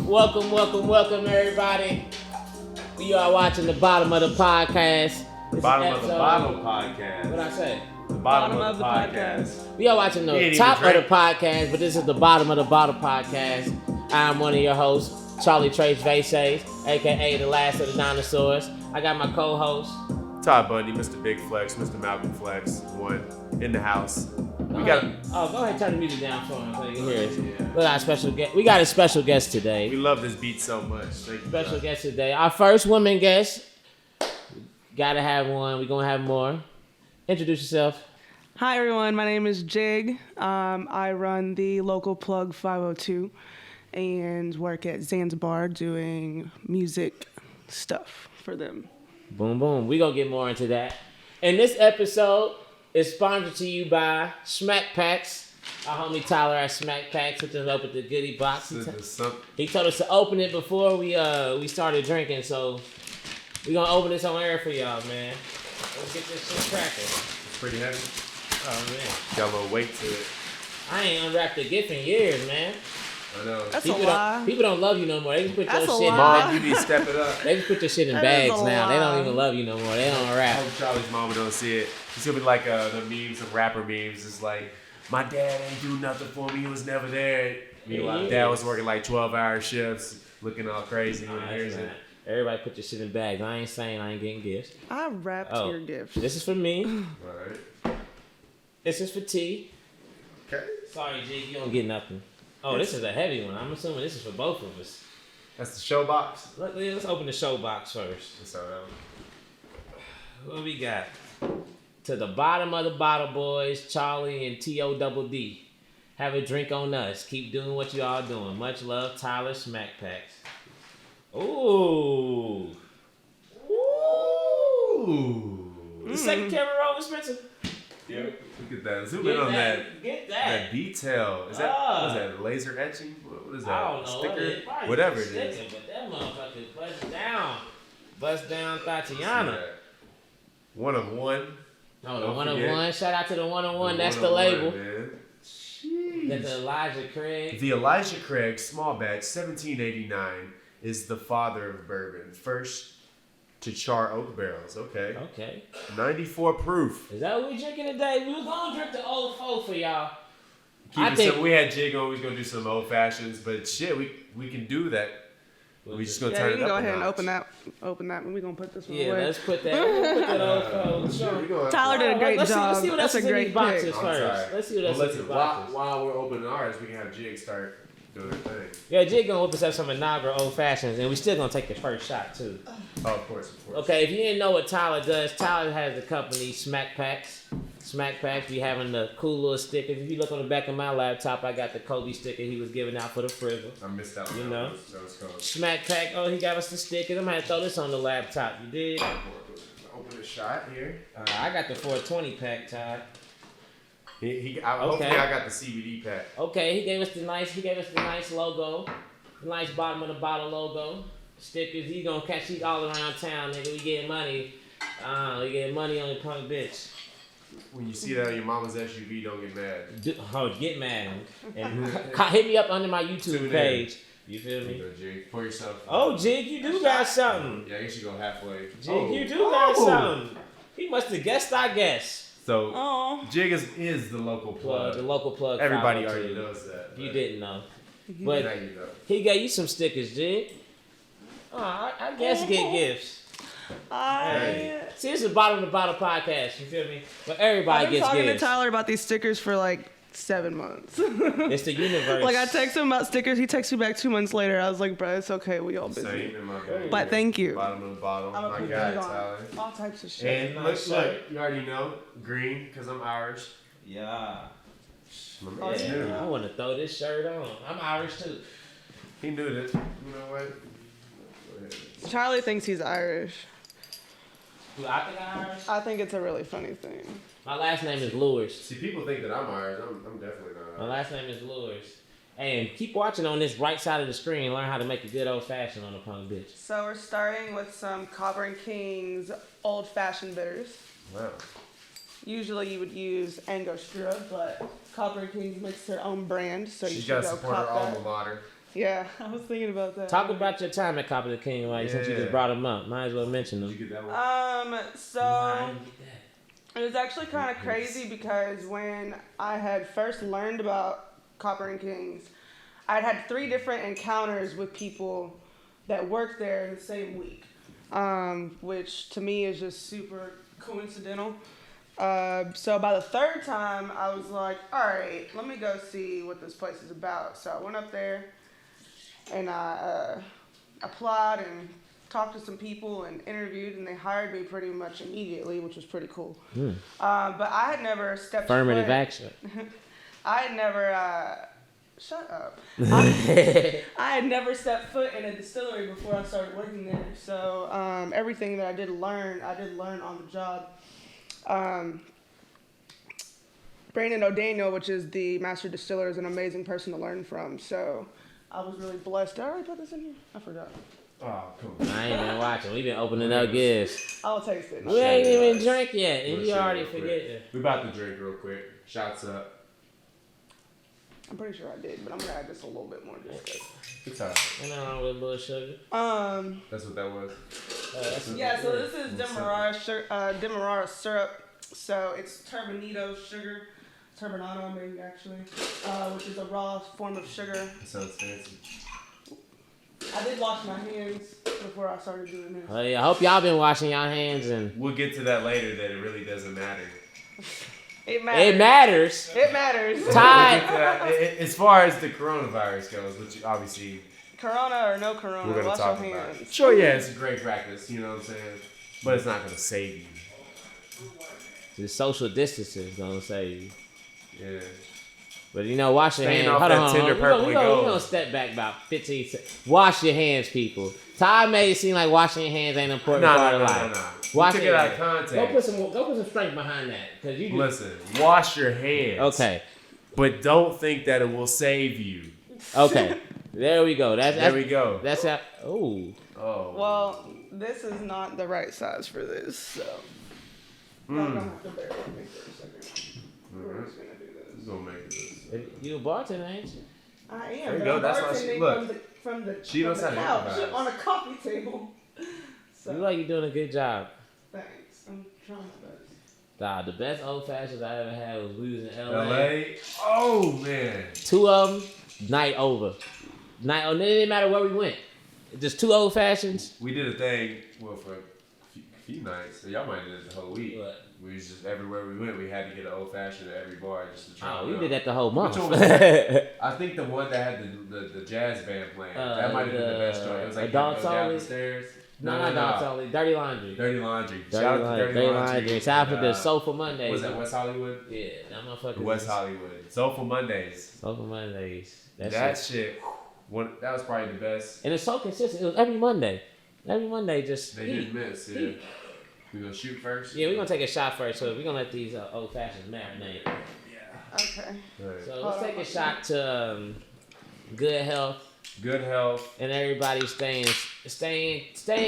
Welcome, everybody. We are watching the bottom of the podcast. The bottom of the bottle podcast. What'd I say? The bottom of the podcast. We are watching the top of the podcast, but this is the bottom of the bottle podcast. I'm one of your hosts, Charlie Trace Sayles, aka the last of the dinosaurs. I got my co-host, Todd Bundy, Mr. Big Flex, Mr. Malcolm Flex, one in the house. Go ahead turn the music down for him so you can hear us. We got a special guest today. We love this beat so much. Special guest today. Our first woman guest. Gotta have one. We're gonna have more. Introduce yourself. Hi everyone, my name is Jigg. I run the local plug 502 and work at Zanzibar doing music stuff for them. Boom, boom. We gonna get more into that. And this episode is sponsored to you by Smack Packs. Our homie Tyler at Smack Packs hooked us up with the goodie box. He told us to open it before we started drinking, so we gonna open this on air for y'all, man. Let's get this shit cracking. It's pretty heavy. Oh man, got a little weight to it. I ain't unwrapped a gift in years, man. I know. That's a lie. People don't love you no more. They can put your shit in Mom, bags. you need to step it up. They can put your shit in bags now. They don't even love you no more. They don't I rap. hope Charlie's mama don't see it. It's gonna be like the memes, some rapper memes. It's like, my dad ain't do nothing for me. He was never there. Meanwhile, dad was working like 12-hour shifts, looking all crazy when he hears it. Everybody put your shit in bags. I ain't saying I ain't getting gifts. I wrapped your gift. This is for me. Alright. This is for T. Okay. Sorry, Jigg, you don't get nothing. Oh, this is a heavy one. I'm assuming this is for both of us. That's the show box. Let's open the show box first. What's up, What we got? To the bottom of the bottle, boys, Charlie and T.O.D.D. Have a drink on us. Keep doing what you all doing. Much love, Tyler Smack Packs. Ooh. Ooh. The second camera roll, Spencer. Yeah, look at that. Zoom in on that. Get that. That detail. Is that what is that? Laser etching? What is that? I don't know. Sticker? Whatever it is. But that motherfucker bust down. Bust down Tatiana. One of one. Oh, the one of one. Shout out to the one of one. That's the label. Man. That's the Elijah Craig. The Elijah Craig small batch 1789 is the father of bourbon. First to char oak barrels. Okay. 94 proof. Is that what we drinking today? We was gonna drink the old folk for y'all. We had Jigg on. We was gonna do some old fashions, but shit, we can do that. We just gonna turn it up. You can go ahead and open that, and we're gonna put this one away. Yeah, let's put that old folk. Tyler did a great job. Let's see what That's else a is in great these boxes pick. first. Let's see what else is in these boxes. While we're opening ours, we can have Jigg start doing her thing. Yeah, Jigg gonna whip us up some inaugural old fashions, and we still gonna take the first shot too. Oh, of course. Okay, if you didn't know what Tyler does, Tyler has the company Smack Packs. Smack Packs, we having the cool little stickers. If you look on the back of my laptop, I got the Kobe sticker he was giving out for the frizzle. I missed that one. You know? That was cool. Smack Pack, oh, he got us the stickers. I'm gonna throw this on the laptop. You did? Open a shot here. I got the 420 pack, Todd. Hopefully I got the CBD pack. Okay, he gave us the nice logo, the nice bottom of the bottle logo, stickers. He gonna catch these all around town, nigga. We getting money. We getting money on the punk bitch. When you see that on your mama's SUV, don't get mad. Get mad and hit me up under my YouTube page. You feel me? Go, Jigg. Pour yourself. Oh, Jigg, you do got something. Yeah, I guess you go halfway. Jigg, you do got something. He must have guessed I guess. So, Jigg is the local plug. The local plug. Everybody already knows that. You didn't know. But now you know. He gave you some stickers, Jigg. Oh, I guess get gifts. See, this is the bottom of the bottle podcast. You feel me? But everybody gets gifts. I've been talking to Tyler about these stickers for like 7 months. It's the universe. Like I texted him about stickers. He texted me back 2 months later. I was like, bro, it's okay. We all busy. Same in my bag. But thank you. Bottom of the bottle. My guy, Tyler. All types of shit. And look, you already know, green, because I'm Irish. Yeah. Yeah. I want to throw this shirt on. I'm Irish too. He knew this. You know what? Charlie thinks he's Irish. Do I think I'm Irish? I think it's a really funny thing. My last name is Lewis. See, people think that I'm Irish. I'm definitely not Irish. My last name is Lewis. And keep watching on this right side of the screen and learn how to make a good old fashioned on a punk bitch. So we're starting with some Copper and King's old fashioned bitters. Wow. Usually you would use Angostura, but Copper and King's makes their own brand, so you She's should got to go support her cop alma that. mater. Yeah, I was thinking about that. Talk about your time at Copper the King, like since you just brought him up. Might as well mention them. Did you get that one? So it was actually kind of crazy because when I had first learned about Copper and Kings, I'd had 3 different encounters with people that worked there in the same week, which to me is just super coincidental. So by the 3rd time, I was like, all right, let me go see what this place is about. So I went up there and I applied and talked to some people and interviewed, and they hired me pretty much immediately, which was pretty cool. But I had never stepped Affirmative foot. action. I had never. Shut up. I had never stepped foot in a distillery before I started working there. So everything that I did learn on the job. Brandon O'Daniel, which is the master distiller, is an amazing person to learn from. So I was really blessed. Did I already put this in here? I forgot. Oh, cool. I ain't been watching. We've been opening up gifts. I'll taste it. We ain't even drink yet, and you already forget. We about to drink real quick. Shots up. I'm pretty sure I did, but I'm gonna add just a little bit more. It's alright. Ain't nothing wrong with a little sugar. That's what that was. Yeah, so this is Demerara syrup. So it's turbinado sugar, turbinado maybe actually, which is a raw form of sugar. That sounds fancy. I did wash my hands before I started doing this. Oh yeah, I hope y'all been washing y'all hands and. We'll get to that later. That it really doesn't matter. It matters. It matters. It matters. Todd. As far as the coronavirus goes, which obviously Corona or no corona, we're gonna wash talk your about. hands. Sure, yeah, it's a great practice. You know what I'm saying? But it's not gonna save you. The social distancing is gonna save you. Yeah. But you know, wash your Staying hands. off Hold that on. Tinder purple We're and gold. gonna step back about 15 seconds. Wash your hands, people. Todd made it seem like washing your hands ain't an important part of life. No. Wash Took your it out of hands. context. Go put some strength behind that, cause you. Listen, wash your hands. Okay. But don't think that it will save you. Okay. There we go. There we go. That's how. Oh. Well, this is not the right size for this, so. I'm gonna have to bear with me for a second. We're just gonna do this. Who's gonna make this? You a bartender, ain't you? I am. There you but go. I'm That's why bartending look. from the She knows how to couch improvise. on a coffee table. So, You like you're doing a good job. thanks. I'm trying my best. Nah, the best old fashions I ever had was we was in LA. LA? Oh, man. 2 of them, night over. It didn't matter where we went. Just 2 old fashions. We did a thing, well, for a few nights. So y'all might have did it the whole week. What? We was just, everywhere we went, we had to get an old fashioned at every bar just to try Oh, it we out. did that the whole month. Which one was that? I think the one that had the jazz band playing. That might have been the best joint. It was like Adults you had to go down Only? the stairs. No, not Adults Only. Dirty Laundry. Dirty Laundry. Dirty Shout out to Laundry. Dirty Laundry. Shout out for And, the Soulful Mondays. Was that West Hollywood? Yeah, that motherfucker. West Hollywood. Soulful Mondays. Soulful Mondays. That shit. That was probably the best. And it's so consistent. It was every Monday. Every Monday, just. They didn't miss. Yeah. We gonna shoot first? Yeah, we're gonna take a shot first. So we're gonna let these old fashions marinate. Okay. Right. So let's take a shot to good health. Good health. And everybody staying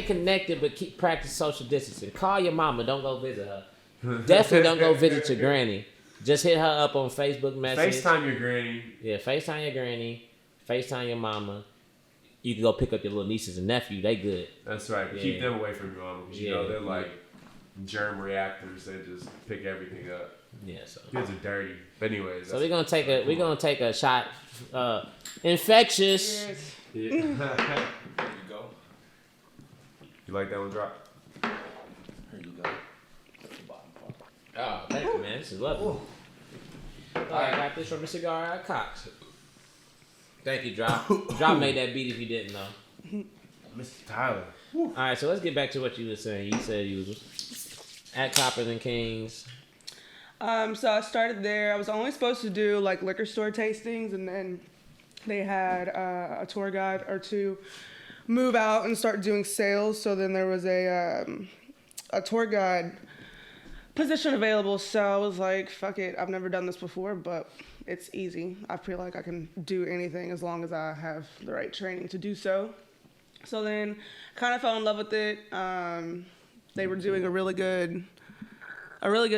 connected, but keep practice social distancing. Call your mama. Don't go visit her. Definitely don't go visit your granny. Just hit her up on Facebook message. FaceTime your granny. Yeah, FaceTime your granny. FaceTime your mama. You can go pick up your little nieces and nephew. They good. That's right. But keep them away from your mama because you know they're like germ reactors. They just pick everything up. Yeah, so kids are dirty. But anyways, so we're gonna take a shot. Infectious. Cheers. Yeah. There you go. You like that one, Drop? Here you go. That's the bottom part. Oh, thank you, man. This is lovely. I got this from a cigar at Cox. Thank you, Drop. Drop made that beat if you didn't know. Mr. Tyler. All right, so let's get back to what you were saying. You said you was at Coppers and Kings. So I started there. I was only supposed to do like liquor store tastings, and then they had a tour guide or two move out and start doing sales. So then there was a tour guide position available. So I was like, fuck it. I've never done this before, but it's easy. I feel like I can do anything as long as I have the right training to do so. So then kind of fell in love with it. They were doing a really good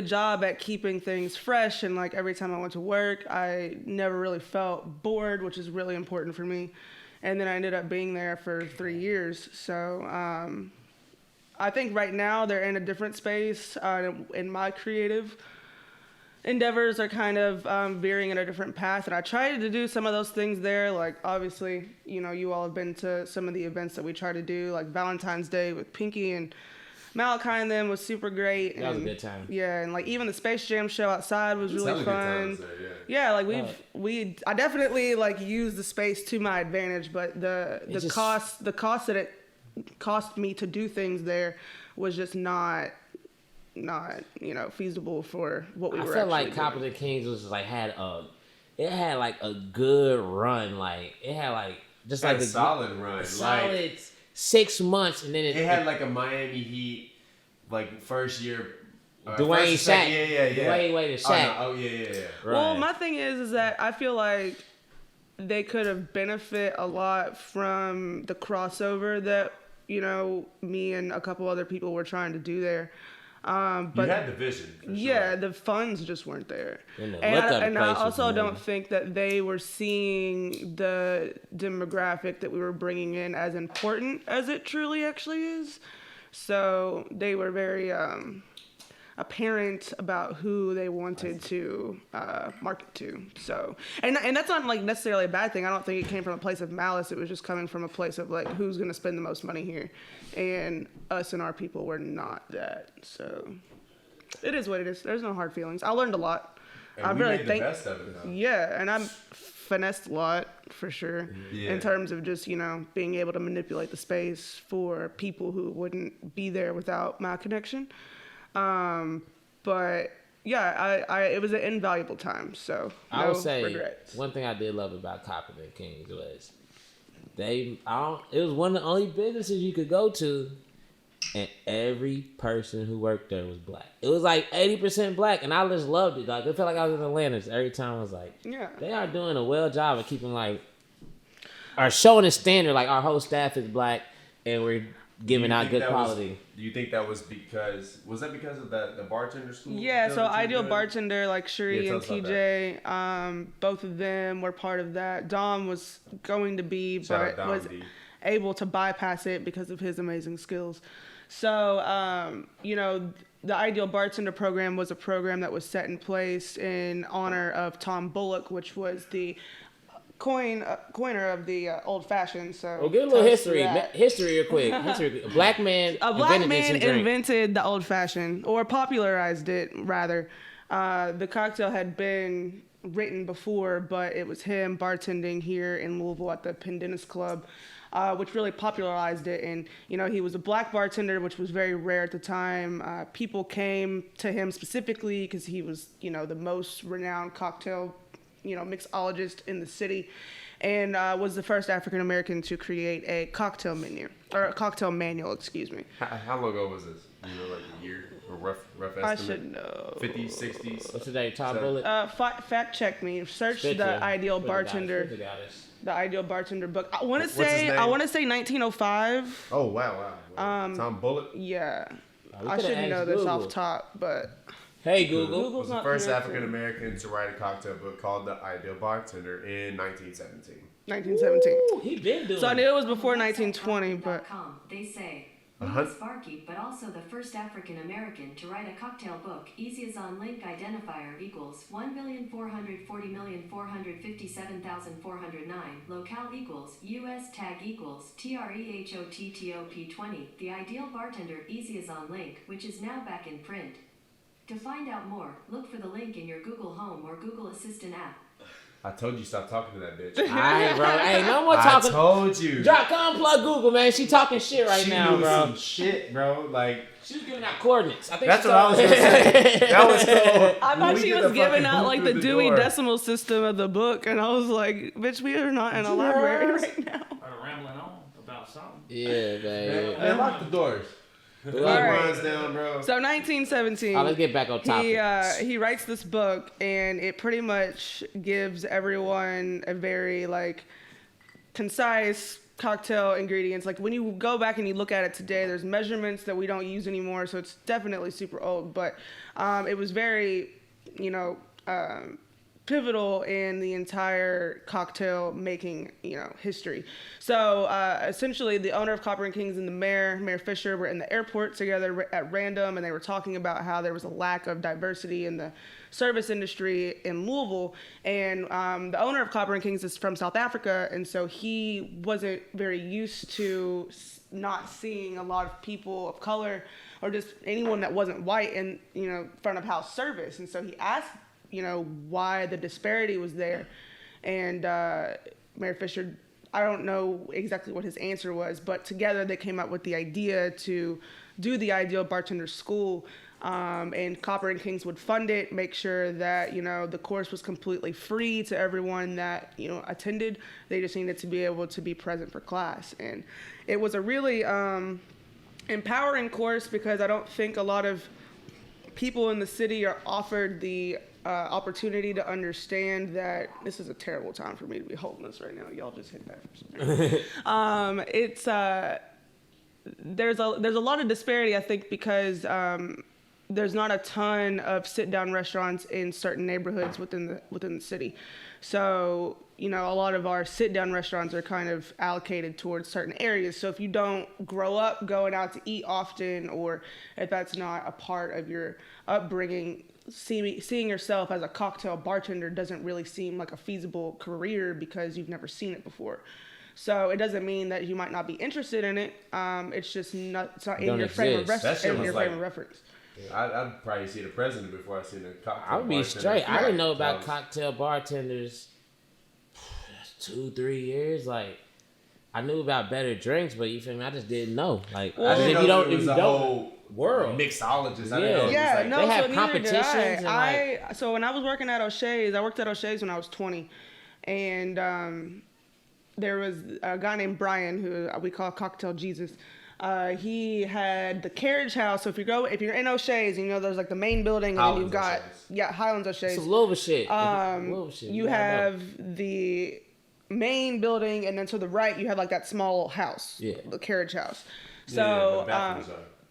job at keeping things fresh, and like every time I went to work, I never really felt bored, which is really important for me. and then I ended up being there for 3 years. So I think right now they're in a different space. In my creative endeavors are kind of veering in a different path, and I tried to do some of those things there. Like obviously, you all have been to some of the events that we try to do, like Valentine's Day with Pinky and Malachi and them was super great. That was a good time. Yeah, and like even the Space Jam show outside was really fun. Yeah, like I definitely like used the space to my advantage, but the cost that it cost me to do things there was just not feasible for what we were. I felt like Cop of the Kings was like had a good run. Like it had like just like a solid run. Solid 6 months, and then it had like a Miami Heat like first year. Dwayne Shaq. Yeah. Dwayne to Shaq. Oh, yeah. Right. Well, my thing is that I feel like they could have benefit a lot from the crossover that me and a couple other people were trying to do there. But you had the vision. Yeah, the funds just weren't there. And I also don't think that they were seeing the demographic that we were bringing in as important as it truly actually is. So they were very apparent about who they wanted to market to. So, and that's not like necessarily a bad thing. I don't think it came from a place of malice. It was just coming from a place of like, who's going to spend the most money here? And us and our people were not that. So it is what it is. There's no hard feelings. I learned a lot. I really think the best of it, though. Yeah, and I'm finessed a lot for sure in terms of just being able to manipulate the space for people who wouldn't be there without my connection. But yeah, I it was an invaluable time. So no I would say regrets. One thing I did love about Cop of the Kings was it was one of the only businesses you could go to, and every person who worked there was black. It was like 80% black, and I just loved it. Like it felt like I was in Atlanta every time. I was like, they are doing a well job of keeping or showing a standard. Like our whole staff is black, and we're giving out good quality. Do you think that was because of the bartender school? Yeah, so Ideal Bartender, like Shuri and TJ, both of them were part of that. Dom was going to be, but was able to bypass it because of his amazing skills. So, the Ideal Bartender program was a program that was set in place in honor of Tom Bullock, which was the coiner of the old fashioned. So give a little history real quick. A black man invented the old fashioned, or popularized it rather. The cocktail had been written before, but it was him bartending here in Louisville at the Pendennis Club, which really popularized it. And he was a black bartender, which was very rare at the time. People came to him specifically because he was the most renowned cocktail mixologist in the city, and was the first African American to create a cocktail menu, or a cocktail manual, excuse me. How long ago was this? Like a year, or rough estimate? I should know. 50s, 60s? What's today, Todd Bullock? Fact check me. Search the Ideal Bartender. The Ideal Bartender book. I want to say 1905. Oh wow. Tom Bullock. Yeah, I shouldn't know this off top, but. Hey Google. Google's was the first African American to write a cocktail book called The Ideal Bartender in 1917. 1917. Ooh, he been doing. So I knew it was before 1920, but. They say. Louis Sparky, but also the first African American to write a cocktail book. Easy as on link identifier equals 1,440,457,409. Locale equals US tag equals TREHOTTOP20. The Ideal Bartender Easy as on link, which is now back in print. To find out more, look for the link in your Google Home or Google Assistant app. I told you stop talking to that bitch. Alright, bro. Hey, no more talking. I told you. Come unplug Google, man. She talking shit now, bro. Some shit, bro. Like she's giving out coordinates. I think that's what I was gonna say. That was cool. I thought she was giving out like the Dewey Decimal System of the book, and I was like, bitch, we are not in a library right now. Rambling on about something. Yeah, baby. Hey, lock the doors. All right. Down, bro. So 1917. Let's get back on topic. He writes this book, and it pretty much gives everyone a very concise cocktail ingredients. Like when you go back and you look at it today, there's measurements that we don't use anymore, so it's definitely super old. But it was very, pivotal in the entire cocktail making, history. So essentially, the owner of Copper and Kings and the Mayor Fisher, were in the airport together at random, and they were talking about how there was a lack of diversity in the service industry in Louisville. And the owner of Copper and Kings is from South Africa, and so he wasn't very used to not seeing a lot of people of color or just anyone that wasn't white in front of house service. And so he asked why the disparity was there. And Mayor Fisher, I don't know exactly what his answer was, but together they came up with the idea to do the Ideal Bartender School. And Copper and Kings would fund it, make sure that, the course was completely free to everyone that, attended. They just needed to be able to be present for class. And it was a really empowering course, because I don't think a lot of people in the city are offered the opportunity to understand that this is a terrible time for me to be holding this right now. Y'all just hit that. There's a lot of disparity, I think, because there's not a ton of sit-down restaurants in certain neighborhoods within the city. So, a lot of our sit-down restaurants are kind of allocated towards certain areas. So if you don't grow up going out to eat often, or if that's not a part of your upbringing, seeing yourself as a cocktail bartender doesn't really seem like a feasible career because you've never seen it before. So it doesn't mean that you might not be interested in it. It's just not in your frame of reference. I'd probably see the president before I see the cocktail I would be straight. I didn't know about cocktail bartenders 2-3 years. Like, I knew about better drinks, but you feel me? I just didn't know. Like, I didn't know if you don't world mixologist. I didn't know they have competitions. So when I was working at O'Shea's, I worked at O'Shea's when I was 20, and there was a guy named Brian who we call Cocktail Jesus. He had the carriage house. So if you're in O'Shea's, there's like the main building, and Highlands then you've got Highlands O'Shea's. It's a little bit shit. You have the main building, and then to the right you have like that small house, the carriage house. So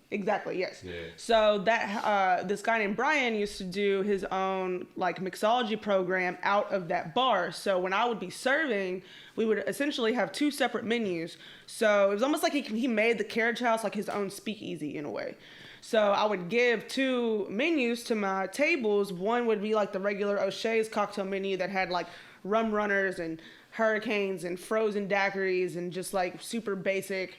exactly, yes. Yeah. So that this guy named Brian used to do his own like mixology program out of that bar. So when I would be serving, we would essentially have 2 separate menus. So it was almost like he made the carriage house like his own speakeasy in a way. So I would give 2 menus to my tables. One would be like the regular O'Shea's cocktail menu that had like rum runners and hurricanes and frozen daiquiris and just like super basic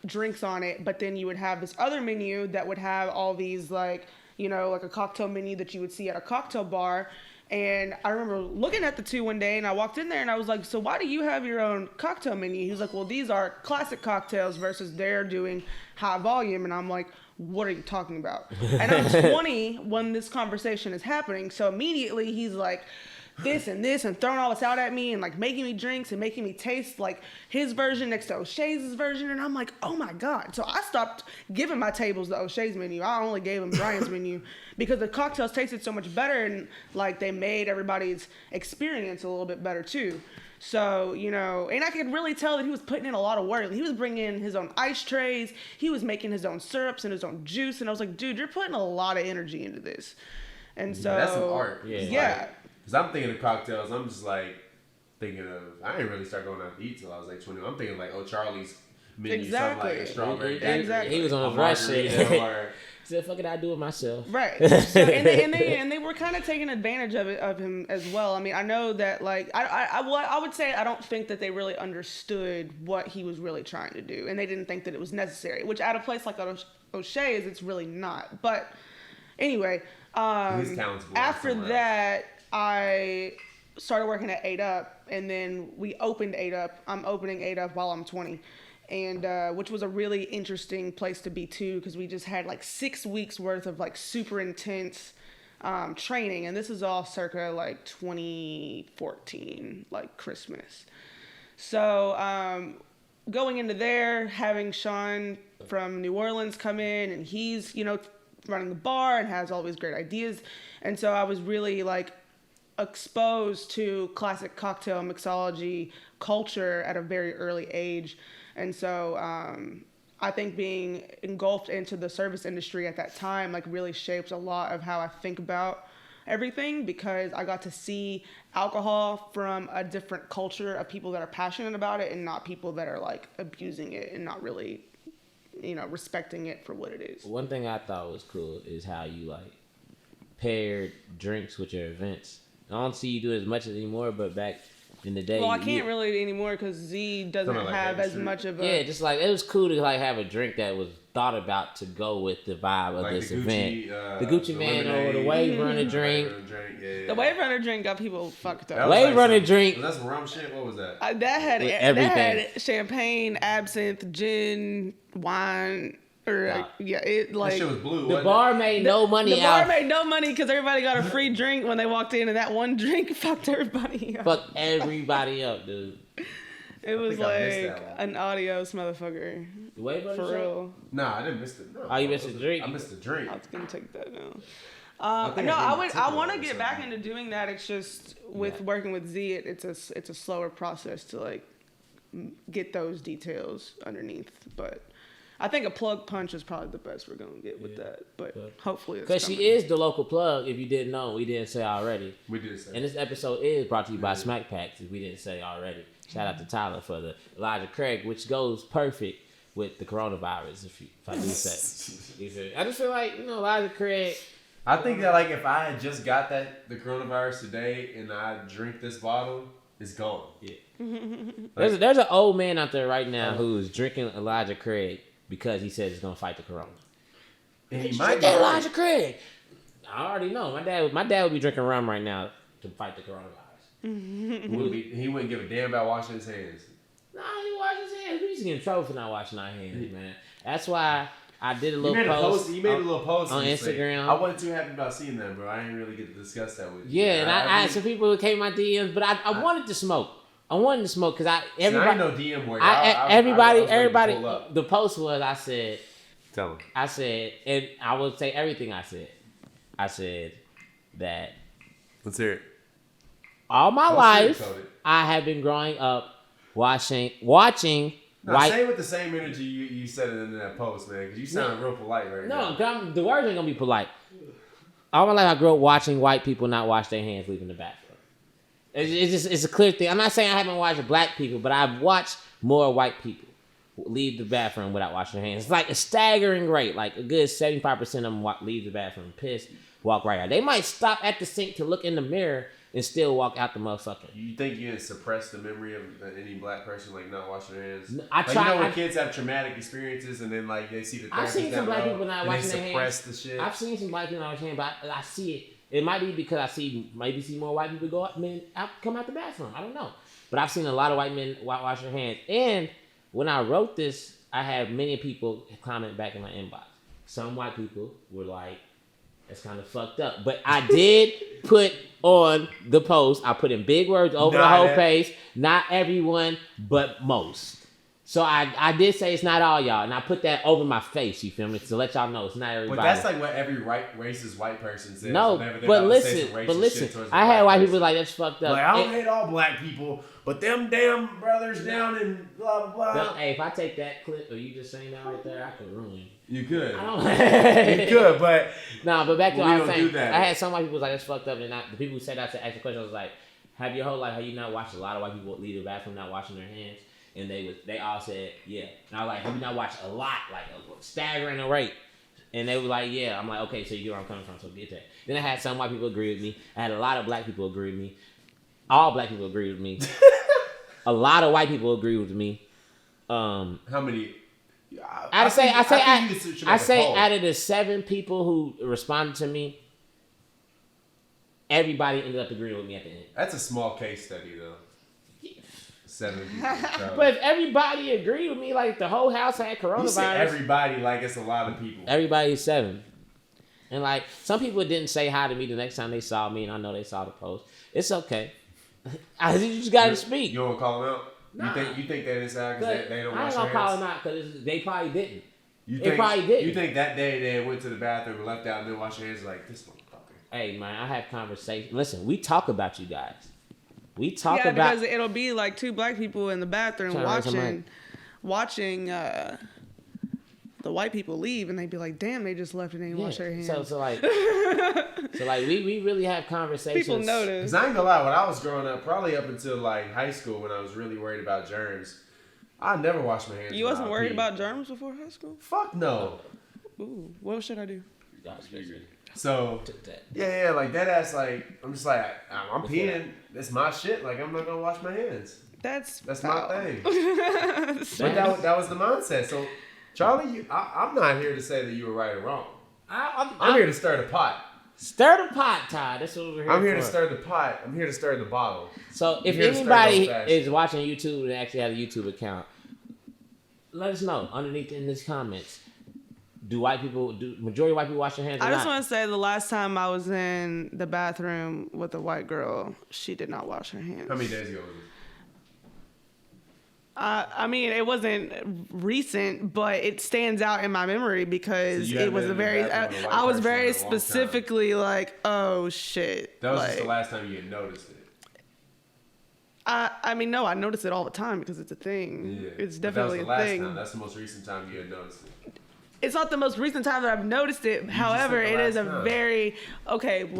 drinks on it. But then you would have this other menu that would have all these like a cocktail menu that you would see at a cocktail bar. And I remember looking at the 2 one day, and I walked in there and I was like, so why do you have your own cocktail menu? He was like, well, these are classic cocktails versus they're doing high volume. And I'm like, what are you talking about? And I'm 20 when this conversation is happening. So immediately he's like, this and throwing all this out at me and like making me drinks and making me taste like his version next to O'Shea's version. And I'm like, oh my God. So I stopped giving my tables the O'Shea's menu. I only gave him Brian's menu because the cocktails tasted so much better, and like they made everybody's experience a little bit better too. So, and I could really tell that he was putting in a lot of work. He was bringing in his own ice trays. He was making his own syrups and his own juice. And I was like, dude, you're putting a lot of energy into this. And so that's some art. Yeah. Because I'm thinking of cocktails, I'm just like thinking of, I didn't really start going out to eat till I was like 20. I'm thinking like, Charlie's menu, something like a strawberry Exactly. He was on rush shit. He said, fuck it, I do it myself. Right. So, and they were kind of taking advantage of him as well. I mean, I know that like, I would say I don't think that they really understood what he was really trying to do. And they didn't think that it was necessary, which at a place like O'Shea's, it's really not. But anyway, after that, I started working at 8 Up, and then we opened 8 Up. I'm opening 8 Up while I'm 20, and which was a really interesting place to be too, because we just had like 6 weeks worth of like super intense training, and this is all circa like 2014, like Christmas. So going into there, having Sean from New Orleans come in, and he's running the bar and has all these great ideas, and so I was really like exposed to classic cocktail mixology culture at a very early age. And so I think being engulfed into the service industry at that time like really shaped a lot of how I think about everything, because I got to see alcohol from a different culture of people that are passionate about it and not people that are like abusing it and not really, respecting it for what it is. One thing I thought was cool is how you like paired drinks with your events. I don't see you do it as much anymore, but back in the day, well, I can't really anymore because Z doesn't have as much of a. Yeah, just like it was cool to like have a drink that was thought about to go with the vibe of like this the event. Gucci, The Gucci Man or the Wave Runner drink. The Wave Runner drink got people fucked up. Wave Runner drink. Was that some rum shit? What was that? That had everything. That had champagne, absinthe, gin, wine. Or it like that shit was blue. The bar made no money. The bar made no money because everybody got a free drink when they walked in, and that one drink fucked everybody up. Fucked everybody up, dude. It was like an adios motherfucker. The Wave Runner for real. Nah, I didn't miss it. No, oh, you missed the drink? I missed the drink. I was gonna take that now. I want to get back into doing that. It's just with working with Z, it's a slower process to like get those details underneath. But I think a plug punch is probably the best we're gonna get with that. But hopefully, because she is the local plug. If you didn't know, we didn't say already. We did say. And this episode is brought to you by Smack Packs. If we didn't say already, shout out to Tyler for the Elijah Craig, which goes perfect with the coronavirus. If I do say, I just feel like Elijah Craig. I think that like if I had just got the coronavirus today and I drink this bottle, it's gone. Yeah. There's an old man out there right now who's drinking Elijah Craig because he says he's gonna fight the corona. And he might get Elijah Craig. I already know. My dad would be drinking rum right now to fight the coronavirus. He wouldn't give a damn about washing his hands. Nah, he washes his hands. We used to get in trouble for not washing our hands, man. That's why I did a little post. You made a little post on Instagram. I wasn't too happy about seeing that, bro. I didn't really get to discuss that with you. Yeah, and I had some people who came in my DMs, but I wanted to smoke. I wanted to smoke because everybody. I ain't no DM where everybody. The post was I said. Tell him. I said, and I will say everything I said. I said that. Let's hear it. All my life, I have been growing up watching. Say it with the same energy you said it in that post, man, because you sound real polite right now. No, the words ain't gonna be polite. All my life, I grew up watching white people not wash their hands leaving the bathroom. It's a clear thing. I'm not saying I haven't watched black people, but I've watched more white people leave the bathroom without washing their hands. It's like a staggering rate. Like a good 75% of them leave the bathroom pissed, walk right out. They might stop at the sink to look in the mirror and still walk out the motherfucker. You think you can suppress the memory of any black person like not washing their hands? I try. When kids have traumatic experiences and then like they see the therapist. I've seen some black people not washing their hands. Suppress the shit. I've seen some black people not washing their hands, but I see it. It might be because I see more white people come out the bathroom. I don't know, but I've seen a lot of white men wash their hands. And when I wrote this, I had many people comment back in my inbox. Some white people were like, "That's kind of fucked up," but I did put on the post. I put in big words over the whole page. Not everyone, but most. So I did say it's not all y'all, and I put that over my face. You feel me? To let y'all know it's not everybody. But that's like what every racist white person says. No, but listen. I had white people like that's fucked up. Like I don't hate all black people, but them damn brothers down in blah blah blah. Hey, if I take that clip of you just saying that right there, I could ruin. You could. I don't. You could, but but back to what I was saying. I had some white people like that's fucked up, and the people who said that to ask the question, I was like, "Have your whole life have you not watched a lot of white people leave the bathroom not washing their hands?" And they all said, yeah. And I was like, have you not watched a lot, like a staggering rate? And they were like, yeah. I'm like, okay, so you get where I'm coming from, so get that. Then I had some white people agree with me. I had a lot of black people agree with me. All black people agree with me. A lot of white people agree with me. How many? I say out of the 7 people who responded to me, everybody ended up agreeing with me at the end. That's a small case study, though. 7 people. But if everybody agreed with me, like the whole house had coronavirus. You said everybody, like it's a lot of people. Everybody's 7. And like some people didn't say hi to me the next time they saw me, and I know they saw the post. It's okay. You just gotta speak. You don't call them out? Nah. You think that is out because they don't wash their hands? I ain't gonna call them out because they probably didn't. They probably didn't. You think that day they went to the bathroom and left out and then washed their hands like this motherfucker? Hey man, I have conversations. Listen, we talk about you guys. We talk about because it'll be like 2 black people in the bathroom watching the white people leave and they be like, damn, they just left and they didn't wash their hands. So like we really have conversations. People notice. Because I ain't gonna lie, when I was growing up, probably up until like high school, when I was really worried about germs, I never washed my hands. You wasn't worried about germs before high school? Fuck no. Ooh, what should I do? So yeah, like that ass, like I'm just like I'm peeing. That's my shit. Like I'm not gonna wash my hands. That's my thing. But that was the mindset. So Charlie, I'm not here to say that you were right or wrong. I'm here to stir the pot. Stir the pot, Todd. That's what we're here for. I'm here to stir the pot. I'm here to stir the bottle. So if anybody is watching YouTube and actually has a YouTube account, let us know underneath in the comments. Do majority of white people wash their hands or I just not? want to say the last time I was in the bathroom with a white girl, she did not wash her hands. How many days ago was it? I mean, it wasn't recent, but it stands out in my memory because it was I was very specifically like, oh shit. That was just the last time you had noticed it. I mean, no, I notice it all the time because it's a thing. Yeah, it's definitely a thing. Time. That's the most recent time you had noticed it. It's not the most recent time that I've noticed it. However, it is a very okay.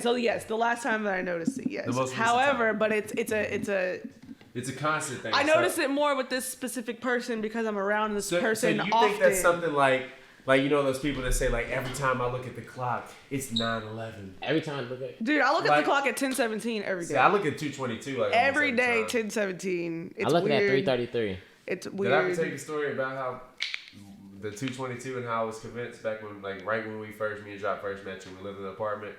So yes, the last time that I noticed it, yes. However, but it's a constant thing. I notice it more with this specific person because I'm around this person often. So you think that's something like you know those people that say like every time I look at the clock, it's 9:11. Every time I look at dude, I look at the clock at 10:17 every day. See, I look at 2:22 like every day 10:17. I look at 3:33. It's weird. Did I ever tell you a story about how the 2:22 and how I was convinced back when right when me and Drop first met you, we lived in an apartment.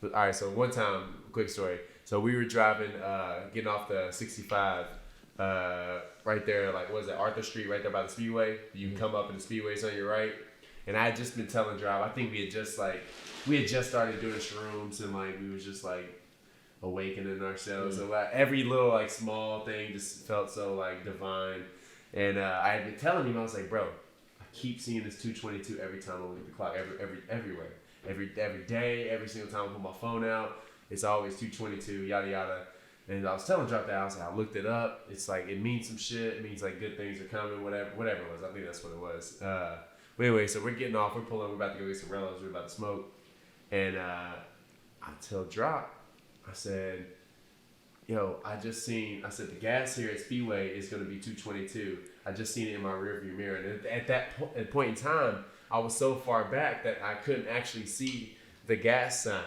But, all right, so one time, quick story. So we were driving, getting off the 65, right there, like what is it, Arthur Street, right there by the Speedway. You can come up in the Speedway, it's on your right. And I had just been telling Drive, I think we had just started doing shrooms and like we was just like awakening ourselves. So like, every little like small thing just felt so like divine. And I had been telling him, I was like, bro, I keep seeing this 2:22 every time I look at the clock, everywhere. Every day, every single time I put my phone out, it's always 2:22, yada yada. And I was telling Drop that, I looked it up. It's like it means some shit. It means like good things are coming, whatever it was. I think that's what it was. But anyway, so we're getting off. We're pulling. We're about to go get some Rellos. We're about to smoke. And I tell Drop, I said, yo, I said the gas here at Speedway is going to be 2:22. I just seen it in my rearview mirror. And at that point in time, I was so far back that I couldn't actually see the gas sign.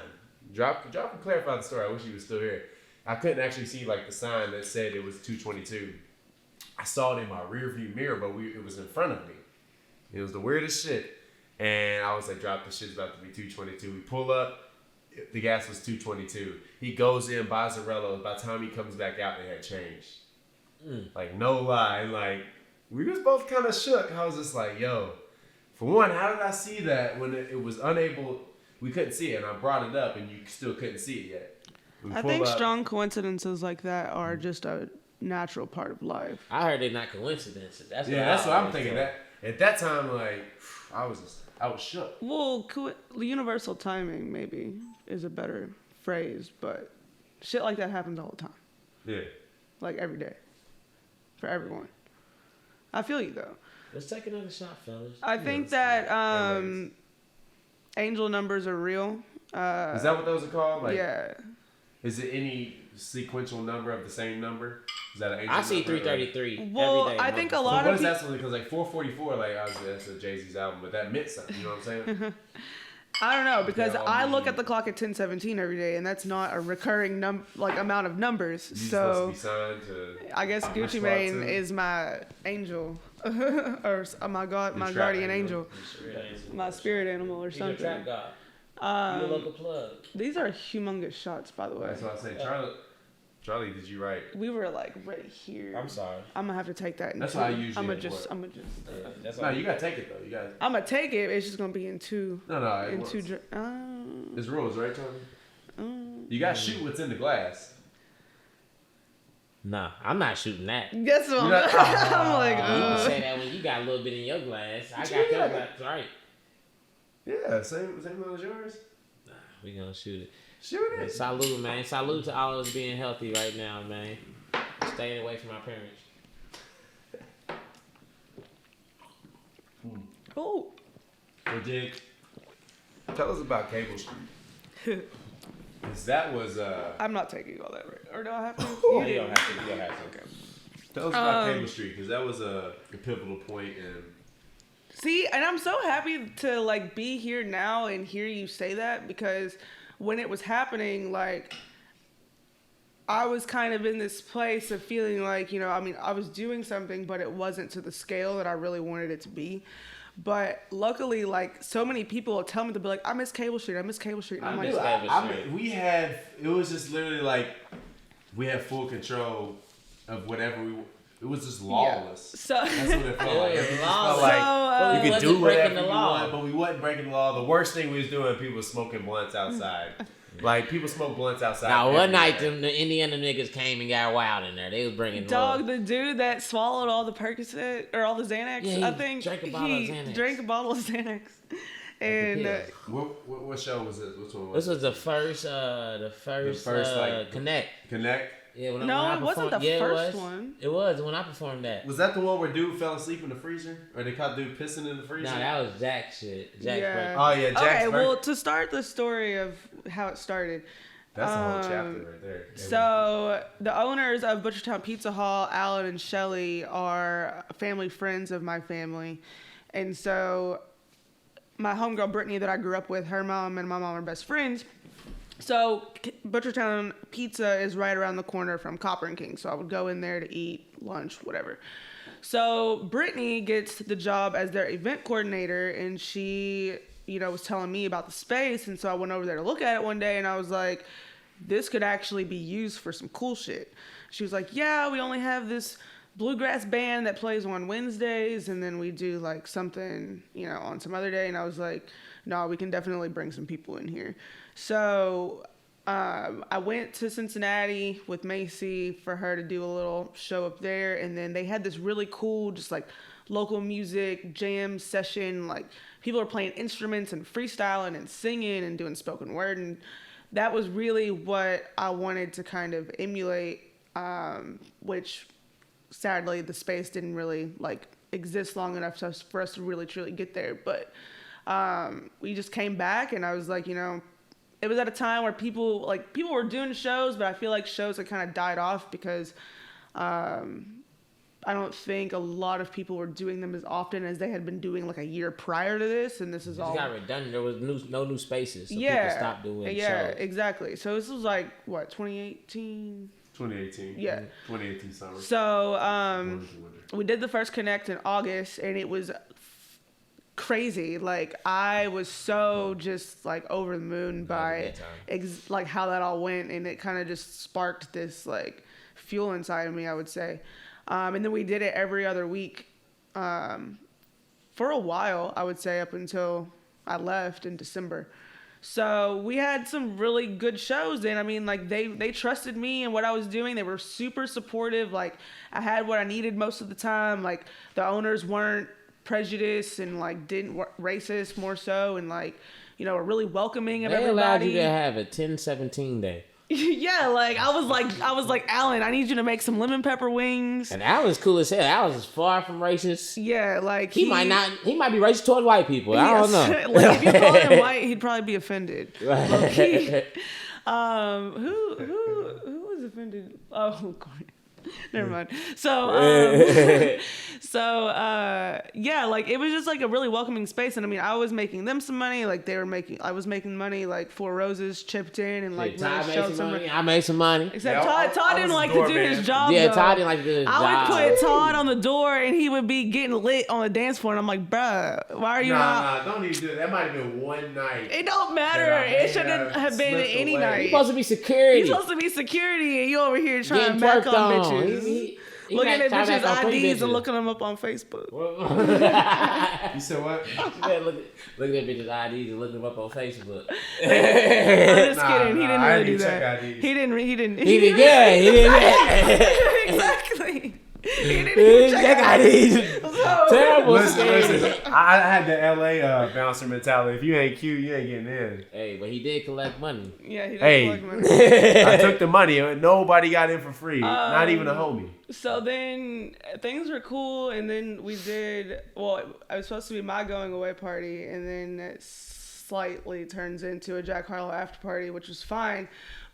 Drop can clarify the story. I wish he was still here. I couldn't actually see like the sign that said it was 2:22. I saw it in my rearview mirror, but it was in front of me. It was the weirdest shit. And I was like, Drop, this shit's about to be 2:22. We pull up. The gas was 2:22. He goes in, buys a Rello. By the time he comes back out, they had changed. Like, no lie. And like, we was both kind of shook. I was just like, yo, for one, how did I see that when it was unable, we couldn't see it, and I brought it up, and you still couldn't see it yet. I think strong coincidences like that are just a natural part of life. I heard they're not coincidences. That's what I'm thinking. That at that time, like, I was shook. Well, universal timing maybe is a better phrase, but shit like that happens all the time. Yeah. Like every day. For everyone. I feel you though. Let's take another shot, fellas. I think that angel numbers are real. Is that what those are called? Like, yeah. Is it any sequential number of the same number? Is that an angel I see number? 333. Well, every day I think a lot of people. What is that? Because like 444, like obviously that's a Jay-Z's album, but that meant something. You know what I'm saying? I don't know because I look at the clock at 10:17 every day, and that's not a recurring amount of numbers. You're so supposed to be signed to I guess Gucci Mane is my angel, or my guardian angel, my spirit animal or something. Trap God. You a local plug. These are humongous shots, by the way. That's what I say, Charlie, did you write? We were like right here. I'm sorry. I'm gonna have to take that. That's how I usually. I'm gonna just. No, you gotta take it though. You gotta. I'm gonna take it. It's just gonna be in two. No. There's rules, right, Charlie? You gotta shoot what's in the glass. Nah, I'm not shooting that. Guess what? I'm like, you can say that when you got a little bit in your glass. I got your glass, right? Yeah, same as yours. Nah, we gonna shoot it. Shoot it. Hey, salute, man. Salute to all of us being healthy right now, man. Staying away from our parents. Oh. Well, Jigg, tell us about Cable Street. Cause that was I'm not taking all that, right? Or do I have to? You don't have to. You don't have to. Okay. Tell us about Cable Street, because that was a pivotal point in. See, and I'm so happy to like be here now and hear you say that, because when it was happening, like I was kind of in this place of feeling like, you know, I mean, I was doing something, but it wasn't to the scale that I really wanted it to be. But luckily, like, so many people will tell me to be like, I miss Cable Street. I miss Cable Street. And I'm like, it was just literally like, we had full control of whatever it was just lawless. Yeah. So that's what it felt like. It just lawless. felt like you could do whatever you want, but we wasn't breaking the law. The worst thing we was doing, people smoking blunts outside. Like, people smoke blunts outside. Now, one night, the Indiana niggas came and got wild in there. They was bringing the dude that swallowed all the Percocet, or all the Xanax, I think. Drank a bottle of Xanax. Drank a bottle of Xanax. And what show was it? Which one was this was the first like, Connect. Connect? Yeah, when no, I it wasn't the first one. It was when I performed that. Was that the one where dude fell asleep in the freezer? Or they caught dude pissing in the freezer? Nah, that was Jack shit. Jack's yeah. Oh, yeah, Jack's Okay, well, to start the story of how it started. That's a whole chapter right there. So the owners of Butchertown Pizza Hall, Alan and Shelly, are family friends of my family. And so my homegirl Brittany that I grew up with, her mom and my mom are best friends. So Butchertown Pizza is right around the corner from Copper and King. So I would go in there to eat lunch, whatever. So Brittany gets the job as their event coordinator, and she, you know, was telling me about the space. And so I went over there to look at it one day, and I was like, this could actually be used for some cool shit. She was like, yeah, we only have this bluegrass band that plays on Wednesdays, and then we do like something, you know, on some other day. And I was like, no, we can definitely bring some people in here. So I went to Cincinnati with Macy for her to do a little show up there, and then they had this really cool, just like local music jam session. Like, people are playing instruments and freestyling and singing and doing spoken word, and that was really what I wanted to kind of emulate, which sadly the space didn't really like exist long enough for us to really truly get there. But we just came back, and I was like, you know, it was at a time where people were doing shows, but I feel like shows had kind of died off because I don't think a lot of people were doing them as often as they had been doing like a year prior to this, and this is all got redundant. There was no new spaces, so yeah, people stopped doing shows. Yeah, exactly. So this was like what, 2018? 2018. Yeah. 2018 summer. So we did the first Connect in August, and it was crazy. Like, I was so just like over the moon by like how that all went, and it kind of just sparked this like fuel inside of me, I would say. And then we did it every other week for a while, I would say, up until I left in December. So we had some really good shows, and I mean, like, they trusted me and what I was doing. They were super supportive. Like, I had what I needed most of the time. Like, the owners weren't prejudiced and like didn't racist, more so, and like, you know, were really welcoming of everybody. They allowed you to have a 10-17 day. Yeah, like I was like, Alan, I need you to make some lemon pepper wings. And Alan's cool as hell. Alan's far from racist. Yeah, like he might be racist towards white people. Yes. I don't know. Like, if you call him white, he'd probably be offended. Right. Who was offended? Oh, God. Never mind. So, yeah, like, it was just like a really welcoming space. And I mean, I was making them some money. Like, I was making money, like, Four Roses chipped in and like really showed some money. I made some money. Except Todd didn't like to do his job. Yeah, though. Todd didn't like to do his job. I would put Todd on the door, and he would be getting lit on the dance floor. And I'm like, bruh, why are you not? Nah, don't even do that. That might have been one night. It don't matter. It shouldn't have been any night. He's supposed to be security. He's supposed to be security, and you over here trying to back on bitches. Looking at bitches' IDs and looking them up on Facebook. You said what? Looking at bitches' IDs and looking them up on Facebook. I'm just kidding. He didn't really do that. He didn't. Yeah, he didn't. Exactly. Terrible. Listen, I had the LA bouncer mentality. If you ain't cute, you ain't getting in. Hey, but he did collect money. Yeah, he did collect money. I took the money. Nobody got in for free. Not even a homie. So then things were cool, and then we did. Well, it was supposed to be my going away party, and then it slightly turns into a Jack Harlow after party, which was fine.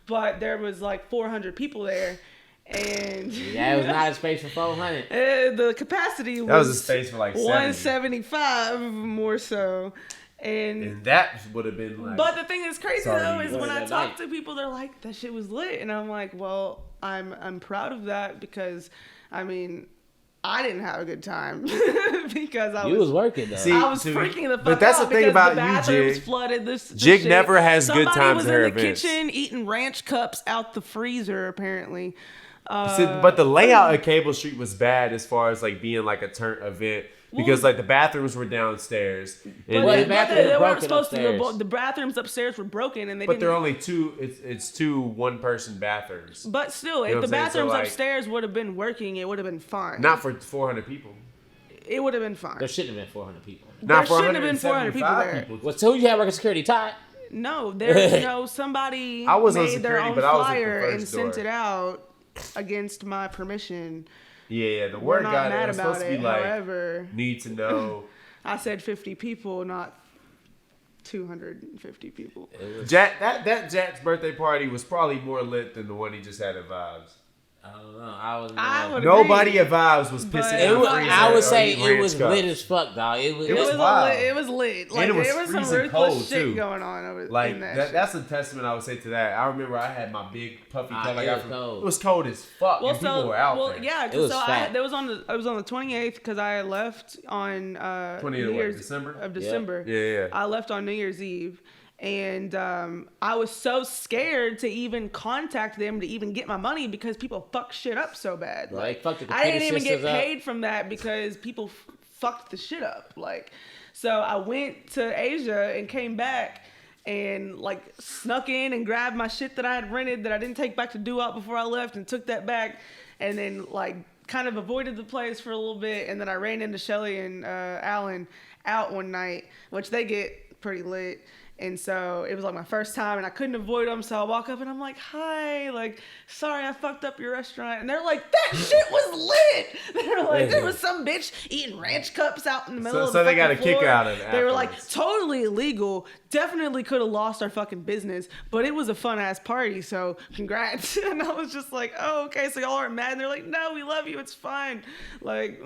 But there was like 400 people there. And yeah, it was not a space for 400. The capacity was, that was a space for like 175 more so. And that would have been like. But the thing that's crazy though is when I talk to people, they're like, "That shit was lit," and I'm like, "Well, I'm proud of that because, I mean, I didn't have a good time because I was working though. See, I was freaking the fuck out. But that's the thing about you, Jig. Flooded. This Jig shit. never has Somebody good times was at her in the events. kitchen eating ranch cups out the freezer apparently. But the layout of Cable Street was bad as far as like being like a turn event because like the bathrooms were downstairs. And But they weren't supposed to. The bathrooms upstairs were broken, and they're only two. It's two 1-person bathrooms. But still, if the bathrooms upstairs would have been working, it would have been fine. Not for 400 people. It would have been fine. There shouldn't have been 400 people. There shouldn't have been 400 people there. Well, so who you have working security, Todd? No, there's no somebody I was on made their security, own but I was at the flyer first and sent door. it out against my permission. Yeah. The We're word not got mad it. It was supposed about to it. be like However, need to know. I said 50 people, not 250 people. Jack, that Jack's birthday party was probably more lit than the one he just had at Vibes. I don't know. I would Nobody agree, at Vibes was pissing. It was, I would say it was cups. lit as fuck, dog. It was wild. It was lit. Like, And it was there was some freezing ruthless cold, shit too. going on over Like in that shit. that's a testament I would say to that. I remember I had my big puffy coat. it was cold. It was cold as fuck. Well, and people were out there. yeah, It was so fat. I was on the 28th because I had left on 20th New of Year's December? Yeah. Yeah. I left on New Year's Eve, and I was so scared to even contact them to even get my money because people fuck shit up so bad. Like, fuck the I didn't computer even get systems up. paid from that because people fucked the shit up. Like, so I went to Asia and came back and like snuck in and grabbed my shit that I had rented that I didn't take back to do out before I left and took that back, and then like kind of avoided the place for a little bit, and then I ran into Shelly and Alan out one night, which they get pretty lit. And so it was like my first time and I couldn't avoid them. So I walk up and I'm like, "Hi, like, sorry I fucked up your restaurant." And they're like, "That shit was lit." They're like, "There was some bitch eating ranch cups out in the middle of the So they got a fucking floor." kick out of it. They were like, afterwards. totally illegal. Definitely could have lost our fucking business, but it was a fun ass party. So congrats. And I was just like, "Oh, okay. So y'all aren't mad?" And they're like, "No, we love you. It's fine." Like,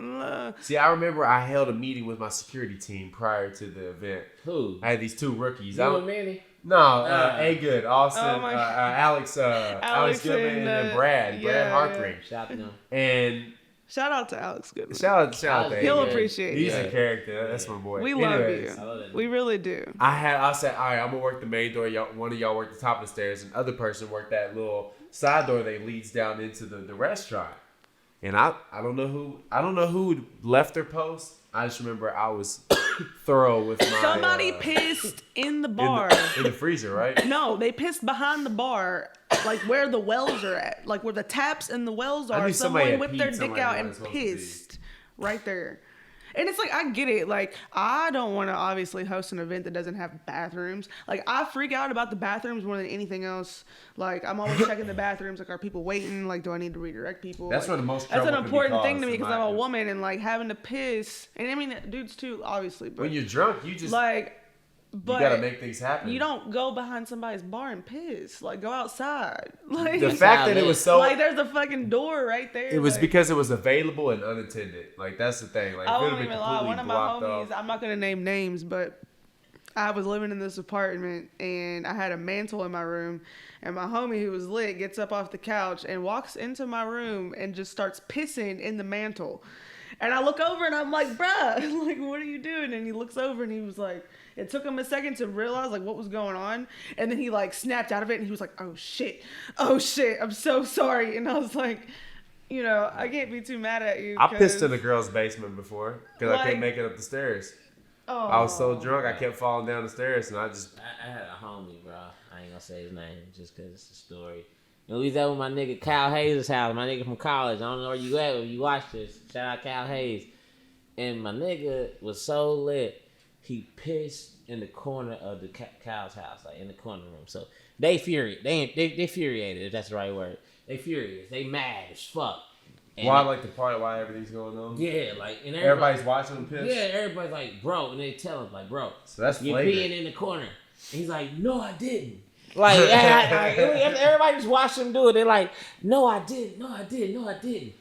See, I remember I held a meeting with my security team prior to the event. Who? I had these two rookies. You and Manny? No, A Good, Austin, Oh my Alex Goodman, and then Brad Hartring. Shout out to them. And shout out to Alex Goodman. shout out to He'll A Good. appreciate He's you. a character. That's my boy. We Anyways, love I love you. that. We really do. I said, all right, I'm gonna work the main door. One of y'all work the top of the stairs, and the other person worked that little side door that leads down into the restaurant. And I don't know who left their post. I just remember I was thorough with my Somebody pissed in the bar. in the freezer, right? No, they pissed behind the bar, like where the wells are at, like where the taps and the wells I are. knew somebody Someone had whipped their peed dick somewhere out they and weren't supposed to be. pissed right there. And it's like, I get it. Like, I don't want to obviously host an event that doesn't have bathrooms. Like, I freak out about the bathrooms more than anything else. Like, I'm always checking the bathrooms. Like, are people waiting? Like, do I need to redirect people? That's like, where the most That's trouble an can be important thing caused, to me in because my I'm a opinion. woman and, like, having to piss. And I mean, dudes too, obviously. But, When you're drunk, you just but you gotta make things happen. you don't go behind somebody's bar and piss. Like, go outside. Like, The fact that it was so like, there's a fucking door right there. it was like, because it was available and unattended. Like that's the thing. Like I if it won't would have been even lie. completely One of my blocked homies, off. I'm not gonna name names, but I was living in this apartment and I had a mantle in my room, and my homie who was lit gets up off the couch and walks into my room and just starts pissing in the mantle. And I look over and I'm like, "Bruh, like, what are you doing?" And he looks over and he was like, it took him a second to realize like what was going on. And then he like snapped out of it and he was like, oh shit, I'm so sorry." And I was like, you know, I can't be too mad at you. I pissed in a girl's basement before because I couldn't Like- make it up the stairs. Oh. I was so drunk I kept falling down the stairs and I just I had a homie, bro. I ain't gonna say his name just because it's a story. And we was at with my nigga Kyle Hayes' house. My nigga from college. I don't know where you at when you watch this. Shout out Kyle Hayes. And my nigga was so lit. He pissed in the corner of the Kyle's house, like in the corner room. So they furious. They furiated, if that's the right word. They furious. They mad as fuck. And why like the part why everything's going on? Yeah, like and everybody's watching them piss. Yeah, everybody's like, bro, and they tell him like, bro, so that's you're flagrant. peeing in the corner. And he's like, no, I didn't. Like, everybody just watch them do it. They're like, no, I didn't. No, I didn't. No, I didn't.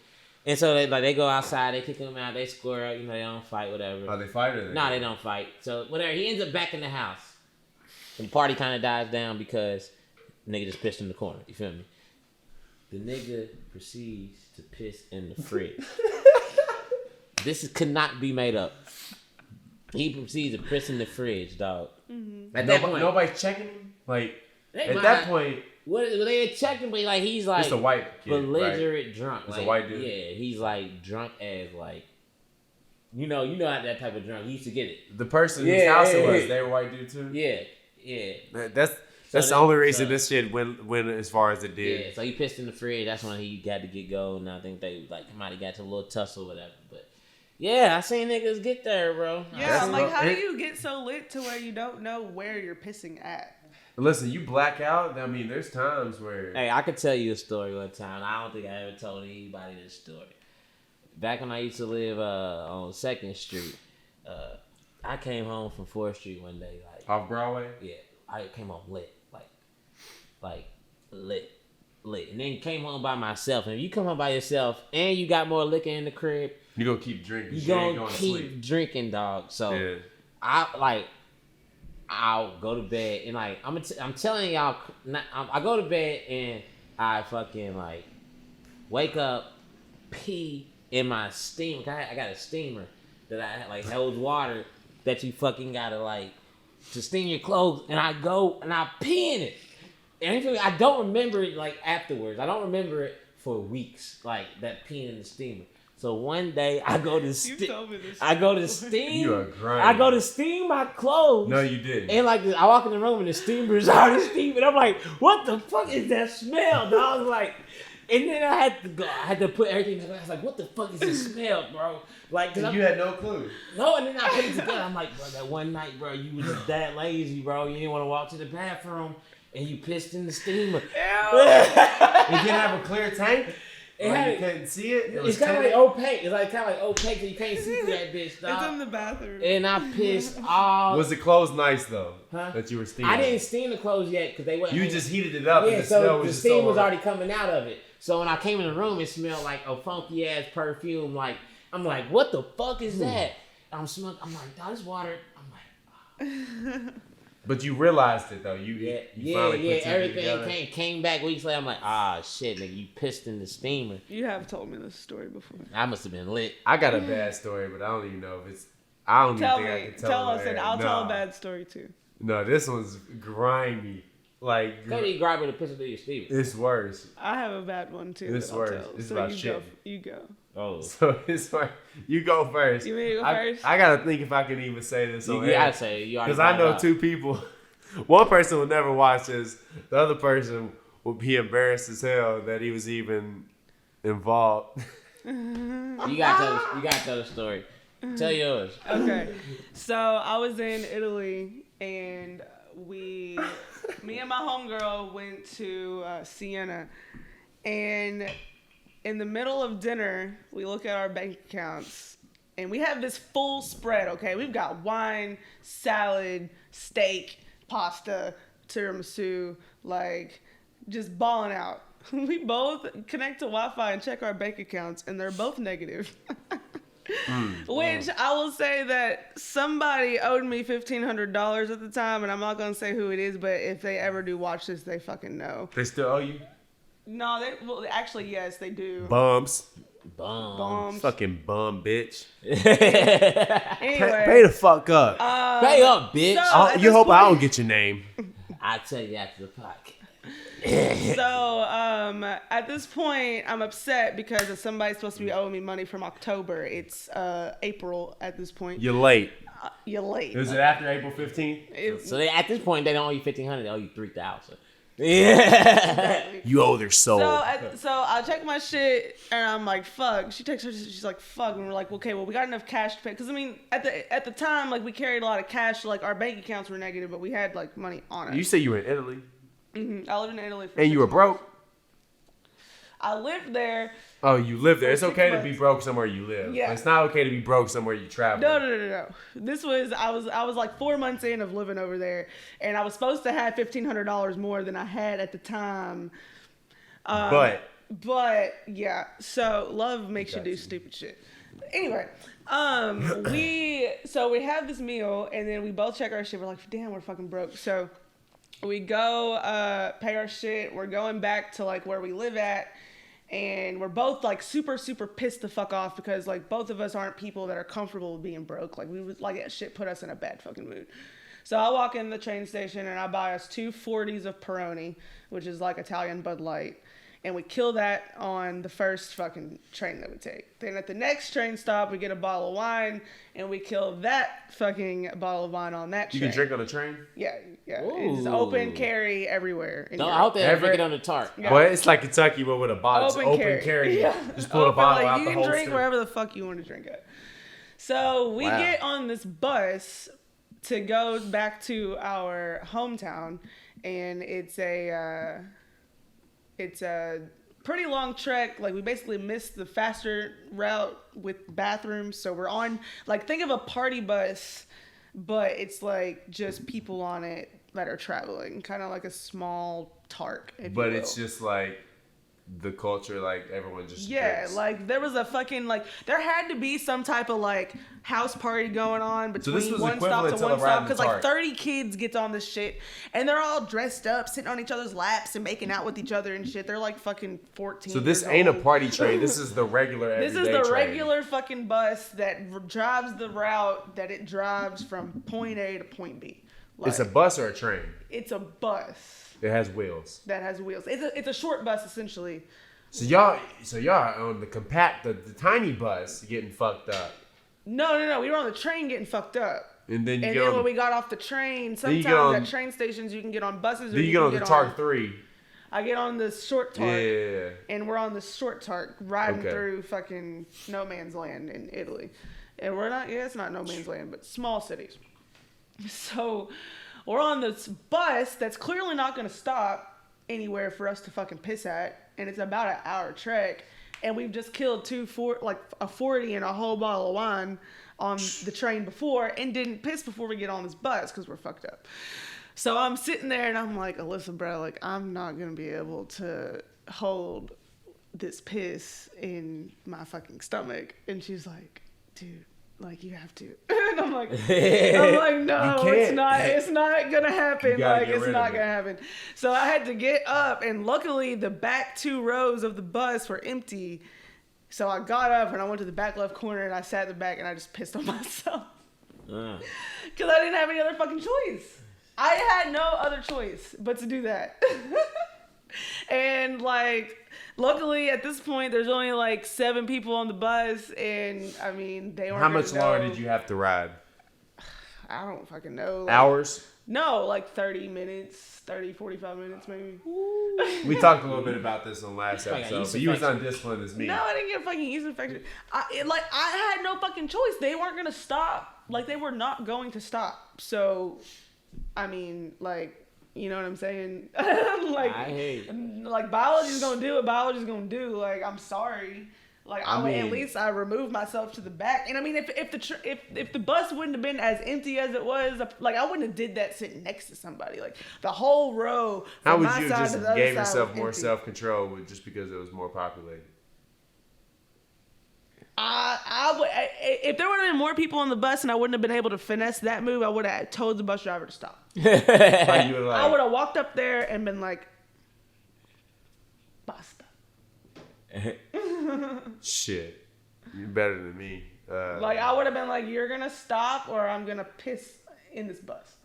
And so they go outside, they kick him out, they square up, they don't fight, whatever. Oh, they fight or No, they don't fight. So whatever, he ends up back in the house. And the party kind of dies down because the nigga just pissed in the corner. You feel me? The nigga proceeds to piss in the fridge. This could not be made up. He proceeds to piss in the fridge, dog. Mm-hmm. At that point, nobody's checking him. Like at that point, what they checking? But like he's like it's a white kid, belligerent right? drunk. It's like, a white dude. Yeah, he's like drunk as like. You know how that type of drunk. He used to get it. The person whose house it was, they were white dude too. Yeah. That's the only reason this shit went as far as it did. Yeah, so he pissed in the fridge. That's when he got to get go. And I think they might have got to a little tussle or whatever. But yeah, I seen niggas get there, bro. Yeah, I'm like, how do you get so lit to where you don't know where you're pissing at? Listen, you black out. I mean, there's times where. Hey, I could tell you a story one time. I don't think I ever told anybody this story. Back when I used to live on 2nd Street, I came home from 4th Street one day. Like off Broadway? Yeah, I came home lit. Like lit. And then came home by myself. And if you come home by yourself and you got more liquor in the crib, you gonna keep drinking. You gonna keep drinking, dog. So yeah. I'll go to bed and like I'm telling y'all, I go to bed and I fucking like wake up, pee in my steamer. I got a steamer that I like holds water that you fucking gotta like to steam your clothes, and I go and I pee in it. And I don't remember it like afterwards. I don't remember it for weeks, like that peeing in the steamer. So one day I go to steam. I go to steam. You are grinding. I go to steam my clothes. No, you didn't. And like I walk in the room and the steamer is already steaming. I'm like, what the fuck is that smell, dog? Like, and then I had to go. I had to put everything together. I was like, what the fuck is this smell, bro? Like, cause you had no clue. No, and then I put it together. I'm like, bro, that one night, bro, you was that lazy, bro. You didn't want to walk to the bathroom. And you pissed in the steamer. It didn't have a clear tank? You couldn't see it? It's kind of like opaque. It's like kind of like opaque, so you can't see through that bitch, dog. It's in the bathroom. And I pissed all... Was the clothes nice, though? Huh? That you were steaming? I didn't steam the clothes yet, because they wasn't... You just heated it up, yeah, and the so smell was the just steam was already coming out of it. So when I came in the room, it smelled like a funky-ass perfume. Like, I'm like, what the fuck is that? I'm smoking. I'm like, dog, this water... I'm like... But you realized it though. You finally put everything came back weeks later. I'm like, shit, nigga, you pissed in the steamer. You have told me this story before. I must have been lit. I got a bad story, but I don't even know if it's. I don't even think I can tell us, and I'll tell a bad story too. No, this one's grimy. Like, can't even grab with a pistol through your steamer. It's worse. I have a bad one too. It's worse. It's about shit. You go. Oh, so it's worse. You go first. You mean to go first? I gotta think if I can even say this. You gotta say it. Because I know two people. One person will never watch this. The other person will be embarrassed as hell that he was even involved. You gotta tell the story. Tell yours. Okay. So I was in Italy and me and my homegirl went to Siena, and in the middle of dinner, we look at our bank accounts, and we have this full spread, okay? We've got wine, salad, steak, pasta, tiramisu, like, just balling out. We both connect to Wi-Fi and check our bank accounts, and they're both negative. Which I will say that somebody owed me $1,500 at the time, and I'm not going to say who it is, but if they ever do watch this, they fucking know. They still owe you? No, actually, yes, they do. Bums. Fucking bum, bitch. Anyway, pay the fuck up. Pay up, bitch. So you hope I don't get your name. I'll tell you after the podcast. So, at this point, I'm upset because somebody's supposed to be owing me money from October. It's April at this point. You're late. You're late. Is it after April 15th? So at this point, they don't owe you $1,500. They owe you $3,000. Yeah. Exactly. You owe their soul. So I check my shit and I'm like, fuck. She texts her, she's like, fuck. And we're like, okay, well, we got enough cash to pay. Because, I mean, at the time, like, we carried a lot of cash. So, like, our bank accounts were negative, but we had, like, money on us. You say you were in Italy? Mm-hmm. I lived in Italy for And you were 6 broke? months. I lived there. Oh, you live there. It's 6 okay to months. be broke somewhere you live. Yeah. But it's not okay to be broke somewhere you travel. No. This was I was like 4 months in of living over there, and I was supposed to have $1,500 more than I had at the time. But yeah, so love makes you do stupid shit. Anyway, we have this meal, and then we both check our shit. We're like, damn, we're fucking broke. So we go pay our shit. We're going back to like where we live at. And we're both like super, super pissed the fuck off because like both of us aren't people that are comfortable with being broke. Like we was like that shit put us in a bad fucking mood. So I walk in the train station and I buy us 2 40s of Peroni, which is like Italian Bud Light. And we kill that on the first fucking train that we take. Then at the next train stop, we get a bottle of wine and we kill that fucking bottle of wine on that train. You can drink on a train? Yeah. Ooh. It's open carry everywhere. No, I hope they ever drink it on the tarp. Yeah. Well, it's like Kentucky, but with a bottle. It's open carry. Yeah. Just pull a bottle like, out you the can holster. drink wherever the fuck you want to drink at. So we get on this bus to go back to our hometown, and it's a pretty long trek. Like we basically missed the faster route with bathrooms, so we're on like think of a party bus, but it's like just people on it that are traveling, kind of like a small tark. But it's just like the culture, like everyone just drinks. Like there was a fucking like there had to be some type of like house party going on between one stop to one stop because like 30 kids gets on this shit and they're all dressed up, sitting on each other's laps and making out with each other and shit. They're like fucking 14. So this ain't a party train. This is the regular everyday This is the train. regular fucking bus that drives the route that it drives from point A to point B. Like, it's a bus or a train? It's a bus. It has wheels. That has wheels. It's a short bus essentially. So y'all on the tiny bus getting fucked up. No. We were on the train getting fucked up. And then when we got off the train, sometimes at train stations you can get on buses. Then you get on the Tark 3. I get on the short Tark. Yeah. And we're on the short Tark riding through fucking no man's land in Italy. And we're not, it's not no man's land, but small cities. So we're on this bus that's clearly not going to stop anywhere for us to fucking piss at. And it's about an hour trek. And we've just killed a 40 and a whole bottle of wine on the train before and didn't piss before we get on this bus because we're fucked up. So I'm sitting there and I'm like, Alyssa, bro, like I'm not going to be able to hold this piss in my fucking stomach. And she's like, dude, like you have to. And I'm like, no, it's not gonna happen. Like it's not gonna happen. So I had to get up, and luckily the back 2 rows of the bus were empty. So I got up and I went to the back left corner and I sat in the back and I just pissed on myself because I didn't have any other fucking choice. I had no other choice but to do that. And like, luckily at this point, there's only like 7 people on the bus, and I mean they weren't. How much longer did you have to ride? I don't fucking know. Like, hours? No, like 30 minutes, 45 minutes maybe. We talked a little bit about this on last episode, but you was undisciplined as me. No, I didn't get a fucking yeast infection. I had no fucking choice. They weren't gonna stop. Like they were not going to stop. So, I mean, like. You know what I'm saying? Like, I hate it. Like biology's gonna do what biology's gonna do. Like, I'm sorry. Like, at least I removed myself to the back. And I mean, if the bus wouldn't have been as empty as it was, like I wouldn't have did that sitting next to somebody. Like the whole row. How would you just gave yourself more self-control just because it was more populated? I would, if there would have been more people on the bus and I wouldn't have been able to finesse that move, I would have told the bus driver to stop. I would have walked up there and been like, basta. Shit. You're better than me. Like, I would have been like, you're going to stop or I'm going to piss in this bus.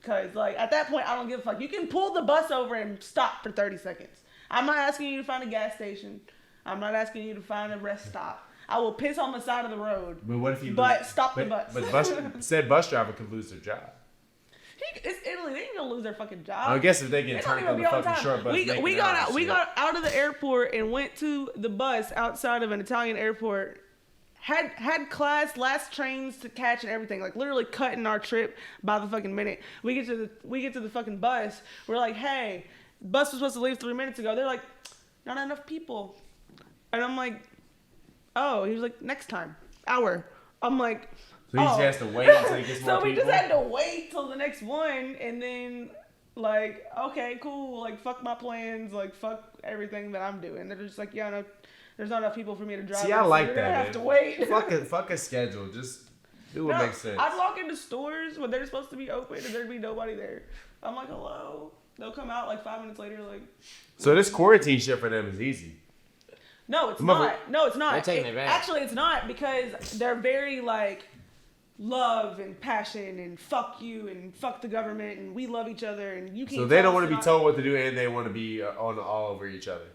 Because, like, at that point, I don't give a fuck. You can pull the bus over and stop for 30 seconds. I'm not asking you to find a gas station. I'm not asking you to find a rest stop. I will piss on the side of the road. But what if you? But stop the bus. But said bus driver could lose their job. It's Italy. They ain't gonna lose their fucking job. I guess if they get turned on the fucking short bus, we got out of the airport and went to the bus outside of an Italian airport. Had class, last trains to catch and everything. Like literally cutting our trip by the fucking minute. We get to the fucking bus. We're like, hey, bus was supposed to leave 3 minutes ago. They're like, not enough people. And I'm like, oh. He was like, next time, hour. I'm like. So he just has to wait until he gets more people? So we just had to wait till the next one, and then, like, okay, cool, like, fuck my plans, like, fuck everything that I'm doing. They're just like, yeah, no, there's not enough people for me to drive. See, I like that, man. Have to wait. Fuck a schedule. Just do what makes sense. I'd walk into stores when they're supposed to be open, and there'd be nobody there. I'm like, hello. They'll come out, like, 5 minutes later, like. So this quarantine shit for them is easy. No, it's not. No, it's not. They're taking it back. Actually, it's not, because they're very, like, love and passion and fuck you and fuck the government and we love each other and you can't. So they don't want to be told what to do and they want to be all over each other.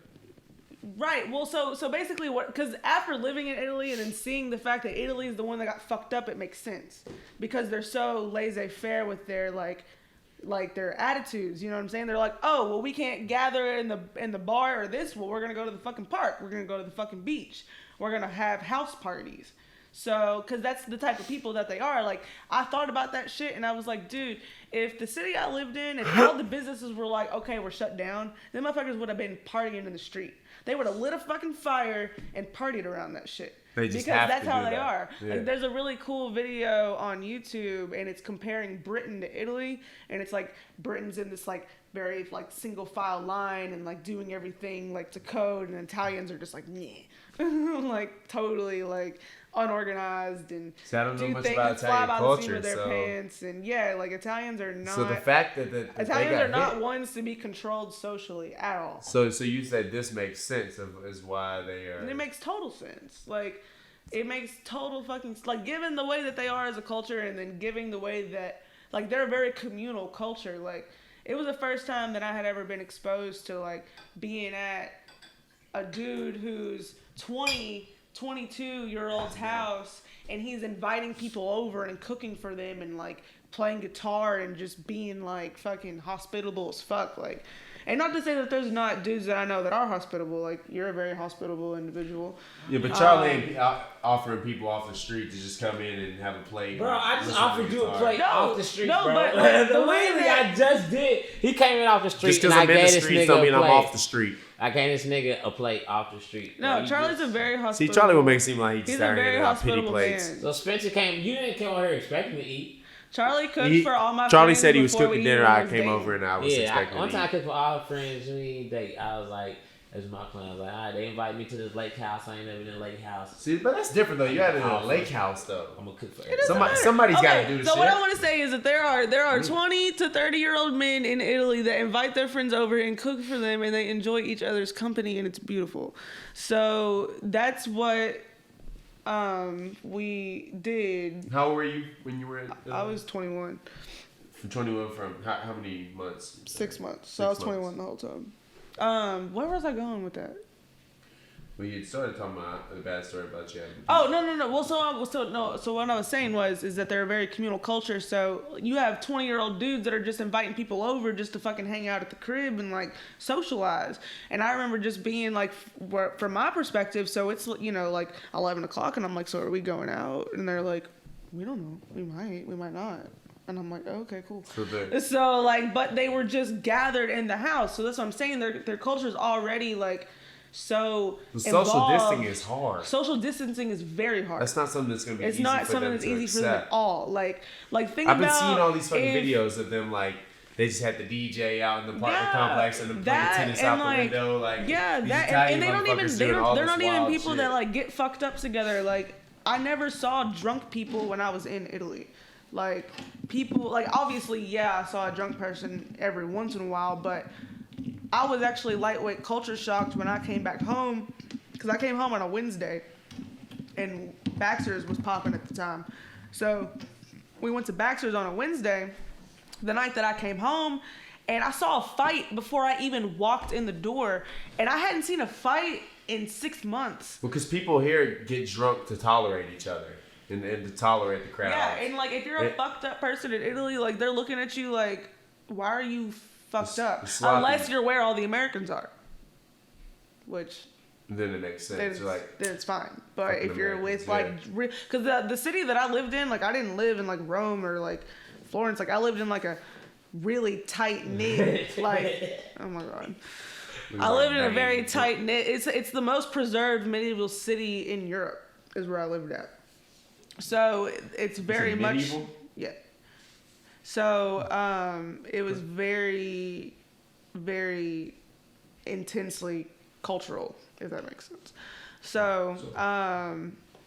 Right. Well, so basically what? Because after living in Italy and then seeing the fact that Italy is the one that got fucked up, it makes sense because they're so laissez-faire with their like their attitudes. You know what I'm saying? They're like, oh well, we can't gather in the bar or this. Well, we're gonna go to the fucking park. We're gonna go to the fucking beach. We're gonna have house parties. So, because that's the type of people that they are. Like, I thought about that shit, and I was like, dude, if the city I lived in, if all the businesses were like, okay, we're shut down, then motherfuckers would have been partying in the street. They would have lit a fucking fire and partied around that shit. They just because have that's to how do they that. are. Yeah. Like, there's a really cool video on YouTube, and it's comparing Britain to Italy, and it's like Britain's in this like very like single file line and like doing everything like to code, and Italians are just like, nah, like totally like unorganized and so I don't know do much things about fly Italian by the seat culture. of their pants, and yeah, like Italians are not. So the fact that Italians are not hit. ones to be controlled socially at all. So you said this makes sense is why they are. And it makes total sense. Like, it makes total fucking like given the way that they are as a culture, and then giving the way that like they're a very communal culture. Like, it was the first time that I had ever been exposed to like being at a dude who's 22-year-old's house, and he's inviting people over and cooking for them and like playing guitar and just being like fucking hospitable as fuck. Like, and not to say that there's not dudes that I know that are hospitable. Like, you're a very hospitable individual. Yeah, but Charlie ain't offering people off the street to just come in and have a plate. Bro, I just offered you a plate No, off the street, no, bro. but, like, the the way way that- I just did, he came in off the street Just and because I I'm in gave the this streets nigga don't mean a I'm plate. off the street. I gave this nigga a plate off the street. No, Bro, Charlie's a very hospitable. See, Charlie will make it seem like he He's just a started very handing out pity hospitable plates. man. So Spencer came. You didn't come over here expecting to eat. Charlie cooked for all my Charlie friends said he was before cooking we dinner. even I was came dating. over and I was Yeah, expecting one to time I eat. cooked for all friends. We date. I was like, that's my plan. I was like, all right, they invited me to this lake house. I ain't never been in a lake house. See, but that's different though. You had it in a lake house though. I'm gonna cook for It doesn't everybody. matter. Somebody's got to do the so shit. what I want to say is that there are 20 to 30-year-old men in Italy that invite their friends over and cook for them, and they enjoy each other's company, and it's beautiful. So that's what we did. How old were you when you were in? I was 21. From 21 from how many months? 6 months. So I was 21 the whole time. Where was I going with that? Well, you started talking about the bad story about you. Oh, no. Well, so what I was saying is that they're a very communal culture. So you have 20-year-old dudes that are just inviting people over just to fucking hang out at the crib and like socialize. And I remember just being like, from my perspective, so it's, you know, like 11 o'clock and I'm like, so are we going out? And they're like, we don't know. We might not. And I'm like, oh, okay, cool. So like, but they were just gathered in the house. So that's what I'm saying. Their culture is already like, so the social involved. distancing is hard. Social distancing is very hard. That's not something that's going to be It's easy not for something them that's to easy accept. for them at all. Like think I've about. been seeing all these fucking if- videos of them like they just had the DJ out in the apartment Yeah, complex and them playing that tennis and, out like, the window. Like Yeah, these that Italian and they don't even motherfuckers doing all they're this not even wild people shit. that like get fucked up together. Like I never saw drunk people when I was in Italy. Like people like obviously I saw a drunk person every once in a while, but I was actually lightweight culture shocked when I came back home because I came home on a Wednesday and Baxter's was popping at the time. So we went to Baxter's on a Wednesday, the night that I came home, and I saw a fight before I even walked in the door, and I hadn't seen a fight in 6 months. Because people here get drunk to tolerate each other. and to tolerate the crowd. Yeah, and like if you're a fucked up person in Italy, like they're looking at you like, why are you fucked up? Unless you're where all the Americans are, which. Then it makes sense. Then it's fine. But if you're with like, because the city that I lived in, like I didn't live in like Rome or like Florence. Like I lived in like a really tight knit, like oh my god. I lived in a very tight knit. It's the most preserved medieval city in Europe is where I lived at. So it's very much medieval? Yeah. So it was very, very intensely cultural, if that makes sense. So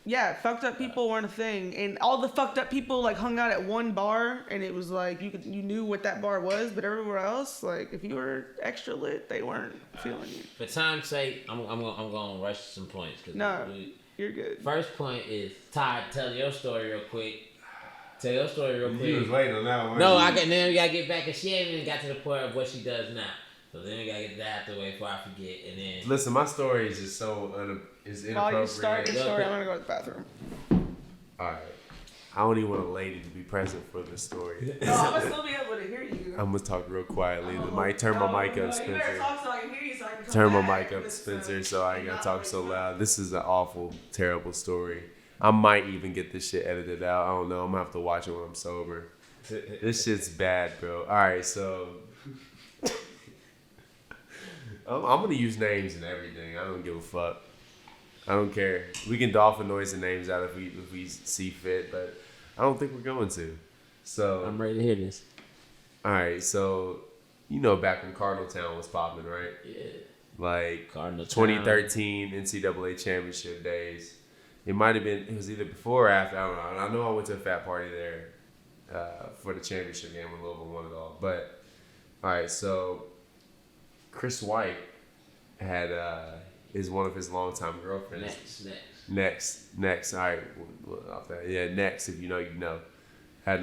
yeah, fucked up people weren't a thing, and all the fucked up people like hung out at one bar, and it was like you knew what that bar was, but everywhere else, like if you were extra lit, they weren't feeling you. For time's sake, I'm gonna rush some points. No, you're good. First point is Todd. Tell your story real quick. Tell your story real quick. You was waiting on that one. No, then we gotta get back, and she ain't even got to the point of what she does now. So then we gotta get that out the way before I forget, and then. Listen, my story is just so inappropriate. While you start your story, I'm gonna go to the bathroom. All right. I don't even want a lady to be present for this story. No, I'm gonna still be able to hear you. I'm gonna talk real quietly. Turn my mic up, Spencer. You better talk so I can hear you, so I can come Turn my back. mic up, Spencer, so I ain't gotta talk so loud. This is an awful, terrible story. I might even get this shit edited out. I don't know. I'm gonna have to watch it when I'm sober. This shit's bad, bro. All right, so I'm gonna use names and everything. I don't give a fuck. I don't care. We can dolphin noise the names out if we see fit, but I don't think we're going to. So I'm ready to hear this. All right, so you know back when Cardinal Town was popping, right? Yeah. Like Cardinal 2013 NCAA championship days. It might have been. It was either before or after. I don't know. I know I went to a fat party there for the championship game when Louisville won it all. But all right, so Chris White had is one of his longtime girlfriends. Next. All right, off that. Yeah, next. If you know, you know. Had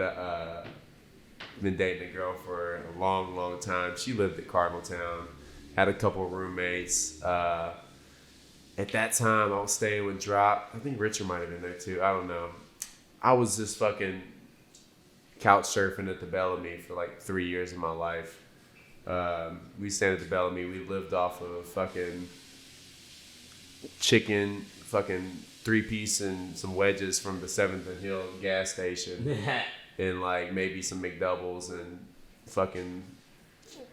been dating a girl for a long, long time. She lived at Cardinal Town. Had a couple of roommates. At that time, I was staying with Drop. I think Richard might have been there too. I don't know. I was just fucking couch surfing at the Bellamy for like 3 years of my life. We stayed at the Bellamy. We lived off of fucking chicken, fucking 3-piece and some wedges from the 7th and Hill gas station. And like maybe some McDoubles and fucking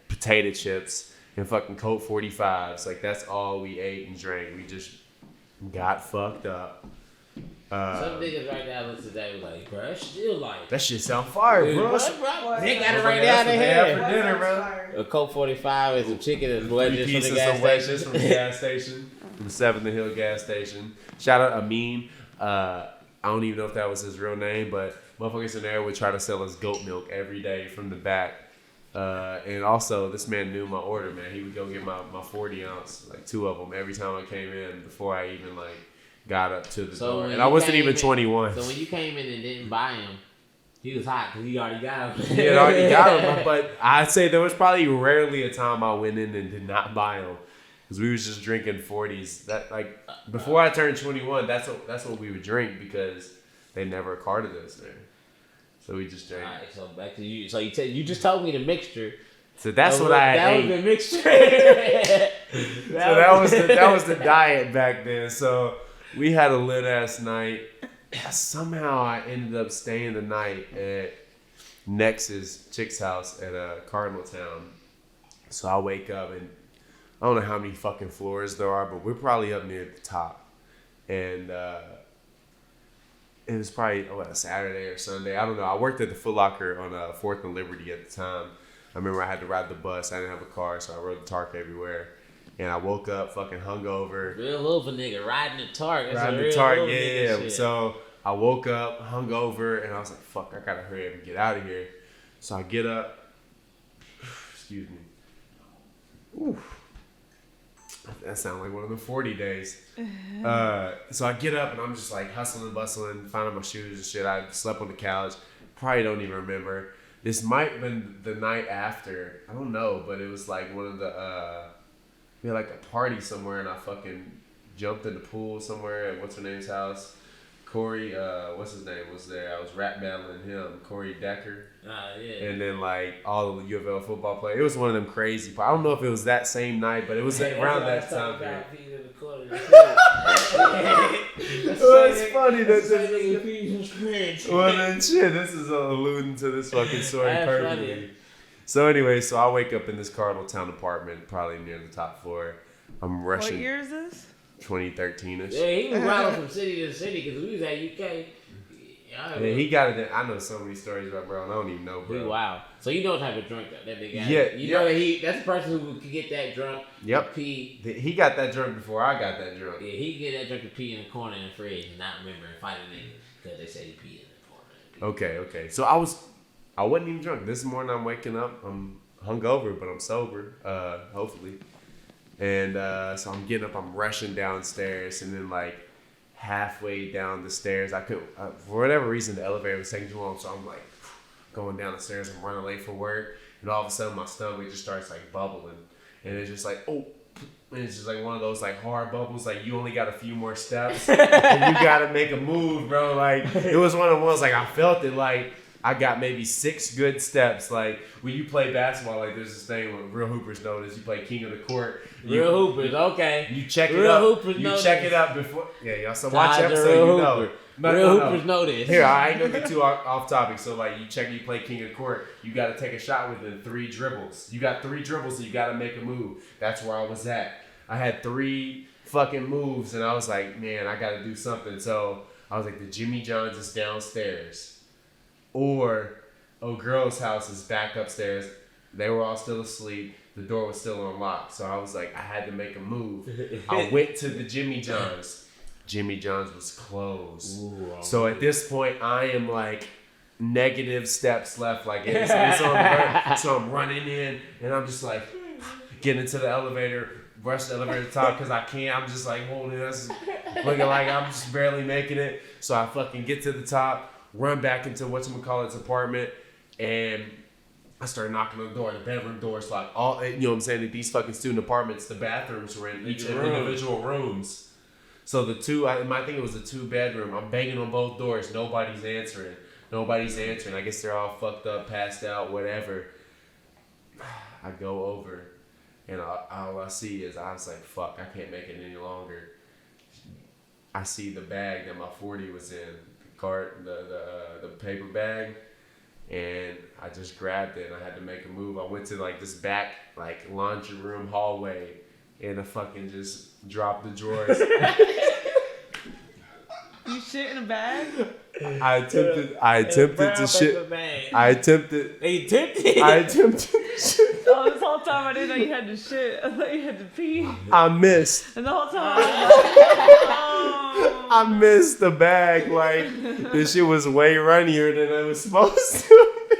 potato chips and fucking Coke 45s. Like that's all we ate and drank. We just got fucked up. Some niggas right now listen to that was like, bro, that's still like that shit sound fire, bro. They got it right down in here. For dinner, bro. A Coke 45 and some chicken and wedges from the gas station. From the gas station. From the 7th and Hill gas station. Shout out Amin. I don't even know if that was his real name, but motherfuckers in there would try to sell us goat milk every day from the back. And also, this man knew my order, man. He would go get my 40 ounce, like 2 of them every time I came in before I even like got up to the door. And I wasn't even 21. So when you came in and didn't buy him, he was hot because he already got him. He had already got him, but I'd say there was probably rarely a time I went in and did not buy him. Because we was just drinking 40s. That like before I turned 21, that's what we would drink because they never carded us there. So we just drank. All right, so back to you. So you just told me the mixture. So that's what I ate. That was the mixture. that was the diet back then. So we had a lit ass night. Somehow I ended up staying the night at Nex's chick's house at Cardinal Town. So I wake up and I don't know how many fucking floors there are, but we're probably up near the top. And it was probably a Saturday or Sunday. I don't know. I worked at the Foot Locker on 4th and Liberty at the time. I remember I had to ride the bus. I didn't have a car, so I rode the Tark everywhere. And I woke up fucking hungover. Real Louisville nigga riding the Tark. Riding the Tark, yeah. So I woke up hungover, and I was like, fuck, I gotta hurry up and get out of here. So I get up. Excuse me. Ooh. That sounds like one of the 40 days. So I get up and I'm just like hustling and bustling, finding my shoes and shit. I slept on the couch. Probably don't even remember. This might have been the night after. I don't know, but it was like one of the, we had like a party somewhere and I fucking jumped in the pool somewhere at what's her name's house. Corey, what's his name, was there. I was rap battling him, Corey Decker. Yeah. And then like all of the U of L football players. It was one of them crazy. I don't know if it was that same night, but it was around that time period. Well, it's funny that this. Well, then shit, this is alluding to this fucking story perfectly. So anyway, so I wake up in this Cardinal Town apartment, probably near the top floor. I'm rushing. What year is this? 2013ish. Yeah, he was riding from city to city because we was at UK. Yeah, he got it. I know so many stories about bro. I don't even know, bro. Wow. So you know what type of drunk that nigga got. Yeah. You know that that's the person who could get that drunk. Yep. Pee. He got that drunk before I got that drunk. Yeah, he get that drunk to pee in the corner in the fridge and not remember and fight a nigga because they say he pee in the corner. Okay. So I wasn't even drunk. This morning I'm waking up. I'm hungover, but I'm sober. Hopefully. And so I'm getting up. I'm rushing downstairs, and then like halfway down the stairs, I couldn't for whatever reason the elevator was taking too long. So I'm like going down the stairs. I'm running late for work, and all of a sudden my stomach just starts like bubbling, and it's just like and it's just like one of those like hard bubbles. Like you only got a few more steps, and you gotta make a move, bro. Like it was one of the ones like I felt it like. I got maybe 6 good steps. Like when you play basketball, like there's this thing where real hoopers know this. You play king of the court. Real hoopers, okay. You check it real up. Hoopers you know check this. it up before. Yeah, y'all. So watch Todd's episode. You know. Real hoopers know this. Here, I ain't gonna get too off topic. So like you play king of the court. You got to take a shot within 3 dribbles. You got 3 dribbles, so you got to make a move. That's where I was at. I had 3 fucking moves, and I was like, man, I got to do something. So I was like, the Jimmy John's is downstairs, or girl's house is back upstairs. They were all still asleep. The door was still unlocked. So I was like, I had to make a move. I went to the Jimmy John's. Jimmy John's was closed. Ooh, so at this point, I am like negative steps left. Like it's on the verge. So I'm running in, and I'm just like getting into the elevator, rush the elevator to the top because I can't. I'm just like holding this, looking like I'm just barely making it. So I fucking get to the top, run back into whatchamacallit's apartment. And I started knocking on the door. The bedroom doors locked. All you know what I'm saying? That these fucking student apartments, the bathrooms were in each individual rooms. So the 2, I think it was a 2-bedroom. I'm banging on both doors. Nobody's answering. I guess they're all fucked up, passed out, whatever. I go over, and all I see is I was like, fuck, I can't make it any longer. I see the bag that my 40 was in, the cart, the paper bag. And I just grabbed it and I had to make a move. I went to like this back like laundry room hallway and I fucking just dropped the drawers. You shit in a bag? I attempted to shit. I attempted to shit. Oh, this whole time I didn't know you had to shit. I thought you had to pee. I missed. And the whole time I missed the bag. Like this shit was way runnier than it was supposed to be.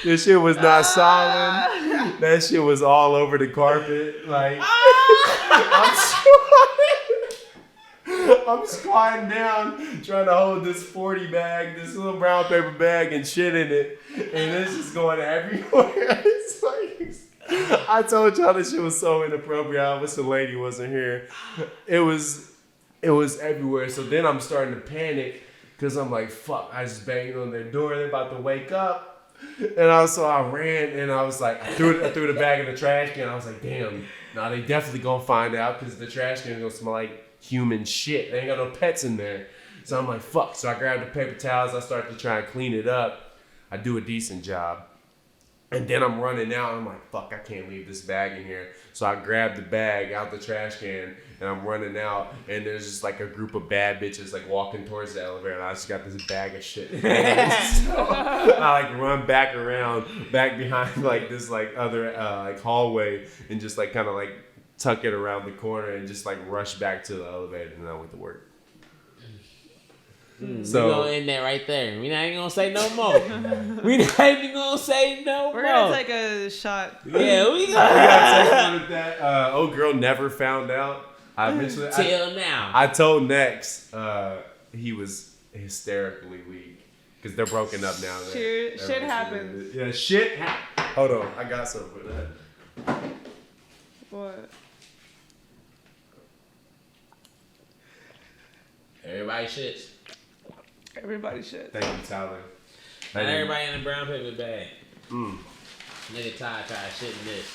This shit was not solid. That shit was all over the carpet. Like I'm squatting down trying to hold this 40 bag, this little brown paper bag and shit in it. And it's just going everywhere. It's like, I told y'all this shit was so inappropriate. I wish the lady wasn't here. It was everywhere. So then I'm starting to panic because I'm like, fuck, I just banged on their door. They're about to wake up. And I ran and I was like, I threw the bag in the trash can. I was like, damn, now they definitely gonna find out because the trash can is gonna smell like human shit. They ain't got no pets in there. So I'm like, fuck. So I grabbed the paper towels. I start to try and clean it up. I do a decent job. And then I'm running out. I'm like, fuck, I can't leave this bag in here. So I grab the bag out the trash can and I'm running out. And there's just like a group of bad bitches like walking towards the elevator. And I just got this bag of shit. So I like run back behind like this like other like hallway and just like kind of like tuck it around the corner and just like rush back to the elevator and I went to work. So we're gonna end that right there. We not even gonna say no more. We not even gonna say no more. We're gonna take a shot. Yeah, we gotta take one of that. Old girl never found out. Till now. I told Nex he was hysterically weak because they're broken up now. Shit happens. Yeah, shit. Hold on, I got something for that. What? Everybody shits. Everybody should. Thank you, Tyler. Not everybody in the brown paper bag. Nigga Todd tried shitting this.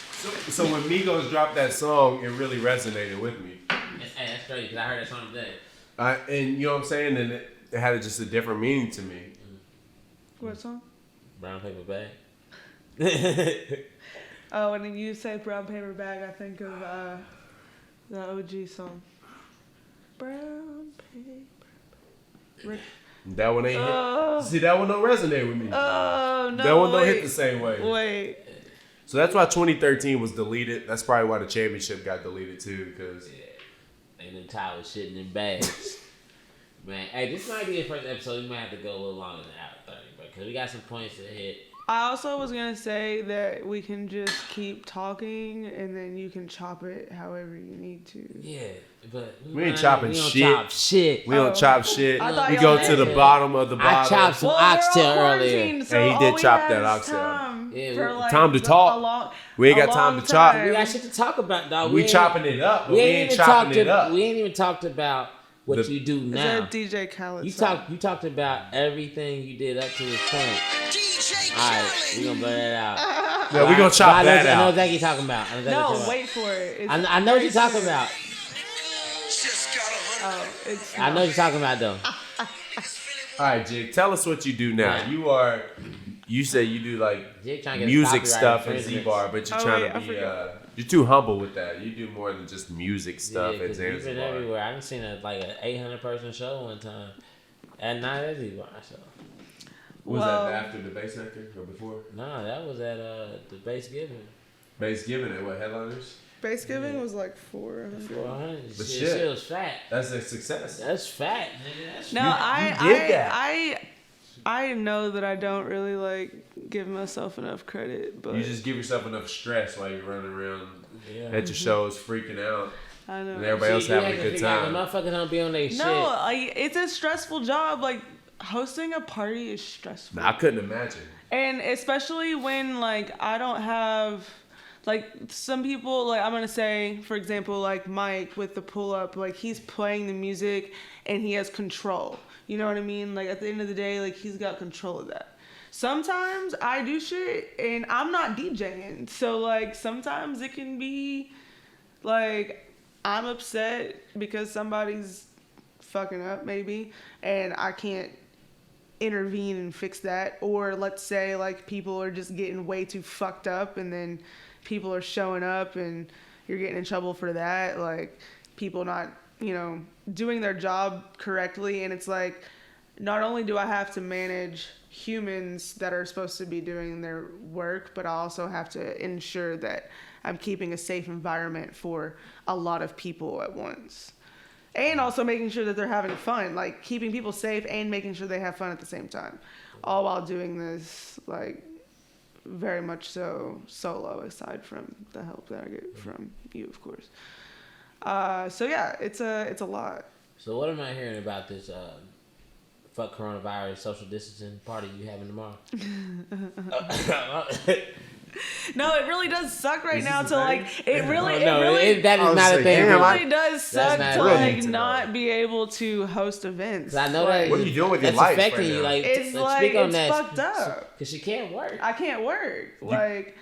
So when Migos dropped that song, it really resonated with me. Hey, that's crazy because I heard that song today. And you know what I'm saying? And it had just a different meaning to me. What song? Brown paper bag. Oh, and then you say brown paper bag, I think of the OG song. Brown paper. That one ain't hit. See, that one don't resonate with me. Oh, no. That one don't hit the same way. Wait. So that's why 2013 was deleted. That's probably why the championship got deleted too, because And then Tyler shitting in bags. Man, hey, this might be the first episode. We might have to go a little longer than hour 30, because we got some points to hit. I also was going to say that we can just keep talking and then you can chop it however you need to. Yeah, but we ain't chopping shit. Chop shit. We don't chop shit. I We thought go y'all to the did. bottom of the I bottle. chopped some oxtail earlier. So And he did all we chop have that is oxtail. time Yeah, for, like, time to talk. We ain't got time to chop. We got shit to talk about, dog. We chopping it up, but we ain't chopping it up. We ain't even talked about what you do Is now. that DJ Khaled You song? talked about everything you did up to this point. DJ All right, we gonna blur that out. Yeah, we gonna chop that I know out. exactly what you're talking about. No, wait for it. It's I know what you're talking about. Oh, it's I know what you're talking about, though. All right, Jig, tell us what you do now. Yeah. You say you do like Jig trying to get music copyright stuff in infringement. Z-Bar, but you're Oh, trying wait, to I be, forgot. you're too humble with that. You do more than just music stuff Yeah, at 'cause you've been Zanzibar. everywhere. I done seen an 800 person show one time at night at Z-Bar. So. Was Well- that after the Bass Nectar or before? No, that was at the Thanksgiving. Bass Giving at what, Headliners? Thanksgiving was like 400. 400. But Shit, shit. she was fat. That's a success. That's fat, nigga. That's No, You did that. I know that I don't really like give myself enough credit, but You just give yourself enough stress while you're running around Yeah. at your shows freaking out. I know. And everybody else having a good The time. motherfuckers don't be on their shit. No, like it's a stressful job. Like hosting a party is stressful. Nah, I couldn't imagine. And especially when like I don't have like some people, like I'm gonna say, for example, like Mike with the pull up, like he's playing the music and he has control. You know what I mean? Like at the end of the day, like he's got control of that. Sometimes I do shit and I'm not DJing. So like sometimes it can be like I'm upset because somebody's fucking up maybe and I can't intervene and fix that. Or let's say like people are just getting way too fucked up and then people are showing up and you're getting in trouble for that. Like people not, you know, doing their job correctly. And it's like, not only do I have to manage humans that are supposed to be doing their work, but I also have to ensure that I'm keeping a safe environment for a lot of people at once. And also making sure that they're having fun, like keeping people safe and making sure they have fun at the same time. All while doing this, like, very much so solo, aside from the help that I get from you, of course. So yeah, it's a lot. So what am I hearing about this fuck coronavirus social distancing party you having tomorrow? No, it really does suck right Is now this to a like thing? it really that I is was not a like, thing. damn, it I- really does suck not to really like need to not know. be able to host events. 'Cause I know that. What are you doing with your that's life affecting right you. now? Like It's let's like speak on it's that. fucked up. Because she can't work. I can't work. Like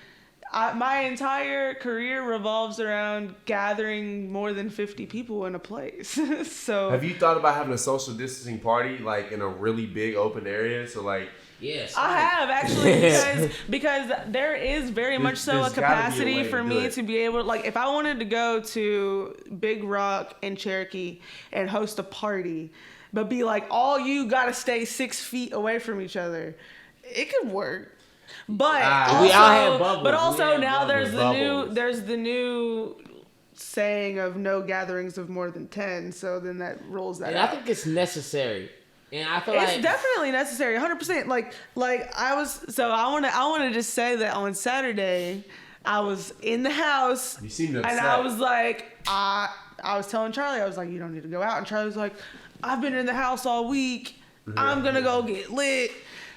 my entire career revolves around gathering more than 50 people in a place. So Have you thought about having a social distancing party like in a really big open area? So like, Yes. I have actually because there is very much so a there's gotta be a capacity way for to do me it. to be able, like if I wanted to go to Big Rock and Cherokee and host a party, but be like, all you gotta stay 6 feet away from each other, it could work. But we all have bubbles. but We also have now bubbles. there's the new saying of no gatherings of more than 10. So then that rolls that And out. I think it's necessary. And I feel It's like definitely necessary, 100%. Like I want to just say that on Saturday, I was in the house. You seemed and upset. I was like, I was telling Charlie, I was like, you don't need to go out. And Charlie was like, I've been in the house all week. I'm gonna go get lit.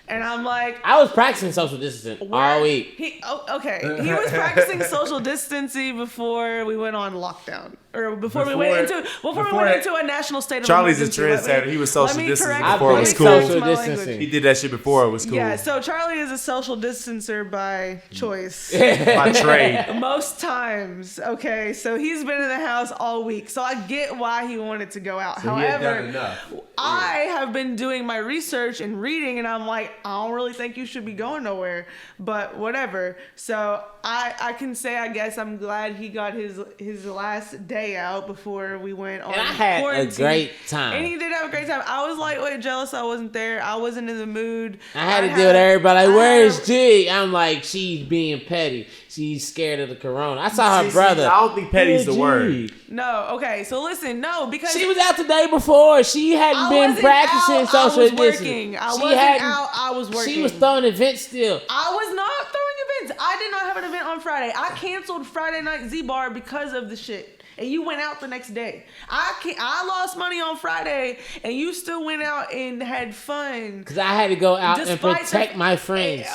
And I'm like, I was practicing social distancing all week. He was practicing social distancing before we went on lockdown, or before we went into a national state of Charlie's emergency. a trendsetter. He was social distancing I before it was been cool. social distancing. He did that shit before it was cool. Yeah, so Charlie is a social distancer by choice. By trade. Most times, okay. So he's been in the house all week. So I get why he wanted to go out. So he had done However, enough. I have been doing my research and reading, and I'm like, I don't really think you should be going nowhere, but whatever. So I can say, I guess I'm glad he got his last day out before we went on And I had quarantine. a great time. And he did have a great time. I was like, wait, jealous I wasn't there. I wasn't in the mood. I had to deal with everybody. Like, where's Jigg? I'm like, she's being petty. She's scared of the corona. I saw her brother. I don't think petty's the word. No, okay. So listen, no, because she was out the day before. She hadn't been practicing social I distancing. wasn't out. I was working. She was throwing events still. I was not throwing events. I did not have an event on Friday. I canceled Friday night Z-Bar because of the shit. And you went out the next day. I lost money on Friday, and you still went out and had fun. Because I had to go out and protect my friends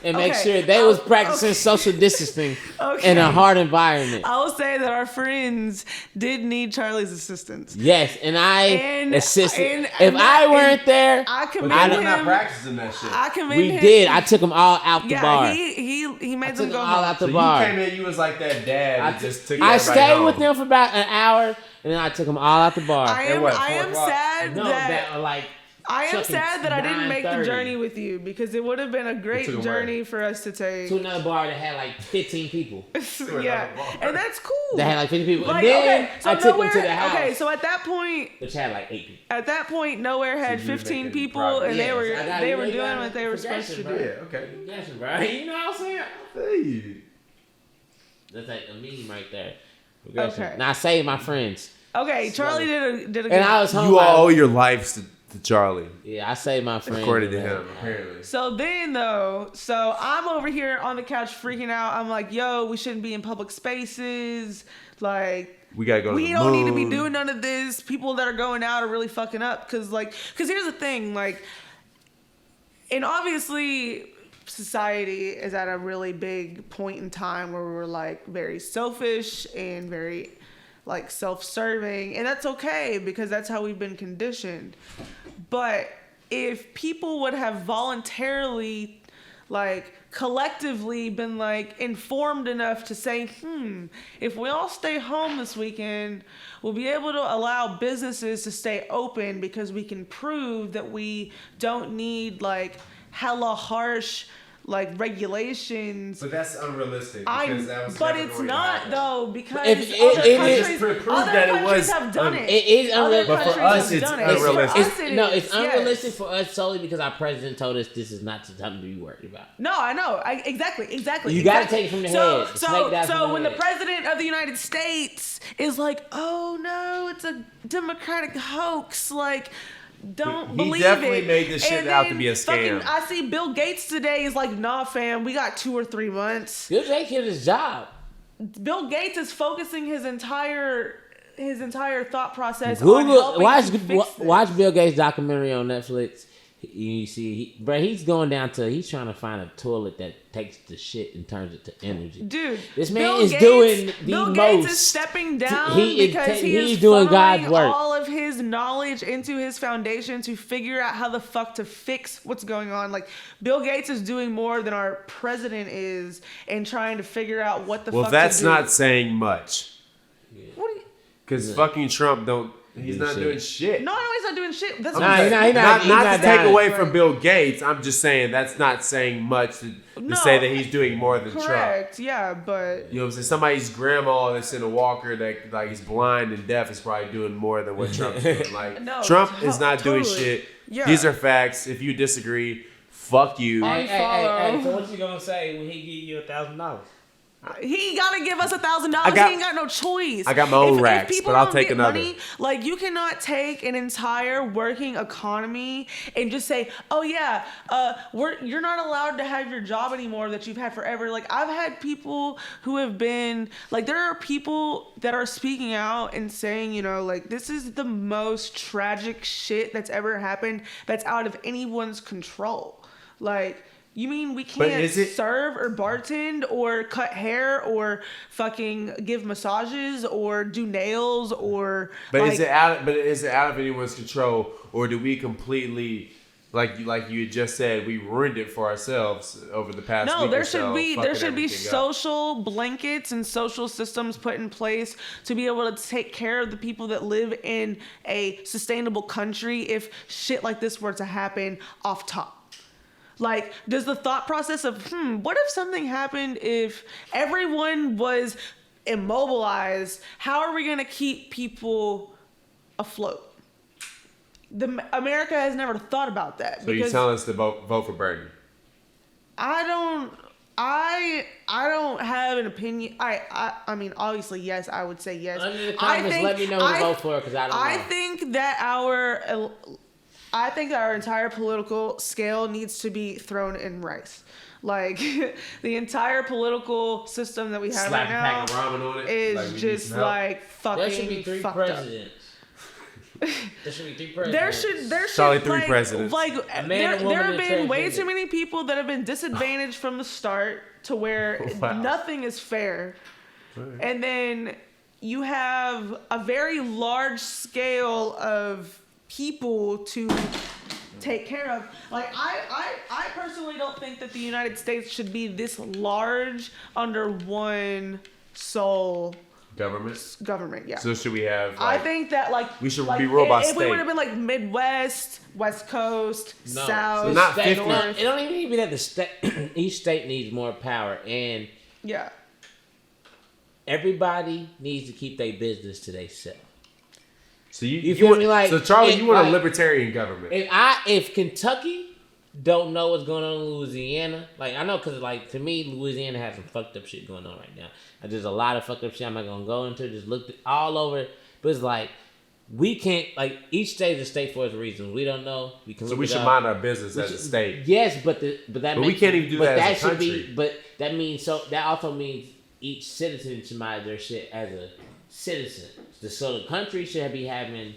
and make sure they was practicing social distancing in a hard environment. I will say that our friends did need Charlie's assistance. Yes, and I assisted. If I weren't there, I commend They're him. not practicing that shit. I commend him. we did. I took them all out the bar. He made them Took go them all home. out the So bar. you came in, you was like that dad that just took I everybody stayed home. with them for about an hour, and then I took them all out the bar. I am sad no, that like I am sad that I didn't make the 9:30. journey with you, because it would have been a great journey for us to take. to another bar that had like 15 people. Yeah, and that's cool. That had like 50 people. Like, and then okay, so I took them to Nowhere- the house. Okay, so at that point, which had like 8 people. At that point, Nowhere had So you were 15 making people, progress. and Yes, they were you doing got what they were supposed to progression, do. Yeah, okay. Progression, bro. You know what I'm saying? Hey. That's like a meme right there. Progression. Okay. Now I saved my friends. Okay, Charlie did a good And I was home. You by- all owe your lives to Charlie, Yeah, I saved my friends. according to man. him, apparently. So then, though, so I'm over here on the couch freaking out. I'm like, yo, we shouldn't be in public spaces. Like, We gotta go to we the don't need to be moon. doing none of this. People that are going out are really fucking up. Because here's the thing, like, and obviously society is at a really big point in time where we're like very selfish and very like self-serving, and that's okay because that's how we've been conditioned. But if people would have voluntarily, like, collectively been like informed enough to say, if we all stay home this weekend, we'll be able to allow businesses to stay open because we can prove that we don't need like hella harsh like regulations. But that's unrealistic. But it's not though, because it other prove other that it countries was have done it. It is Other unrealistic. But for countries us, have it's done unrealistic. For us, it No, is, it's unrealistic yes. for us solely because our president told us this is not something to be worried about. No, I know. Exactly. You gotta take it from the head. Snake down So from when the the head. president of the United States is like, "Oh no, it's a Democratic hoax," like, don't He believe definitely it. made this shit And out then to be a scam. I see Bill Gates today is like, "Nah, fam, we got 2 or 3 months." Bill Gates did his job. Bill Gates is focusing his entire thought process on helping Google, to fix this. watch Bill Gates documentary on Netflix. You see, he's going down to, he's trying to find a toilet that takes the shit and turns it to energy. Dude, This man Bill is Gates, doing the Bill most. Gates is stepping down because he's is doing funneling God's work. all of his knowledge into his foundation to figure out how the fuck to fix what's going on. Like, Bill Gates is doing more than our president is and trying to figure out what the fuck Well, to that's do. not saying much. What do you... Because fucking Trump he's not doing shit. No, he's not doing shit. That's Nah, what I'm he's saying. not. Not to take dying. away from Bill Gates. I'm just saying that's not saying much to say that he's doing more than Trump. Correct, yeah, but... You know what I'm saying? Somebody's grandma that's in a walker that like is blind and deaf is probably doing more than what Trump's doing. Like, No, Trump is not doing totally. shit. Yeah. These are facts. If you disagree, fuck you. Hey, so what you gonna say when he give you $1,000? He gotta give us $1,000. I got- He ain't got no choice. I got my own racks, people but I'll don't take get another. Money, like, you cannot take an entire working economy and just say, "Oh yeah, you're not allowed to have your job anymore that you've had forever." Like, I've had people who have been like, there are people that are speaking out and saying, you know, like, this is the most tragic shit that's ever happened. That's out of anyone's control. Like, you mean we can't serve or bartend or cut hair or fucking give massages or do nails or? But is it out of anyone's control, or do we completely, like you had just said, we ruined it for ourselves over the past week or so? There should be social blankets and social systems put in place to be able to take care of the people that live in a sustainable country if shit like this were to happen off top. Like, does the thought process of, what if something happened if everyone was immobilized? How are we going to keep people afloat? America has never thought about that. So you're telling us to vote for Bernie? I don't have an opinion. I mean, obviously, yes, I would say yes. Under the comments, let me know who to vote for, because I don't know. I think our entire political scale needs to be thrown in rice. Like, the entire political system that we have right now is just like fucking. There should be 3 presidents. There should be 3 presidents. There should Solid 3 presidents. Like, there have been way too many people that have been disadvantaged from the start to where nothing is fair. Right. And then you have a very large scale of people to take care of. Like, I personally don't think that the United States should be this large under one sole government. Yeah. So should we have? I think that we should be ruled by state. If we would have been like Midwest, West Coast, South, so not 50. North. It don't even need to be that the state. Each state needs more power, and everybody needs to keep their business to themselves. So you feel me? Like, so Charlie, you want a libertarian government? If Kentucky don't know what's going on in Louisiana, like, I know, because like, to me, Louisiana has some fucked up shit going on right now. There's a lot of fucked up shit I'm not gonna go into. Just look all over, but it's like, we can't, like, each state is a state for its reasons. We don't know. We can. So we should mind our business as a state. Yes, but we can't even do that as a country. But that also means each citizen should mind their shit as a citizen. So the country should be having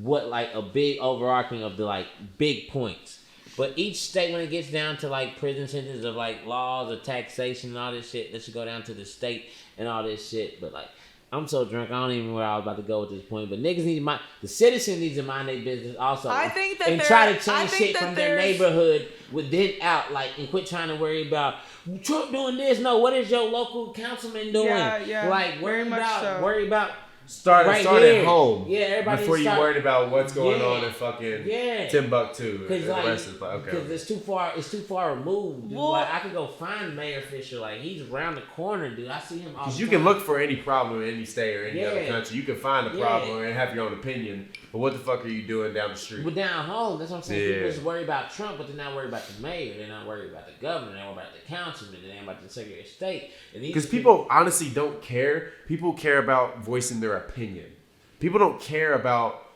a big overarching of the big points. But each state, when it gets down to prison sentences of laws of taxation and all this shit, that should go down to the state and all this shit. But I'm so drunk, I don't even know where I was about to go at this point. But niggas need to the citizen needs to mind their business also. I think that try to change shit from their neighborhood within out, and quit trying to worry about Trump doing this. No, what is your local councilman doing? Yeah. Worry about. Start at home. Yeah, everybody before you worried about what's going on in fucking Timbuktu. Because it's too far. It's too far removed. Dude. I could go find Mayor Fisher. He's around the corner, dude. I see him all the time. You can look for any problem in any state or any other country. You can find a problem and have your own opinion. But what the fuck are you doing down the street? But down home, that's what I'm saying. People just worry about Trump, but they're not worried about the mayor. They're not worried about the governor. They're not worried about the councilman. They're not about the Secretary of State. Because people honestly don't care. People care about voicing their opinion. People don't care about.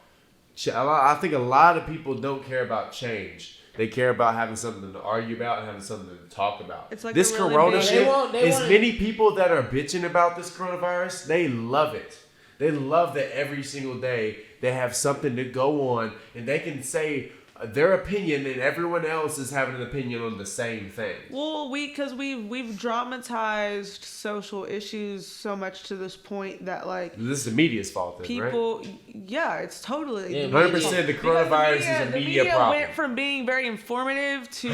I think a lot of people don't care about change. They care about having something to argue about and having something to talk about. It's like this corona shit. Many people that are bitching about this coronavirus, they love it. They love that every single day they have something to go on and they can say their opinion and everyone else is having an opinion on the same thing. Well, because we've dramatized social issues so much to this point that this is the media's fault. Then, people, right? Yeah, it's totally 100%. The coronavirus is a media problem. Went from being very informative to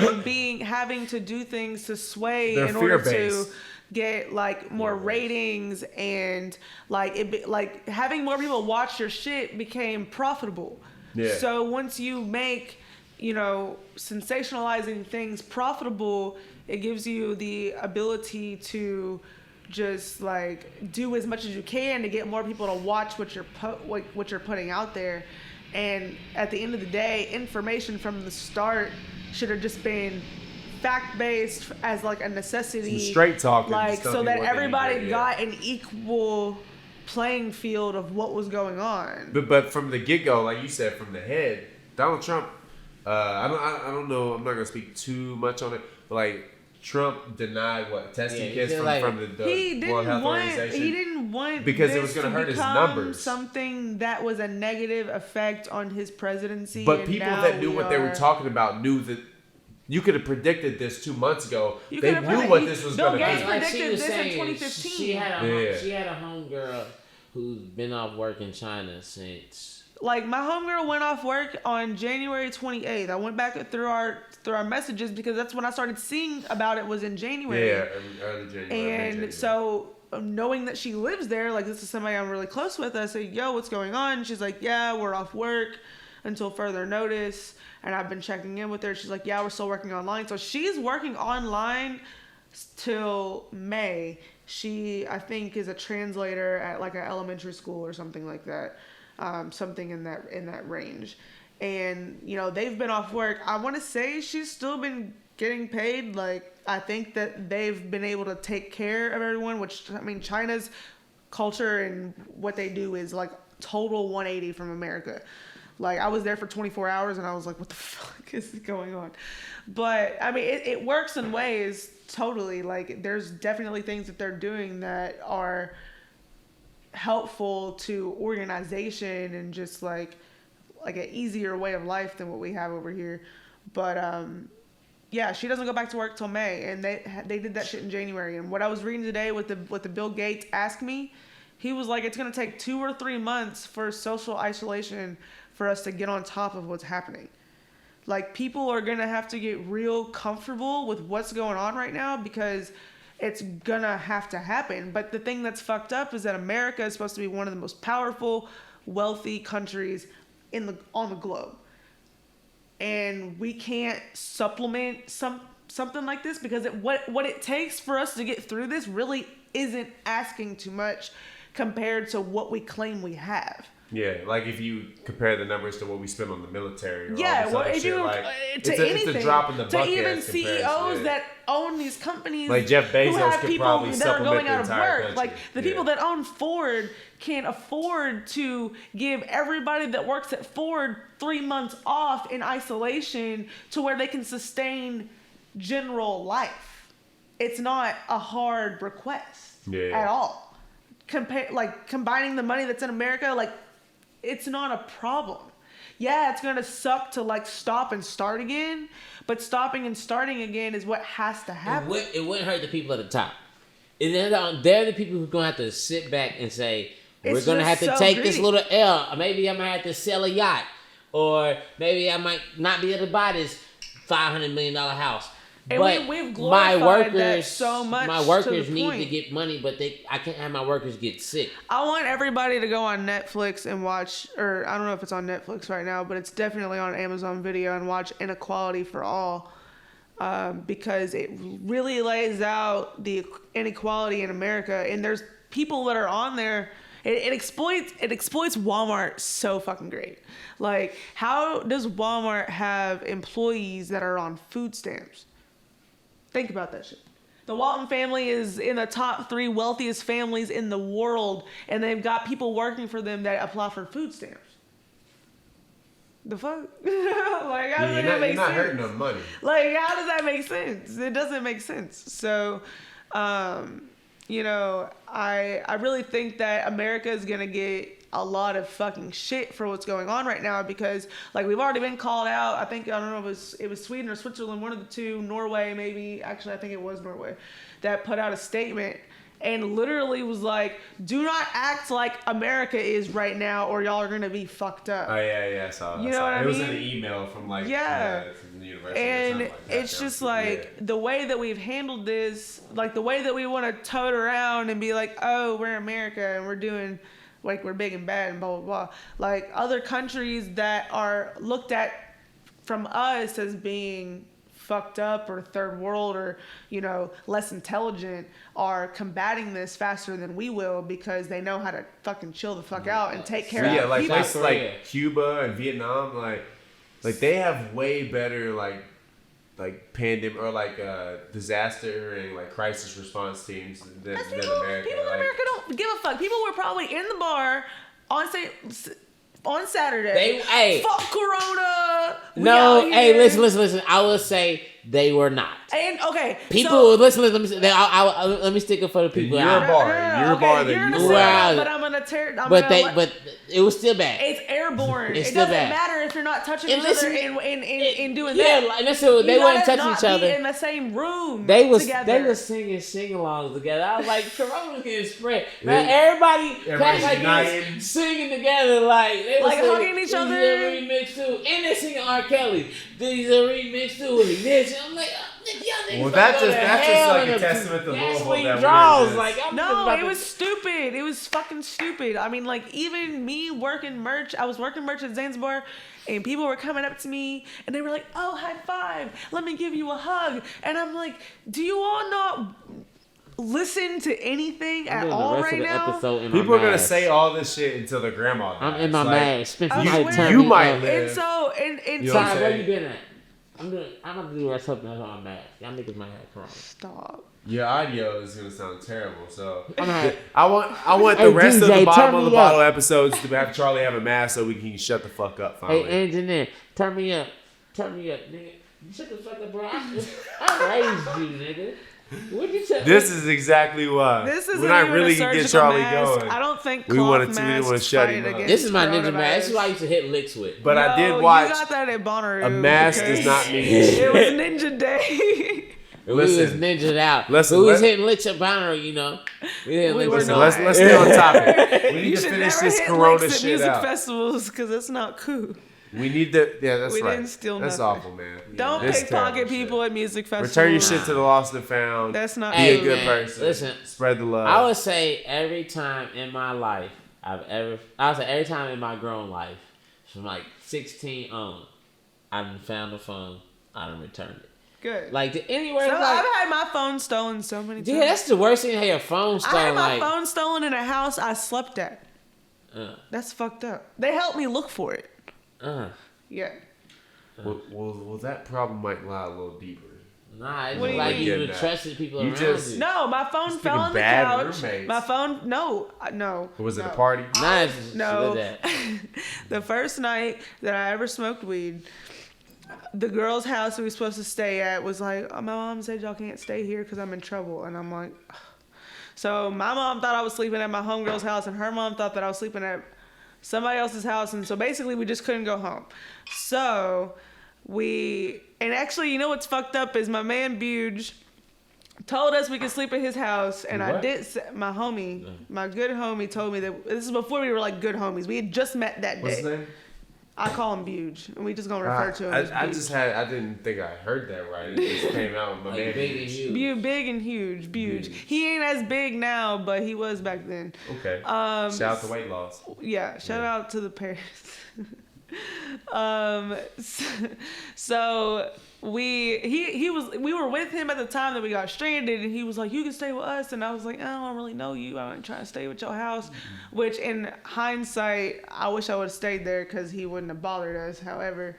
having to do things to sway They're in order fear-based. to get more ratings and having more people watch your shit became profitable. Yeah. So once you make, sensationalizing things profitable, it gives you the ability to just do as much as you can to get more people to watch what you're putting out there. And at the end of the day, information from the start should have just been fact-based as a necessity. Some straight talking. So that everybody got an equal playing field of what was going on. But from the get-go, like you said, from the head, Donald Trump, I don't know, I'm not going to speak too much on it, but Trump denied testing kits from the World Health Organization. He didn't want because it was going to hurt his numbers. Something that was a negative effect on his presidency. But people that knew what they were talking about knew that You could have predicted this 2 months ago. You they could've knew what this was going to Bill be. Gates predicted this in 2015. She had a homegirl who's been off work in China since. Like, my homegirl went off work on January 28th. I went back through our messages because that's when I started seeing about it was in January. Yeah, early January. And so, knowing that she lives there, like, this is somebody I'm really close with, I say, yo, what's going on? She's like, yeah, we're off work until further notice. And I've been checking in with her. She's like, yeah, we're still working online. So she's working online till May. She, I think, is a translator at like an elementary school or something like that. Something in that range. And, you know, they've been off work. I want to say she's still been getting paid. Like, I think that they've been able to take care of everyone, which, I mean, China's culture and what they do is like total 180 from America. Like, I was there for 24 hours and I was like, what the fuck is going on? But, I mean, it works in ways, totally. Like, there's definitely things that they're doing that are helpful to organization and just, like an easier way of life than what we have over here. But, yeah, she doesn't go back to work till May. And they did that shit in January. And what I was reading today with the Bill Gates Ask Me, he was like, it's going to take 2 or 3 months for social isolation for us to get on top of what's happening. Like, people are going to have to get real comfortable with what's going on right now because it's going to have to happen. But the thing that's fucked up is that America is supposed to be one of the most powerful, wealthy countries on the globe. And we can't supplement something like this because what it takes for us to get through this really isn't asking too much compared to what we claim we have. Yeah, like if you compare the numbers to what we spend on the military. Or yeah, all this well, other if shit, you like, anything, it's a drop in the bucket. To even as CEOs that own these companies, like Jeff Bezos who have could people probably that are supplement going out the of entire work. country. Like the people that own Ford can't afford to give everybody that works at Ford 3 months off in isolation to where they can sustain general life. It's not a hard request at all. Combining the money that's in America, like, it's not a problem. Yeah, it's going to suck to like stop and start again, but stopping and starting again is what has to happen. It wouldn't hurt the people at the top. They're the people who's going to have to sit back and say, we're going to have to take this little L. Maybe I'm going to have to sell a yacht. Or maybe I might not be able to buy this $500 million house. And but we've glorified that so much. My workers need to get money, but I can't have my workers get sick. I want everybody to go on Netflix and watch, or I don't know if it's on Netflix right now, but it's definitely on Amazon Video, and watch Inequality for All, because it really lays out the inequality in America. And there's people that are on there. It exploits Walmart so fucking great. Like, how does Walmart have employees that are on food stamps? Think about that shit. The Walton family is in the top 3 wealthiest families in the world, and they've got people working for them that apply for food stamps. The fuck? Like, how does that make sense? You're not hurting them money. Like, how does that make sense? It doesn't make sense. So, you know, I really think that America is gonna get a lot of fucking shit for what's going on right now because, like, we've already been called out. I think, I don't know if it was Sweden or Switzerland, one of the two, Norway maybe. Actually, I think it was Norway, that put out a statement and literally was like, do not act like America is right now or y'all are going to be fucked up. Oh, yeah, I saw that. You know what I mean? It was in an email from, like, from the university. And or something like that. it's just like the way that we've handled this, like the way that we want to tote around and be like, oh, we're America and we're doing, like, we're big and bad and blah, blah, blah. Like, other countries that are looked at from us as being fucked up or third world or, you know, less intelligent are combating this faster than we will because they know how to fucking chill the fuck out and take care of people. Like places like Cuba and Vietnam, like they have way better, like pandemic or like disaster and like crisis response teams than America. People in America don't give a fuck. People were probably in the bar on Saturday. Fuck Corona. Listen. I will say they were not. And okay, people listen. Let me stick up for the people. Your bar that you but I'm gonna But it was still bad. It's airborne. It's it still doesn't bad. matter if you're not touching each other and doing yeah, that. Like, listen, they weren't touching each other in the same room. They was singing sing-alongs together. I was like, Corona was getting spread. Man, everybody singing together like they was hugging each other. This is a remix too, and they singing R. Kelly. This is a remix too, and this. I'm like, well, that's just like a testament to Louisville. No, it was stupid. It was fucking stupid. I mean, like, even me working merch, I was working merch at Zanzibar, and people were coming up to me, and they were like, oh, high five. Let me give you a hug. And I'm like, do you all not listen to anything at all right now? People are going to say all this shit until their grandma dies. I'm in my mask. You might live. And so, and sorry, where you been at? I'm gonna do something else on my mask. Y'all niggas might have Corona. Stop. Your audio is gonna sound terrible. So I want the rest of the bottom of the bottle episodes to have Charlie have a mask so we can shut the fuck up finally. Hey, engineer, turn me up, nigga. You shut the fuck up, bro. I raised you, nigga. This is exactly why. When I really can get Charlie going, I don't think we want to shut him up. This is my ninja mask. This is why I used to hit licks with. But I did watch. You got that at Bonnaroo. A mask does not mean it was Ninja Day. We was ninja'd out. We was hitting licks at Bonnaroo, you know. Let's stay on topic. We need to finish this Corona shit music out. Festivals because that's not cool. We need to. Yeah, that's right. Didn't steal that's nothing. awful, man. Don't pickpocket people at music festivals. Return your shit to the lost and found. That's not. Be a good person. Listen, spread the love. I would say every time in my life every time in my grown life, from like 16 on, I've found a phone. I've returned it. Good. Like anywhere. So I've had my phone stolen so many times. Yeah, that's the worst thing. To have your phone stolen. I had my phone stolen in a house I slept at. That's fucked up. They helped me look for it. Yeah. Well, that problem might lie a little deeper. Nah, it's like you trusted people around you. No, my phone fell on the couch. Roommates. My phone, no. Was it a party? No. The first night that I ever smoked weed, the girl's house we were supposed to stay at was like, oh, my mom said y'all can't stay here because I'm in trouble. And I'm like, ugh. So my mom thought I was sleeping at my homegirl's house, and her mom thought that I was sleeping at somebody else's house. And so basically we just couldn't go home. So and actually, you know what's fucked up is my man Buge told us we could sleep at his house, and I did. My good homie told me that this is before we were like good homies. We had just met that day. What's his name? I call him Buge, and we just gonna refer to him as Buge. I didn't think I heard that right. It just came out with my man. Big and huge. Big and huge, Buge. He ain't as big now, but he was back then. Okay. Shout out to weight loss. Yeah, shout out to the parents. So we were with him at the time that we got stranded, and he was like, you can stay with us, and I was like, I don't really know you, I ain't trying to stay with your house. Which in hindsight, I wish I would have stayed there because he wouldn't have bothered us. However,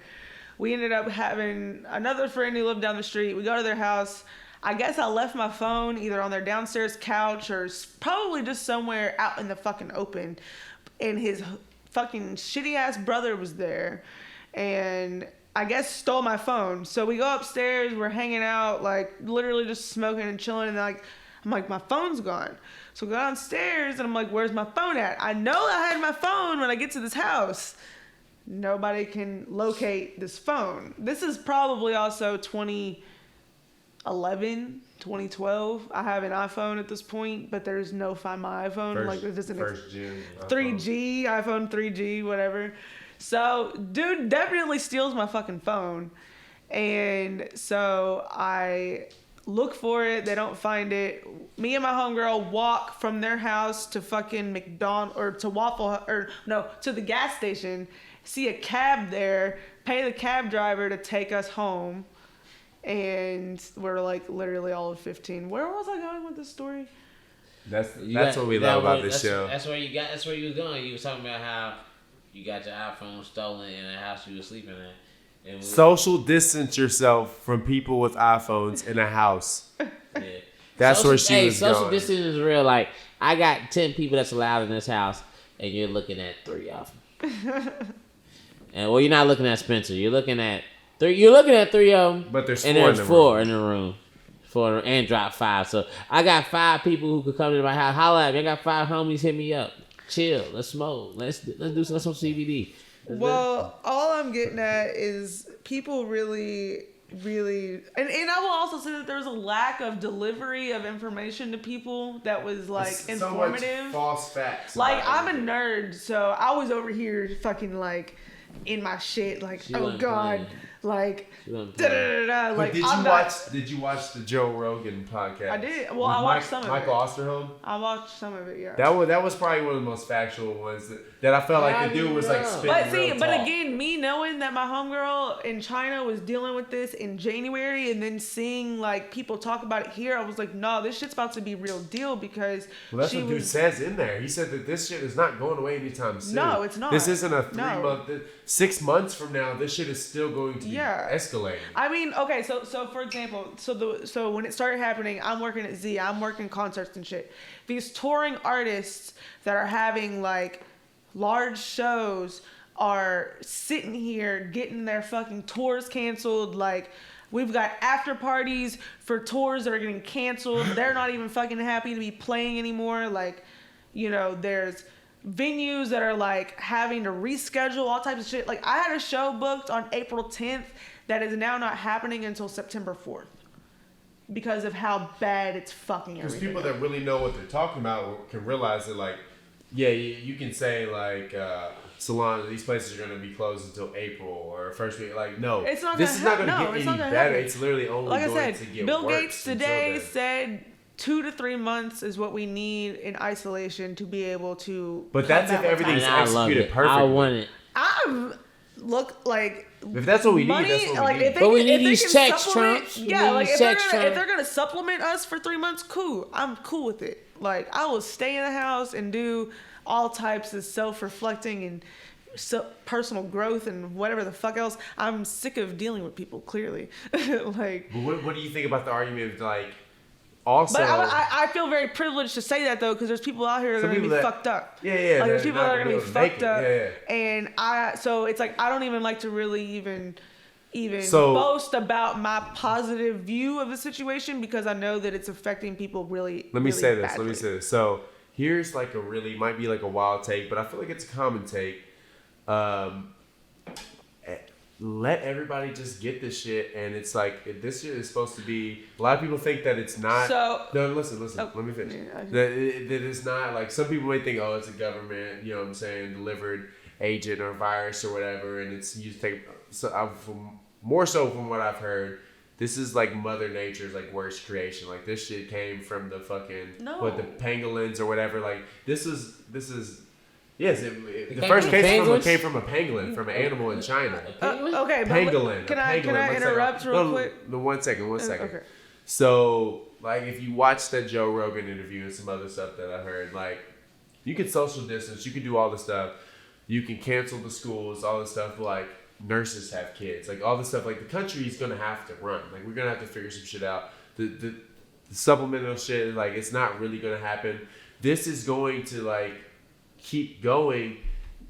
we ended up having another friend who lived down the street. We go to their house. I guess I left my phone either on their downstairs couch or probably just somewhere out in the fucking open, and his fucking shitty ass brother was there, and I guess stole my phone. So we go upstairs, we're hanging out, like literally just smoking and chilling, and I'm like, my phone's gone. So we go downstairs, and I'm like, where's my phone at? I know I had my phone when I get to this house. Nobody can locate this phone. This is probably also 2011, 2012. I have an iPhone at this point, but there's no Find My iPhone. First gen 3G, iPhone 3G, whatever. So, dude definitely steals my fucking phone. And so I look for it. They don't find it. Me and my homegirl walk from their house to fucking McDonald's or to to the gas station. See a cab there. Pay the cab driver to take us home. And we're like literally all of 15. Where was I going with this story? That's what we love about this show. That's where you was going. You was talking about how you got your iPhone stolen in the house you were sleeping at. And social distance yourself from people with iPhones in a house. Yeah. That's where she was social going. distance is real. Like, I got 10 people that's allowed in this house, and you're looking at 3 of them. And you're not looking at Spencer. You're looking at 3. You're looking at 3 of them. But there's 4 and there's 4 in the room. 4 and drop 5. So I got 5 people who could come to my house. Holla at me. I got 5 homies. Hit me up. chill. Let's smoke. Let's do some CBD. Well, all I'm getting at is people really, and I will also say that there was a lack of delivery of information to people that was like informative. So much false facts. Like I'm a nerd, so I was over here fucking like in my shit, like oh god, like da da da da. Like did you watch the Joe Rogan podcast? I did. Well, I watched some of it. Michael Osterholm. I watched some of it. Yeah. That was probably one of the most factual ones that I felt like the dude was like spitting. But again, me knowing that my homegirl in China was dealing with this in January, and then seeing like people talk about it here, I was like, no, this shit's about to be real deal because. Well, that's what dude says in there. He said that this shit is not going away anytime soon. No, it's not. This isn't a 3 month. 6 months from now, this shit is still going to be escalating. I mean, okay, so for example, so when it started happening, I'm working at Z, I'm working concerts and shit. These touring artists that are having like large shows are sitting here getting their fucking tours canceled. Like we've got after parties for tours that are getting canceled. They're not even fucking happy to be playing anymore. Like, you know, there's venues that are like having to reschedule all types of shit. Like I had a show booked on April 10th that is now not happening until September 4th because of how bad it's fucking everything. Because people that really know what they're talking about can realize that, like, yeah, you can say like salon, these places are going to be closed until April or first week. Like, no, it's not. This is not going to get any better. Happen. It's literally only like going I said, to get Bill worse. Gates today said 2 to 3 months is what we need in isolation to be able to. But that's if everything's executed perfectly. I want it. Look like if that's what we need, that's what we need. But we need these checks, Trump. Yeah, like if they're gonna supplement us for 3 months, cool. I'm cool with it. Like I will stay in the house and do all types of self-reflecting and personal growth and whatever the fuck else. I'm sick of dealing with people. Clearly, like. But what do you think about the argument of like? Also, but I feel very privileged to say that though, because there's people out here that are gonna be fucked up. Yeah. Like there's people that are gonna be fucked up, yeah. And so it's like I don't even like to really even boast about my positive view of the situation because I know that it's affecting people really. Let me say this. badly. So here's like might be like a wild take, but I feel like it's a common take. Let everybody just get this shit, and it's like this shit is supposed to be. A lot of people think that it's not. So no, listen. Let me finish. Yeah, that it's not like some people may think, oh, it's a government, you know what I'm saying, delivered agent or virus or whatever, and it's you take. So more so from what I've heard, this is like Mother Nature's like worst creation. Like this shit came from the fucking the pangolins or whatever. Like this is. Yes, the first case came from a pangolin, from an animal in China. Okay, pangolin. Can I interrupt real quick? One second. Okay. So, like, if you watch that Joe Rogan interview and some other stuff that I heard, like, you can social distance, you can do all this stuff, you can cancel the schools, all this stuff, like, nurses have kids, like, all this stuff, like, the country is gonna have to run. Like, we're gonna have to figure some shit out. The supplemental shit, like, it's not really gonna happen. This is going to, like, keep going,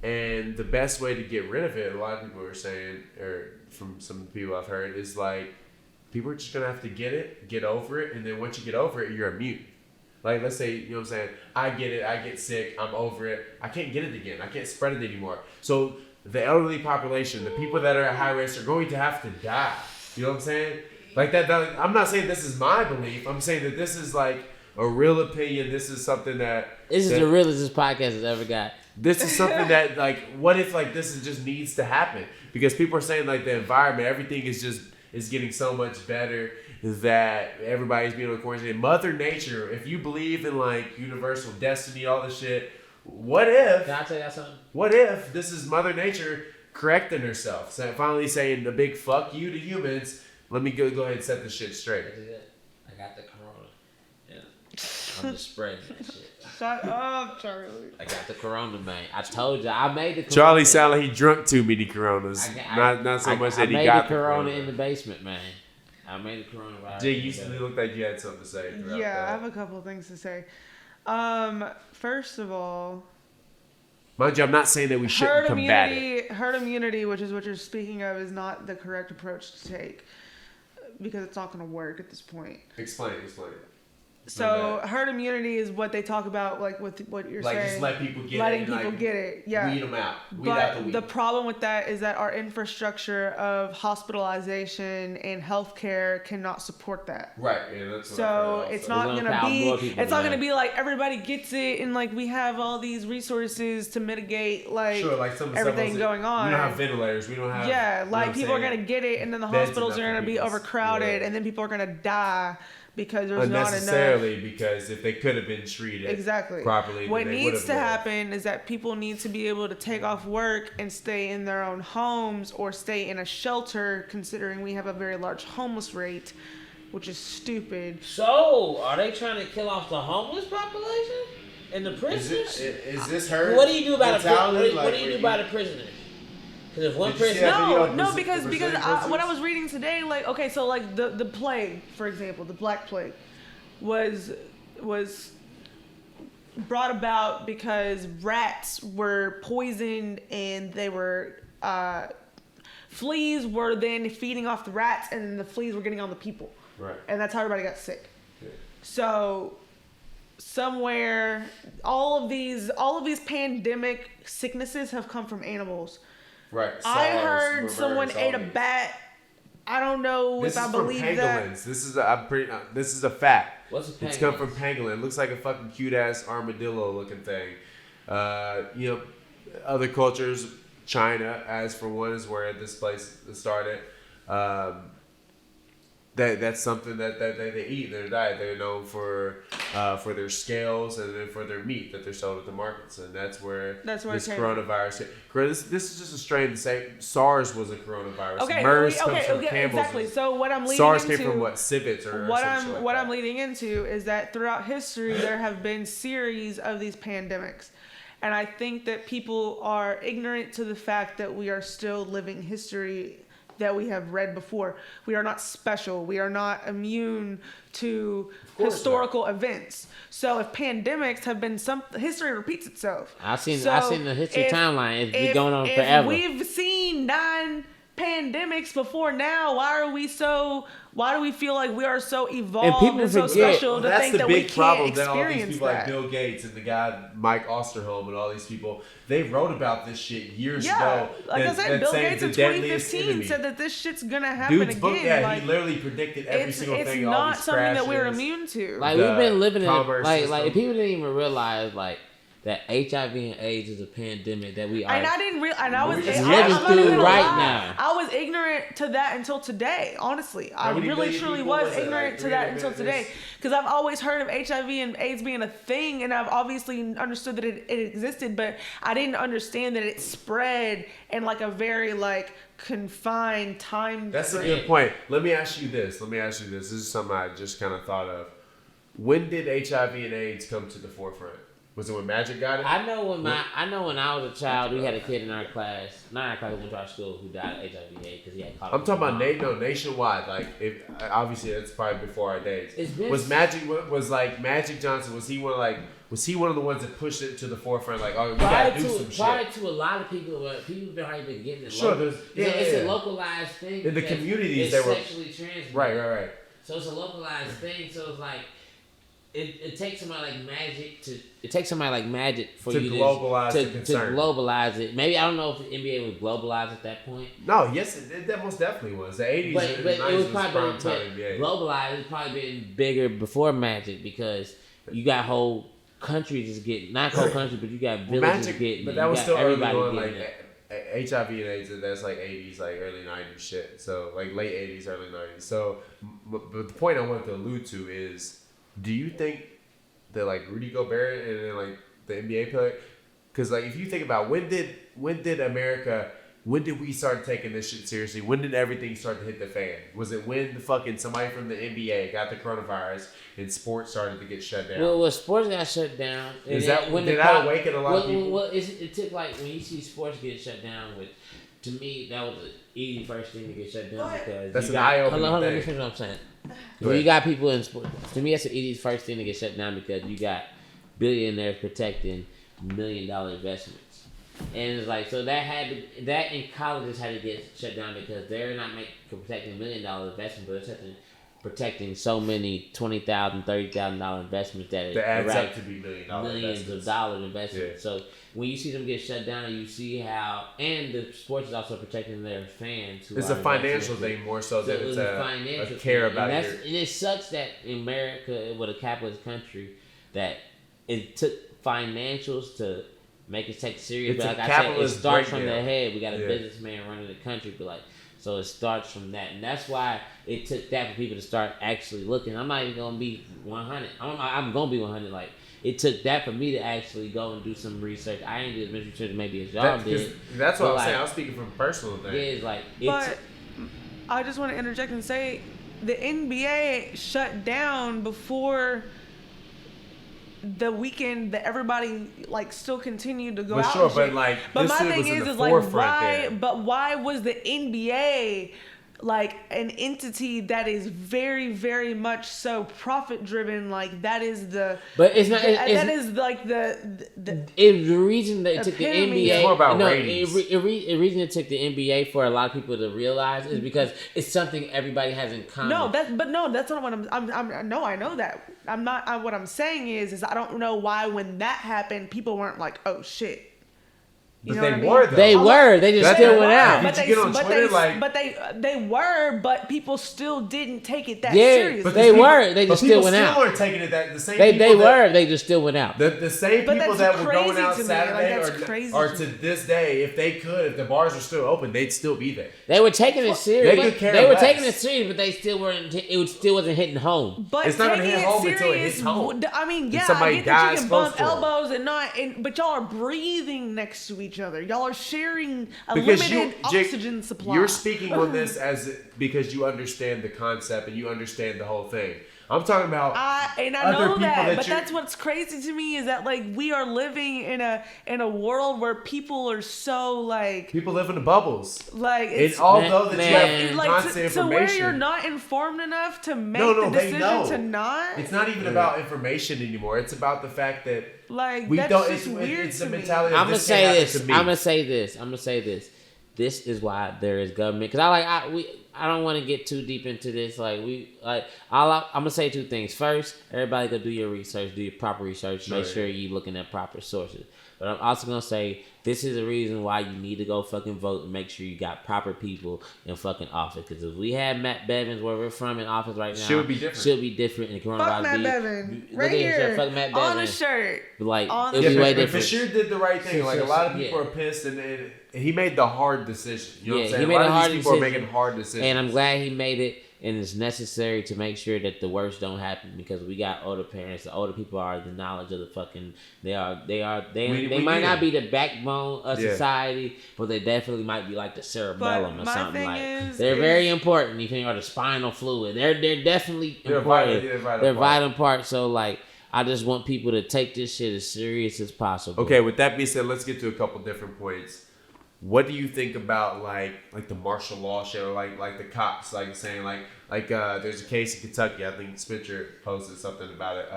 and the best way to get rid of it, a lot of people are saying, or from some people I've heard, is like people are just gonna have to get over it, and then once you get over it, you're immune. Like let's say, you know what I'm saying, I get it, I get sick, I'm over it, I can't get it again, I can't spread it anymore. So the elderly population, the people that are at high risk, are going to have to die. You know what I'm saying? Like that I'm not saying this is my belief. I'm saying that this is like a real opinion. This is something that this is the realest this podcast has ever got. This is something that like, what if like this is just needs to happen? Because people are saying like the environment, everything is getting so much better that everybody's being on quarantine. Mother Nature, if you believe in like universal destiny, all this shit, what if? Can I tell you something? What if this is Mother Nature correcting herself, finally saying the big fuck you to humans? Let me go ahead and set this shit straight. I got the corona. Yeah. I'm just spreading that shit. Shut up, Charlie. I got the corona, man. I told you, I made the corona. Charlie sounded like he drunk too many coronas. Not so much that he got the corona in the basement, man. I made the coronavirus. Jigg, you looked like you had something to say. Yeah, I have a couple of things to say. First of all, mind you, I'm not saying that we shouldn't combat it. Herd immunity, which is what you're speaking of, is not the correct approach to take because it's not going to work at this point. Explain. So herd immunity is what they talk about, like with what you're saying. Like just let people get letting it. people get it. Yeah. Weed them out. Weed but out the weed. The problem with that is that our infrastructure of hospitalization and healthcare cannot support that. Right. Yeah, that's what so it's not gonna be. It's not gonna be like everybody gets it and like we have all these resources to mitigate like everything going on. We don't have ventilators. We don't have. Yeah, like people are gonna get it and then the hospitals are gonna be overcrowded and then people are gonna die. Because there's not enough. Unnecessarily, because if they could have been treated properly, what needs to happen is that people need to be able to take off work and stay in their own homes or stay in a shelter, considering we have a very large homeless rate, which is stupid. So, are they trying to kill off the homeless population and the prisoners? Is this her? What do you do about what do you do about a prisoner? Because if one person, because what I was reading today, like okay, so like the plague, for example, the Black Plague, was brought about because rats were poisoned and they were fleas were then feeding off the rats and then the fleas were getting on the people, right? And that's how everybody got sick. Yeah. So somewhere, all of these pandemic sicknesses have come from animals. Right. I heard someone ate a bat. I don't know if I believe that. This is a fact. What's a pangolin? It's come from pangolin. It looks like a fucking cute ass armadillo looking thing. Other cultures, China, as for one, is where this place started. That's something that they eat in their diet. They're known for their scales and then for their meat that they're sold at the markets, and that's where this coronavirus. This is just a strain. The same SARS was a coronavirus. Okay, MERS comes from camels. Exactly. So what I'm leading SARS into, came from what civets or what I'm leading into is that throughout history there have been series of these pandemics. And I think that people are ignorant to the fact that we are still living history that we have read before. We are not special. We are not immune to historical events. So if pandemics have been history repeats itself. I've seen the history timeline. It's been going on forever. If we've seen 9 pandemics before now, why do we feel like we are so evolved and so special to think that we can't experience that? That's the big problem that all these people like Bill Gates and the guy Mike Osterholm and all these people, they wrote about this shit years ago. Like I said, Bill Gates in 2015 said that this shit's gonna happen again. Book, he literally predicted every single thing. It's not something that we're immune to. Like we've been living in like people didn't even realize like that HIV and AIDS is a pandemic that we are. And I didn't realize. And I was living through right now. I was ignorant to that until today. Honestly, I really truly was ignorant to that until today. Because I've always heard of HIV and AIDS being a thing, and I've obviously understood that it existed, but I didn't understand that it spread in like a very like confined time. That's a good point. Let me ask you this. This is something I just kind of thought of. When did HIV and AIDS come to the forefront? Was it when Magic got it? I know when I was a child, we had a kid in our class, not our class, we went to our school, who died of HIV AIDS because he had caught. I'm talking about nationwide. Like, obviously that's probably before our days. Magic Johnson? Was he one of the ones that pushed it to the forefront? Like, oh, we gotta do some shit. Prior to a lot of people, people have already been getting it. Sure, it's a localized thing. In the communities, they were sexually transmitted. Right. So it's a localized thing. So it's like. It takes somebody like Magic for you to globalize it. Maybe I don't know if the NBA was globalized at that point. No, yes, that most definitely was. The 80s and the 90s was prime time NBA. Globalized. It's probably been bigger before Magic because you got whole countries just getting not whole countries, but you got villages getting. But that was still early on, like HIV and AIDS. That's like 80s, like early 90s shit. So like late 80s, early 90s. So, but the point I wanted to allude to is. Do you think that like Rudy Gobert and then like the NBA player, because like if you think about when did we start taking this shit seriously? When did everything start to hit the fan? Was it when somebody from the NBA got the coronavirus and sports started to get shut down? Well, sports got shut down. Did that awaken a lot of people? Well, it took like when you see sports get shut down. To me, that was the easy first thing to get shut down because that's an eye-opening thing. Hold on, let me finish what I'm saying. When you got people in sports, to me, that's the easiest first thing to get shut down because you got billionaires protecting $1 million investments, and it's like so that in colleges had to get shut down because they're not protecting $1 million investment, but they're protecting so many $20,000, $30,000 investments that it adds up to be millions of dollars investments. Yeah. So when you see them get shut down, you see how, and the sports is also protecting their fans. It's a financial thing more so than it's a care about and it sucks that in America, with a capitalist country, that it took financials to make it take serious. But like I said, it starts from the head. We got a businessman running the country, but like, so it starts from that, and that's why it took that for people to start actually looking. I'm not even gonna be 100. I'm gonna be 100. Like, it took that for me to actually go and do some research. I ain't do as much research maybe as y'all did. That's what I'm saying. I was speaking from personal thing. Yeah, it's like. But I just want to interject and say the NBA shut down before the weekend that everybody like still continued to go out. Sure, but like, but my thing is like why? But why was the NBA like an entity that is very, very much so profit driven? Like that is the. But it's not. That is like the reason they took the NBA. It's more about ratings. The reason it took the NBA for a lot of people to realize is because it's something everybody has in common. That's not what I'm. No, I know that. I'm not. What I'm saying is I don't know why when that happened, people weren't like, oh shit. But they were though. They were. They just still went out. They were, but people still didn't take it that seriously. But they were. They just still went out. People weren't taking it that the same. They were. They just still went out. The same people that were going out Saturday or to this day, if the bars were still open, they'd still be there. They were taking it serious. They were taking it serious, but they still weren't. It still wasn't hitting home. But it's not gonna hit home until it hits home. I mean, yeah, I get that you can bump elbows but y'all are breathing next to each other. Y'all are sharing a limited oxygen supply. You're speaking on this because you understand the concept and you understand the whole thing. I'm talking about I know that, but that's what's crazy to me is that like we are living in a world where people are so like people live in the bubbles. Like it's although that you have like constant information, to where you're not informed enough to make the decision to not. It's not even about information anymore. It's about the fact that like we that's don't. Just weird it's the to mentality. I'm gonna say this. This is why there is government. Because I don't want to get too deep into this. I'm gonna say two things. First, everybody go do your research, do your proper research, make sure you're looking at proper sources. But I'm also gonna say this is the reason why you need to go fucking vote and make sure you got proper people in fucking office. Because if we had Matt Bevins where we're from in office right now, should be different. Fuck And coronavirus Matt Bevin. Right here. Fuck Matt Bevin. On the shirt. Like on it'd be way different. Bashir did the right thing. Like a lot of people are pissed, and he made the hard decision. You know what I'm saying? He made a hard people are making hard decisions, and I'm glad he made it. And it's necessary to make sure that the worst don't happen because we got older parents. The older people are the knowledge of the fucking. They might not be the backbone of society, but they definitely might be like the cerebellum or something like. They're very important. You think, or the spinal fluid. They're definitely important. They're vital part. So like, I just want people to take this shit as serious as possible. Okay, with that being said, let's get to a couple different points. What do you think about like the martial law shit, or like the cops saying there's a case in Kentucky, I think Spitzer posted something about it.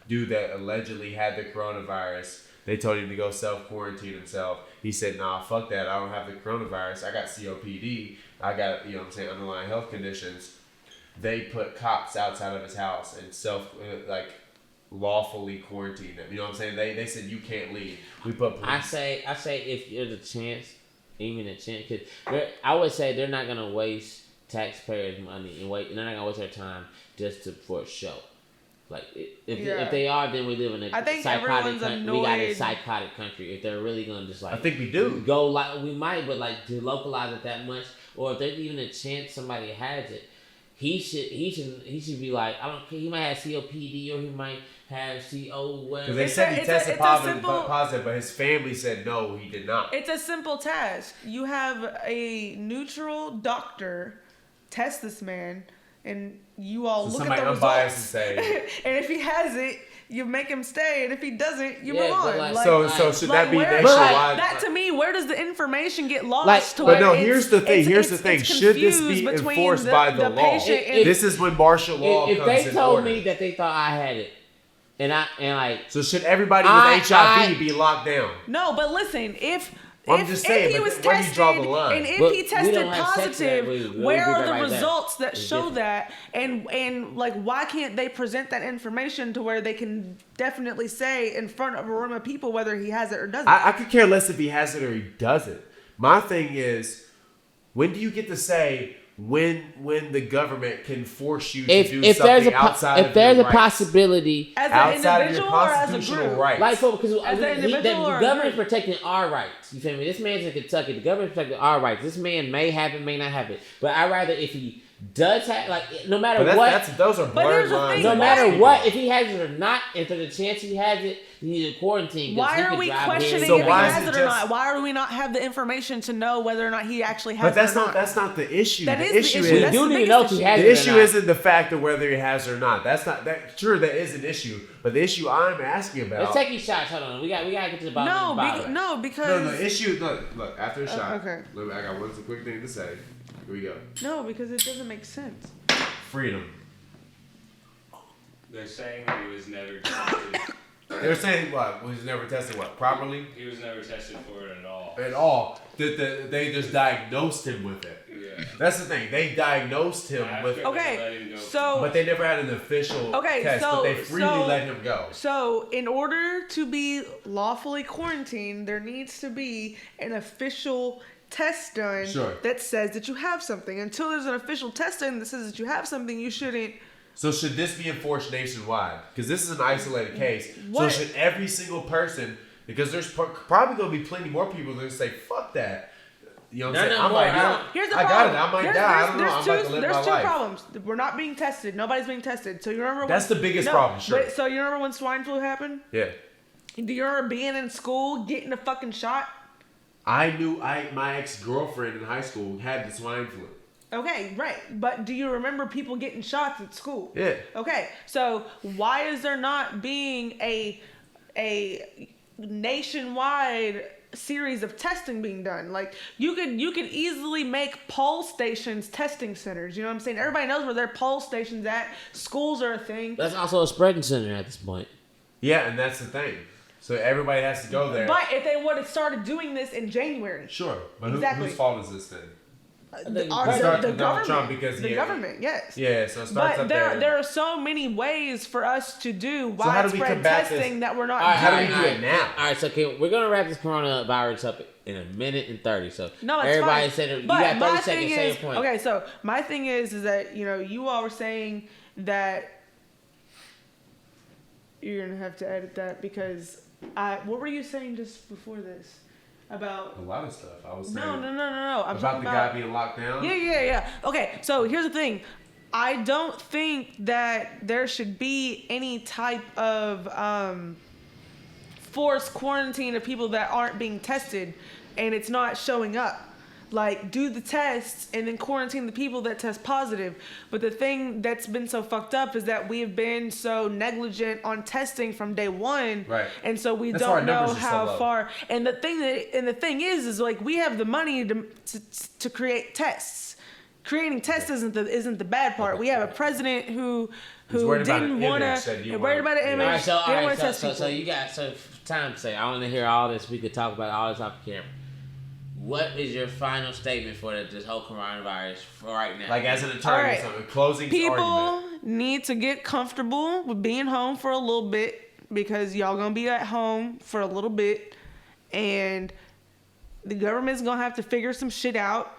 Dude that allegedly had the coronavirus, they told him to go self-quarantine himself. He said, nah, fuck that, I don't have the coronavirus, I got COPD, I got, underlying health conditions. They put cops outside of his house and lawfully quarantined him. You know what I'm saying? They said you can't leave. We put police. I say if there's a chance, even a chance, because I would say they're not gonna waste taxpayers' money and they're not gonna waste their time for a show. Like if they are, then we live in a psychotic country. We got a psychotic country. If they're really gonna just I think we do go we might, but to localize it that much, or if there's even a chance somebody has it. He should be like, I don't care. He might have COPD or he might have CO. Because they said he tested positive, but his family said no, he did not. It's a simple task. You have a neutral doctor test this man, and you all look at the results. To say. And if he has it, you make him stay, and if he doesn't, you move on. So should that be nationwide? That to me, where does the information get lost? Here's the thing. Should this be enforced by the law? This is when martial law comes in order. If they told me that they thought I had it, and so should everybody with HIV be locked down? No, but listen, Well, I'm just saying, but where do you draw the line? And if he tested positive, where are the results that show that? And like, why can't they present that information to where they can definitely say in front of a room of people whether he has it or doesn't? I could care less if he has it or he doesn't. My thing is, when do you get to say when the government can force you to do something outside of your rights? If there's a possibility, as an individual or as a group, rights. Like, because the government's protecting our rights. You feel me? This man's in Kentucky. The government's protecting our rights. This man may have it, may not have it. But I'd rather if he does have, like, no matter what. Those are blurred lines. No matter what, if he has it or not, if there's a chance he has it, he needs a quarantine. Why are we questioning if he has it or not? Why do we not have the information to know whether or not he actually has it or not? But that's not the issue. That the is issue the issue. is you need to know if he has it or not. The issue isn't the fact of whether he has it or not. That's not that. Sure, that is an issue. But the issue I'm asking about. Let's take these shots. Hold on. We got to get to the bottom. No, because the issue. Look. After the shot. Okay. Look, I got one quick thing to say. Here we go. No, because it doesn't make sense. Freedom. They're saying that he was never tested. They were saying what? Was never tested what? Properly? He was never tested for it at all. At all. They just diagnosed him with it. Yeah. That's the thing. They diagnosed him with it. Okay, so... But they never had an official test, but they freely let him go. So, in order to be lawfully quarantined, there needs to be an official test done that says that you have something. Until there's an official test done that says that you have something, you shouldn't... So should this be enforced nationwide? Because this is an isolated case. What? So should every single person... Because there's probably going to be plenty more people that say, fuck that. You know what I'm saying? Here's the I problem. got it. I might die. I don't know. I'm about to live my life. There's two problems. We're not being tested. Nobody's being tested. So you remember That's the biggest problem, sure. So you remember when swine flu happened? Yeah. Do you remember being in school, getting a fucking shot? I knew my ex-girlfriend in high school had the swine flu. Okay, right. But do you remember people getting shots at school? Yeah. Okay, so why is there not being a nationwide series of testing being done? Like, you could easily make poll stations testing centers. You know what I'm saying? Everybody knows where their poll stations at. Schools are a thing. That's also a spreading center at this point. Yeah, and that's the thing. So everybody has to go there. But if they would have started doing this in January. Sure. But exactly. whose fault is this then? The Donald Trump, because the government, yes. Yeah, so it starts but up there. There are so many ways for us to do widespread testing that we're not doing. How do we do it now? All right, so we're going to wrap this coronavirus up in a minute and 30. So no, everybody fine. said, you but got 30 seconds to say your point. Okay, so my thing is that, you know, you all were saying that you're going to have to edit that because what were you saying just before this? About a lot of stuff. I was saying. No. I'm about the guy being locked down. Yeah. Okay, so here's the thing. I don't think that there should be any type of forced quarantine of people that aren't being tested and it's not showing up. Like, do the tests and then quarantine the people that test positive. But the thing that's been so fucked up is that we have been so negligent on testing from day one. Right. And so we don't know how far. And the thing is like, we have the money to create tests. Creating tests isn't the bad part. Okay. We have a president who didn't want to. Worried about an image. All right, so you got time to say. I want to hear all this. We could talk about all this off camera. What is your final statement for this whole coronavirus for right now? Like, as an attorney, closing argument. People need to get comfortable with being home for a little bit because y'all gonna be at home for a little bit, and the government's gonna have to figure some shit out.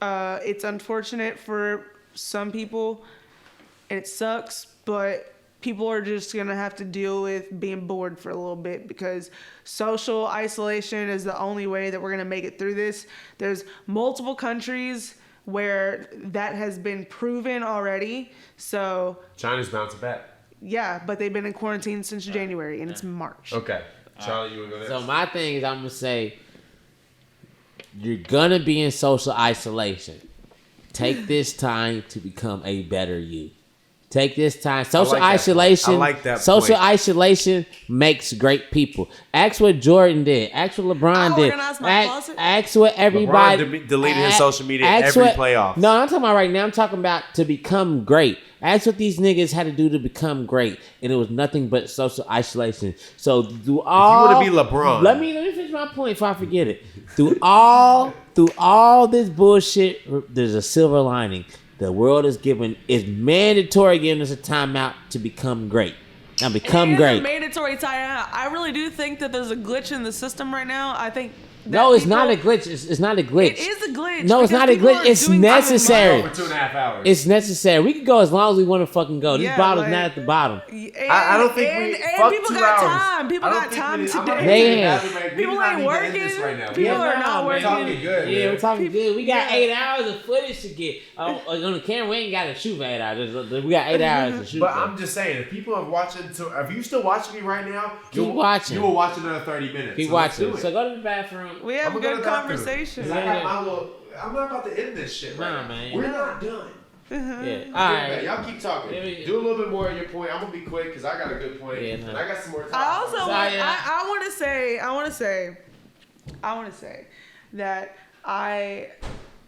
It's unfortunate for some people, and it sucks, but people are just going to have to deal with being bored for a little bit because social isolation is the only way that we're going to make it through this. There's multiple countries where that has been proven already. So China's bouncing back. Yeah, but they've been in quarantine since January, and it's March. Okay. Charlie, you want to go next? So my thing is, I'm going to say, you're going to be in social isolation. Take this time to become a better you. Take this time. Social isolation. I like that. Social isolation makes great people. Ask what Jordan did. Ask what LeBron did. Ask what everybody. LeBron deleted his social media every playoff. No, I'm talking about right now. I'm talking about to become great. That's what these niggas had to do to become great, and it was nothing but social isolation. So through all, if you want to be LeBron, let me finish my point before I forget it. Through all this bullshit, there's a silver lining. The world is mandatory giving us a timeout to become great. Now become great. It's a mandatory timeout. I really do think that there's a glitch in the system right now. I think. No, it's not a glitch. It's not a glitch. It is a glitch. No, it's not a glitch. It's necessary. For 2.5 hours. It's necessary. We can go as long as we want to fucking go. This bottle's not at the bottom. I don't think fuck people 2 got hours. time. People got time today. People ain't working. Right now. People are not We're working. talking good. Yeah, man. we're talking good. We got 8 hours of footage to get. On the camera, we ain't got to shoot for 8 hours. We got 8 hours to shoot. But for. I'm just saying, if people are watching, if you still watching me right now, keep watching. You will watch another 30 minutes. Keep watching. So go to the bathroom. We have a good conversation. I'm not about to end this shit right now. Man. We're not done. Yeah. All right. Y'all keep talking. Do a little bit more of your point. I'm gonna be quick because I got a good point. And I got some more time. I want to say that I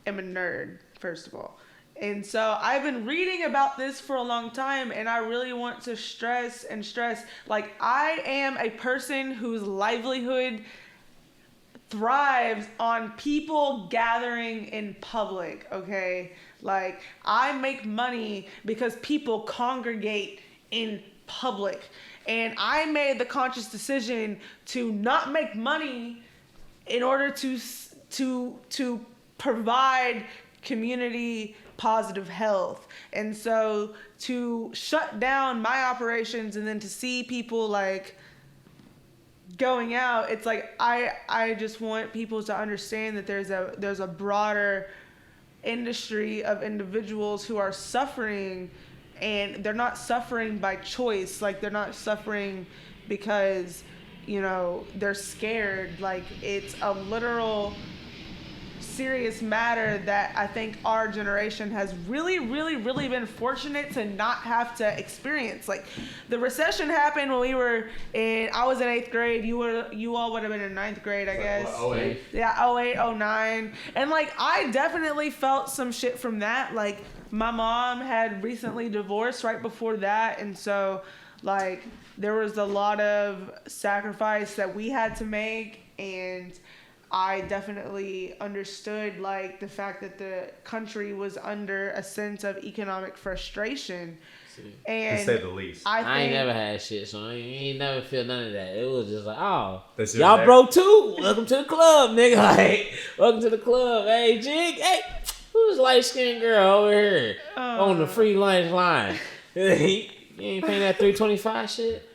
am a nerd, first of all. And so I've been reading about this for a long time, and I really want to stress, like, I am a person whose livelihood thrives on people gathering in public, okay? Like, I make money because people congregate in public. And I made the conscious decision to not make money in order to provide community positive health. And so to shut down my operations and then to see people like going out, it's like I just want people to understand that there's a broader industry of individuals who are suffering, and they're not suffering by choice. Like, they're not suffering because, you know, they're scared. Like, it's a literal serious matter that I think our generation has really, really, really been fortunate to not have to experience. Like, the recession happened when I was in 8th grade. You all would have been in 9th grade, I guess. 08. Yeah, 08, 09. And like, I definitely felt some shit from that. Like, my mom had recently divorced right before that, and so like there was a lot of sacrifice that we had to make, and I definitely understood like the fact that the country was under a sense of economic frustration. And to say the least. I ain't never had shit, so I ain't never feel none of that. It was just like, oh, that's y'all broke too? Welcome to the club, nigga. Like, welcome to the club. Hey, Jigg. Hey, who's light-skinned girl over here on the free lunch line? You ain't paying that $3.25 shit?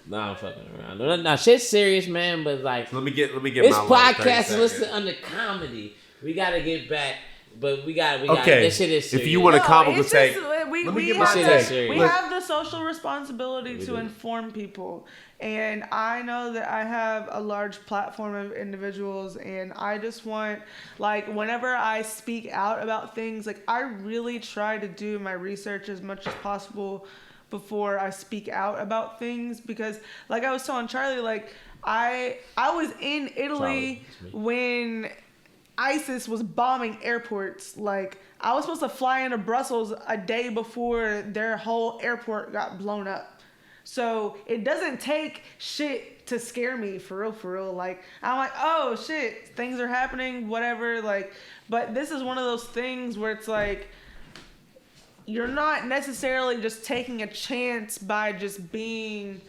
Nah, I'm fucking around. Nah, shit's serious, man. But like, let me get. This podcast is listed under comedy. We gotta get back, but we got. Okay. This shit is serious. If you want a comical take, we have the social responsibility to inform people, and I know that I have a large platform of individuals, and I just want, like, whenever I speak out about things, like, I really try to do my research as much as possible before I speak out about things, because like I was telling Charlie, like I was in Italy when ISIS was bombing airports. Like, I was supposed to fly into Brussels a day before their whole airport got blown up. So it doesn't take shit to scare me, for real. Like, I'm like, oh shit, things are happening, whatever. Like, but this is one of those things where it's like, you're not necessarily just taking a chance by just being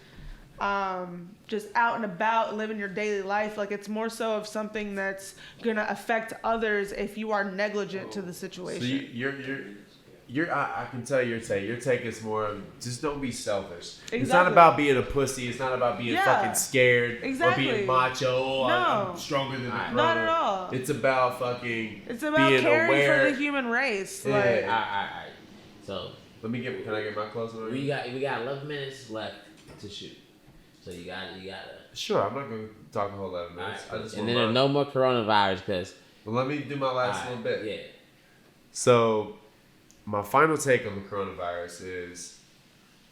just out and about living your daily life. Like, it's more so of something that's gonna affect others if you are negligent to the situation. So I can tell your take. Your take is more of just don't be selfish. Exactly. It's not about being a pussy. It's not about being fucking scared or being macho. I'm stronger than the corona. Not at all. It's about fucking. It's about being caring aware. for the human race. Yeah. Like, so can I get my closing on? We got 11 minutes left to shoot. So you gotta. Sure, I'm not gonna talk a whole 11 minutes. Right. And then there's no more coronavirus because. Well, let me do my last little bit. Yeah. So, my final take on the coronavirus is,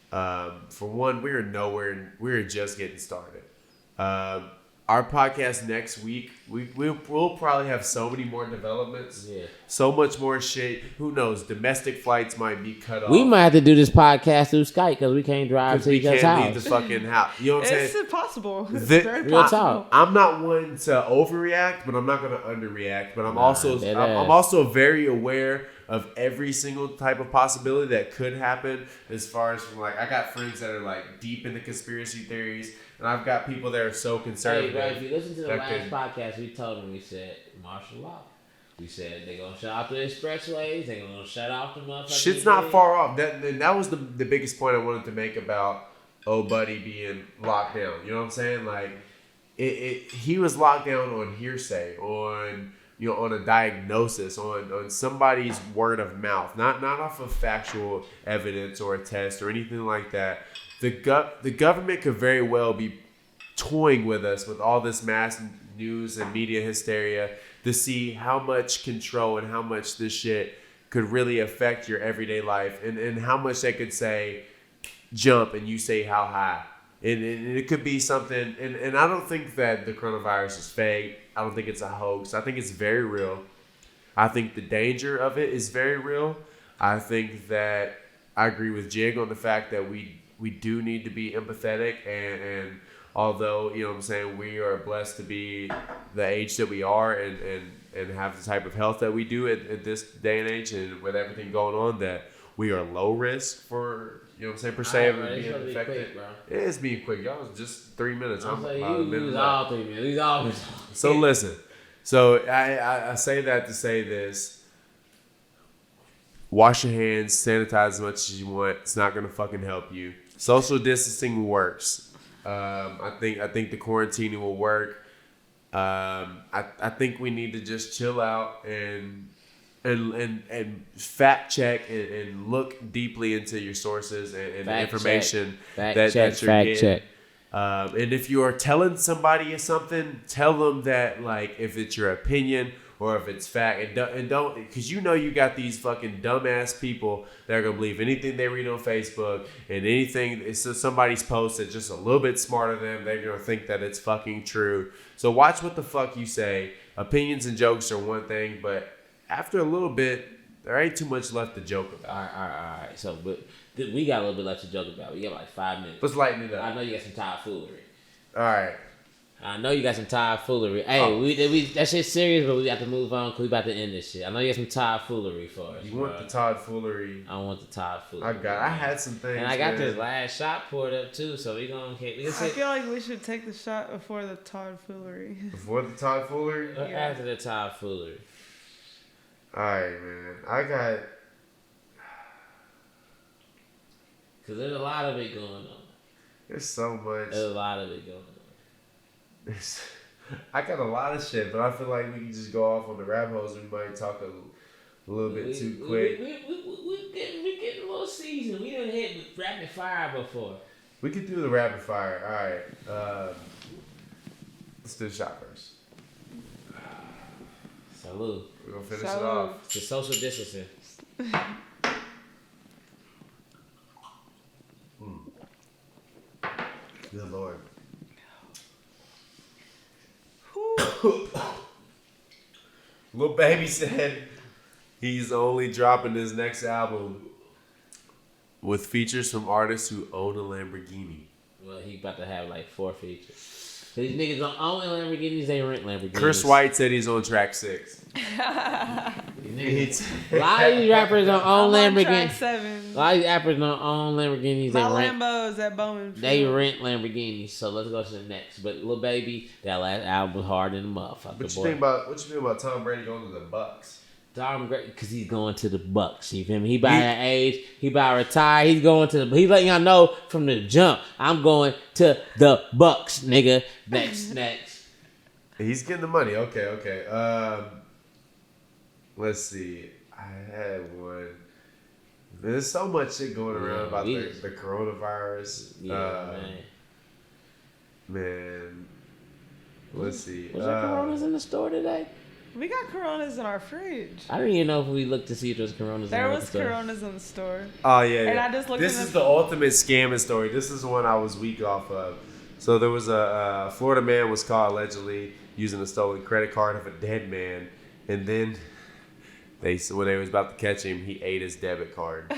for one, we're just getting started. our podcast next week, we'll probably have so many more developments. Yeah. So much more shit. Who knows? Domestic flights might be cut off. We might have to do this podcast through Skype because we can't drive to each other's house. We can't leave the fucking house. You know what I'm saying? It's possible. It's very real possible. talk. I'm not one to overreact, but I'm not going to underreact. But I'm also very aware of every single type of possibility that could happen. As far as from like, I got friends that are like deep into conspiracy theories, and I've got people that are so conservative. Hey, bro, if you listen to the last podcast, we told them, we said martial law. We said they're gonna shut off the expressways. They're gonna shut off the motherfuckers. Shit's not far off. That was the biggest point I wanted to make about Bundy being locked down. You know what I'm saying? Like, he was locked down on hearsay, on a diagnosis, on somebody's word of mouth, not off of factual evidence or a test or anything like that. The government could very well be toying with us with all this mass news and media hysteria to see how much control and how much this shit could really affect your everyday life, and how much they could say jump and you say how high. And it could be something, and I don't think that the coronavirus is fake. I don't think it's a hoax. I think it's very real. I think the danger of it is very real. I think that I agree with Jigg on the fact that we do need to be empathetic, and although, you know what I'm saying, we are blessed to be the age that we are and have the type of health that we do at this day and age, and with everything going on, that we are low risk for, you know what I'm saying, per se, of being infected. It is being quick. Y'all was just 3 minutes. I'm like, you lose all 3 minutes. These all. So listen. So I say that to say this. Wash your hands, sanitize as much as you want. It's not gonna fucking help you. Social distancing works. I think the quarantining will work. I think we need to just chill out and fact check and look deeply into your sources and the information that you're getting. And if you are telling somebody something, tell them that, like, if it's your opinion or if it's fact, and don't, because you got these fucking dumbass people that are gonna believe anything they read on Facebook, and anything it's somebody's post that's just a little bit smarter than them, they're gonna think that it's fucking true. So watch what the fuck you say. Opinions and jokes are one thing, but after a little bit, there ain't too much left to joke about. All right. So, but we got a little bit left to joke about. We got like 5 minutes. Let's lighten it up. I know you got some Todd foolery. All right. I know you got some Todd foolery. Hey, we that shit's serious, but we got to move on because we about to end this shit. I know you got some Todd foolery for us. You want the Todd foolery? I want the Todd foolery. I had some things. And I got this last shot poured up too, so we gonna I feel like we should take the shot before the Todd foolery. Before the Todd foolery? Or after the Todd foolery. Alright, man. I got... Because there's a lot of it going on. There's so much. There's a lot of it going on. I got a lot of shit, but I feel like we can just go off on the rabbit holes. We might talk a little bit too quick. We getting a little seasoned. We done hit rapid fire before. We could do the rapid fire. Alright. Let's do the shot first. Salud. We're going to finish it off. It's the social distancing. Good Lord. Lil Baby said he's only dropping his next album with features from artists who own a Lamborghini. Well, he about to have like 4 features. These niggas don't own Lamborghinis, they rent Lamborghinis. Chris White said he's on track 6. A lot of these rappers don't own Lamborghinis. Track 7. A lot of these rappers don't own Lamborghinis. My Lambo's at Bowman. They rent Lamborghinis. So let's go to the next. But Lil Baby, that last album was hard in the motherfucker. What you think about Tom Brady going to the Bucks? Tom Brady, because he's going to the Bucks. You feel me? He by that age. He by retire. He's going to the. He's letting y'all know from the jump. I'm going to the Bucks, nigga. Next. He's getting the money. Okay. Let's see. I had one. There's so much shit going around about the coronavirus. Yeah, man. Let's see. Was there Coronas in the store today? We got Coronas in our fridge. I didn't even know if we looked to see if there was Coronas there in the was store. Coronas in the store. Oh, yeah. And I just looked This is the ultimate scamming story. This is one I was weak off of. So there was a Florida man was caught allegedly using a stolen credit card of a dead man, and then when they was about to catch him, he ate his debit card.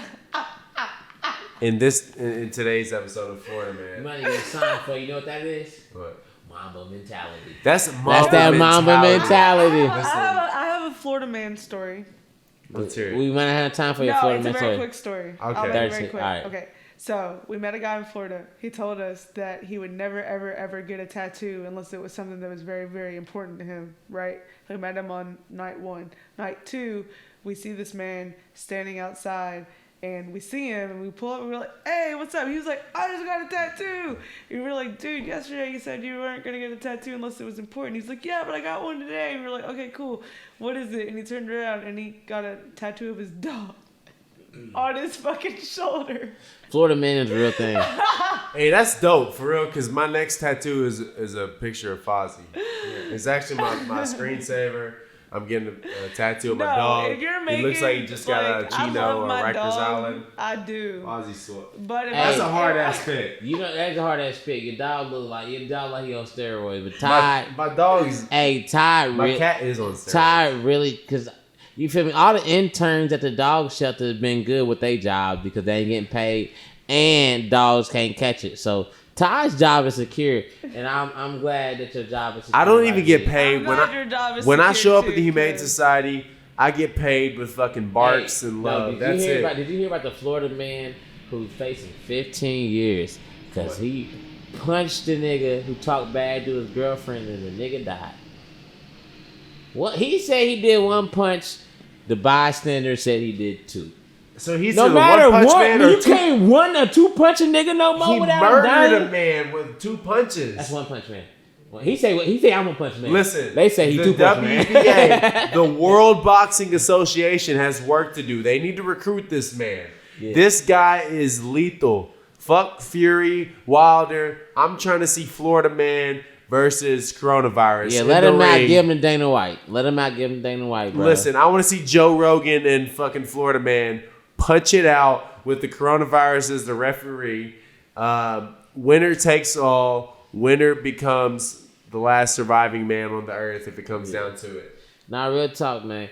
In today's episode of Florida Man, Money gets signed for you know what that is? What? Mamba mentality. That's that Mamba mentality. I have a Florida man story. Let's hear it. We might not have time for your Florida man it's a very quick story. Okay. I'll make it very quick. All right. Okay. So we met a guy in Florida. He told us that he would never, ever, ever get a tattoo unless it was something that was very, very important to him, right? We met him on night 1. Night 2, we see this man standing outside, and we see him, and we pull up, and we're like, hey, what's up? He was like, I just got a tattoo. And we were like, dude, yesterday you said you weren't going to get a tattoo unless it was important. He's like, yeah, but I got one today. And we were like, okay, cool. What is it? And he turned around, and he got a tattoo of his dog on his fucking shoulder. Florida man is a real thing. Hey, that's dope for real. Cause my next tattoo is a picture of Fozzie. It's actually my screensaver. I'm getting a tattoo of my dog. If you're It looks like he just got a Chino or Rikers Island. I do. Fozzie sort. But That's a hard ass pick. You know that's a hard ass pick. Your dog like he on steroids. But Todd, my dog's. hey Todd, My cat is on steroids. Todd really because. You feel me? All the interns at the dog shelter have been good with their job because they ain't getting paid and dogs can't catch it. So Todd's job is secure, and I'm glad that your job is secure. I don't even get paid when I show up at the too, Humane Society. I get paid with fucking barks and love. That's it. Did you hear about the Florida man who's facing 15 years because he punched the nigga who talked bad to his girlfriend and the nigga died? What he said he did one punch, the bystander said he did 2. So he's no a matter one punch what, man or you can't 1 or 2 punch a nigga no more he without dying. murdered a man with 2 punches. That's one punch man. Well, he say I'm a punch man. Listen, they say he the 2 punch man. WBA, the World Boxing Association, has work to do. They need to recruit this man. Yeah. This guy is lethal. Fuck Fury, Wilder. I'm trying to see Florida Man versus coronavirus. Yeah, let him not give him to Dana White. Let him not give him Dana White, bro. Listen, I want to see Joe Rogan and fucking Florida Man punch it out with the coronavirus as the referee. Winner takes all. Winner becomes the last surviving man on the earth if it comes down to it. Now, real talk, man.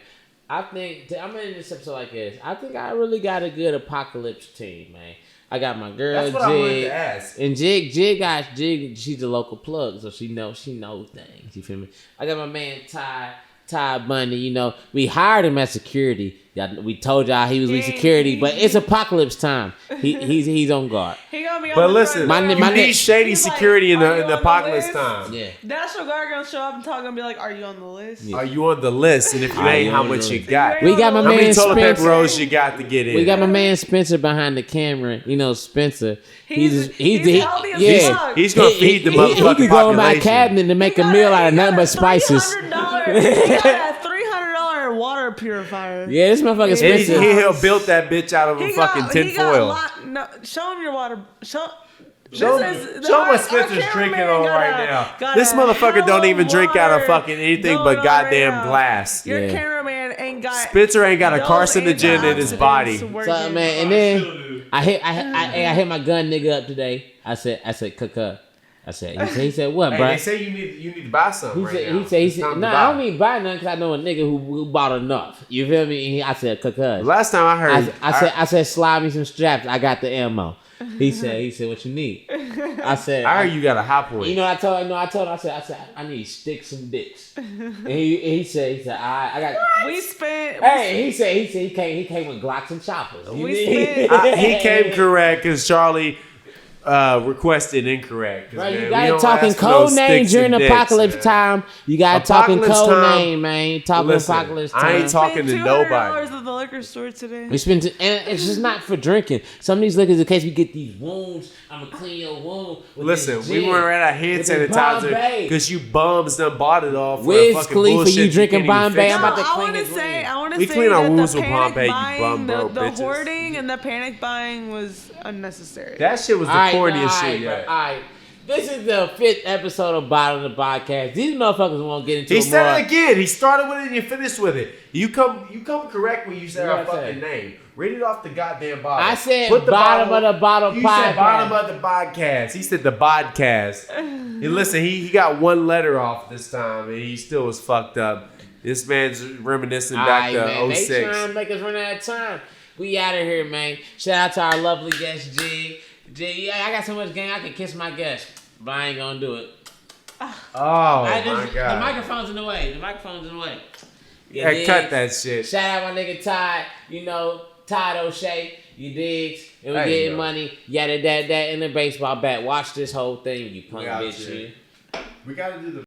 I think I'm in this episode like this. I think I really got a good apocalypse team, man. I got my girl That's what Jigg, I wanted to ask. And Jigg. She's a local plug, so she knows things. You feel me? I got my man Todd Bundy. You know, we hired him as security. We told y'all he was with security, but it's apocalypse time. He's on guard. He gonna be on but the listen, front door. you need shady security like, in the apocalypse list? time. Yeah. National Guard gonna show up and talk and be like, "Are you on the list? Yeah. Are you on the list? And if you ain't, how much you got? We got my How many man toilet paper Spencer. rolls you got to get in? We got my man Spencer behind the camera. You know Spencer. He's healthy as fuck. He's gonna feed the motherfucking He could go in my population. cabinet to make a meal out of nothing but spices. He got a $300 water purifier. Yeah, this motherfucker Spencer. He'll build that bitch out of a fucking tinfoil. Show him your water. Show him what Spencer's drinking on right now. This motherfucker don't even drink out of fucking anything but goddamn glass. Your cameraman ain't got. Spencer ain't got a carcinogen in his body. So, man, and then I hit my gun nigga up today. I said, cuh. I said, he said, what, bro? They say you need to buy something He said, no, I don't need to buy nothing because I know a nigga who bought enough. You feel me? I said, cuh. Last time I heard, I said, slide me some straps. I got the ammo. He said, what you need? I said, I heard you got a hot point. You know, I told him, I said, I need sticks and dicks. And he said, I got. We spent. Hey, he said he came with Glocks and choppers. He came correct because Charlie requested incorrect. Right, you gotta talk in code name during apocalypse time. You gotta talk in code name, man. Talking apocalypse time. I ain't talking to nobody. $200 at the liquor store today. We spent, and it's just not for drinking. Some of these liquors, in case we get these wounds, I'ma clean your wound. Listen, we were at a hand sanitizer because you bums done bought it all for Wiz fucking Khalifa, bullshit. you drinking Bombay? I'm about to I clean want to his say, We that clean our wounds the with Bombay, you panic bum buying, broke the bitches. hoarding and the panic buying was unnecessary. That shit was the corniest shit yet. Alright. This is the 5th episode of Bottom of the Podcast. These motherfuckers won't get into it. He said more. it again. He started with it and you finished with it. You come correct when you say our fucking name. Read it off the goddamn bottom. I said bottom of the bottom you podcast. You said bottom of the podcast. He said the podcast. And listen, he got one letter off this time and he still was fucked up. This man's reminiscing back to 06. They trying to make us run out of time. We out of here, man. Shout out to our lovely guest, Jigg. Jigg, I got so much game I can kiss my guest, but I ain't gonna do it. Oh, my God. The microphone's in the way. Yeah, dig? cut that shit. Shout out my nigga Todd. You know, Todd O'Shea. You digs? And we getting money. Yada, that in the baseball bat. Watch this whole thing, you punk bitch. We gotta do the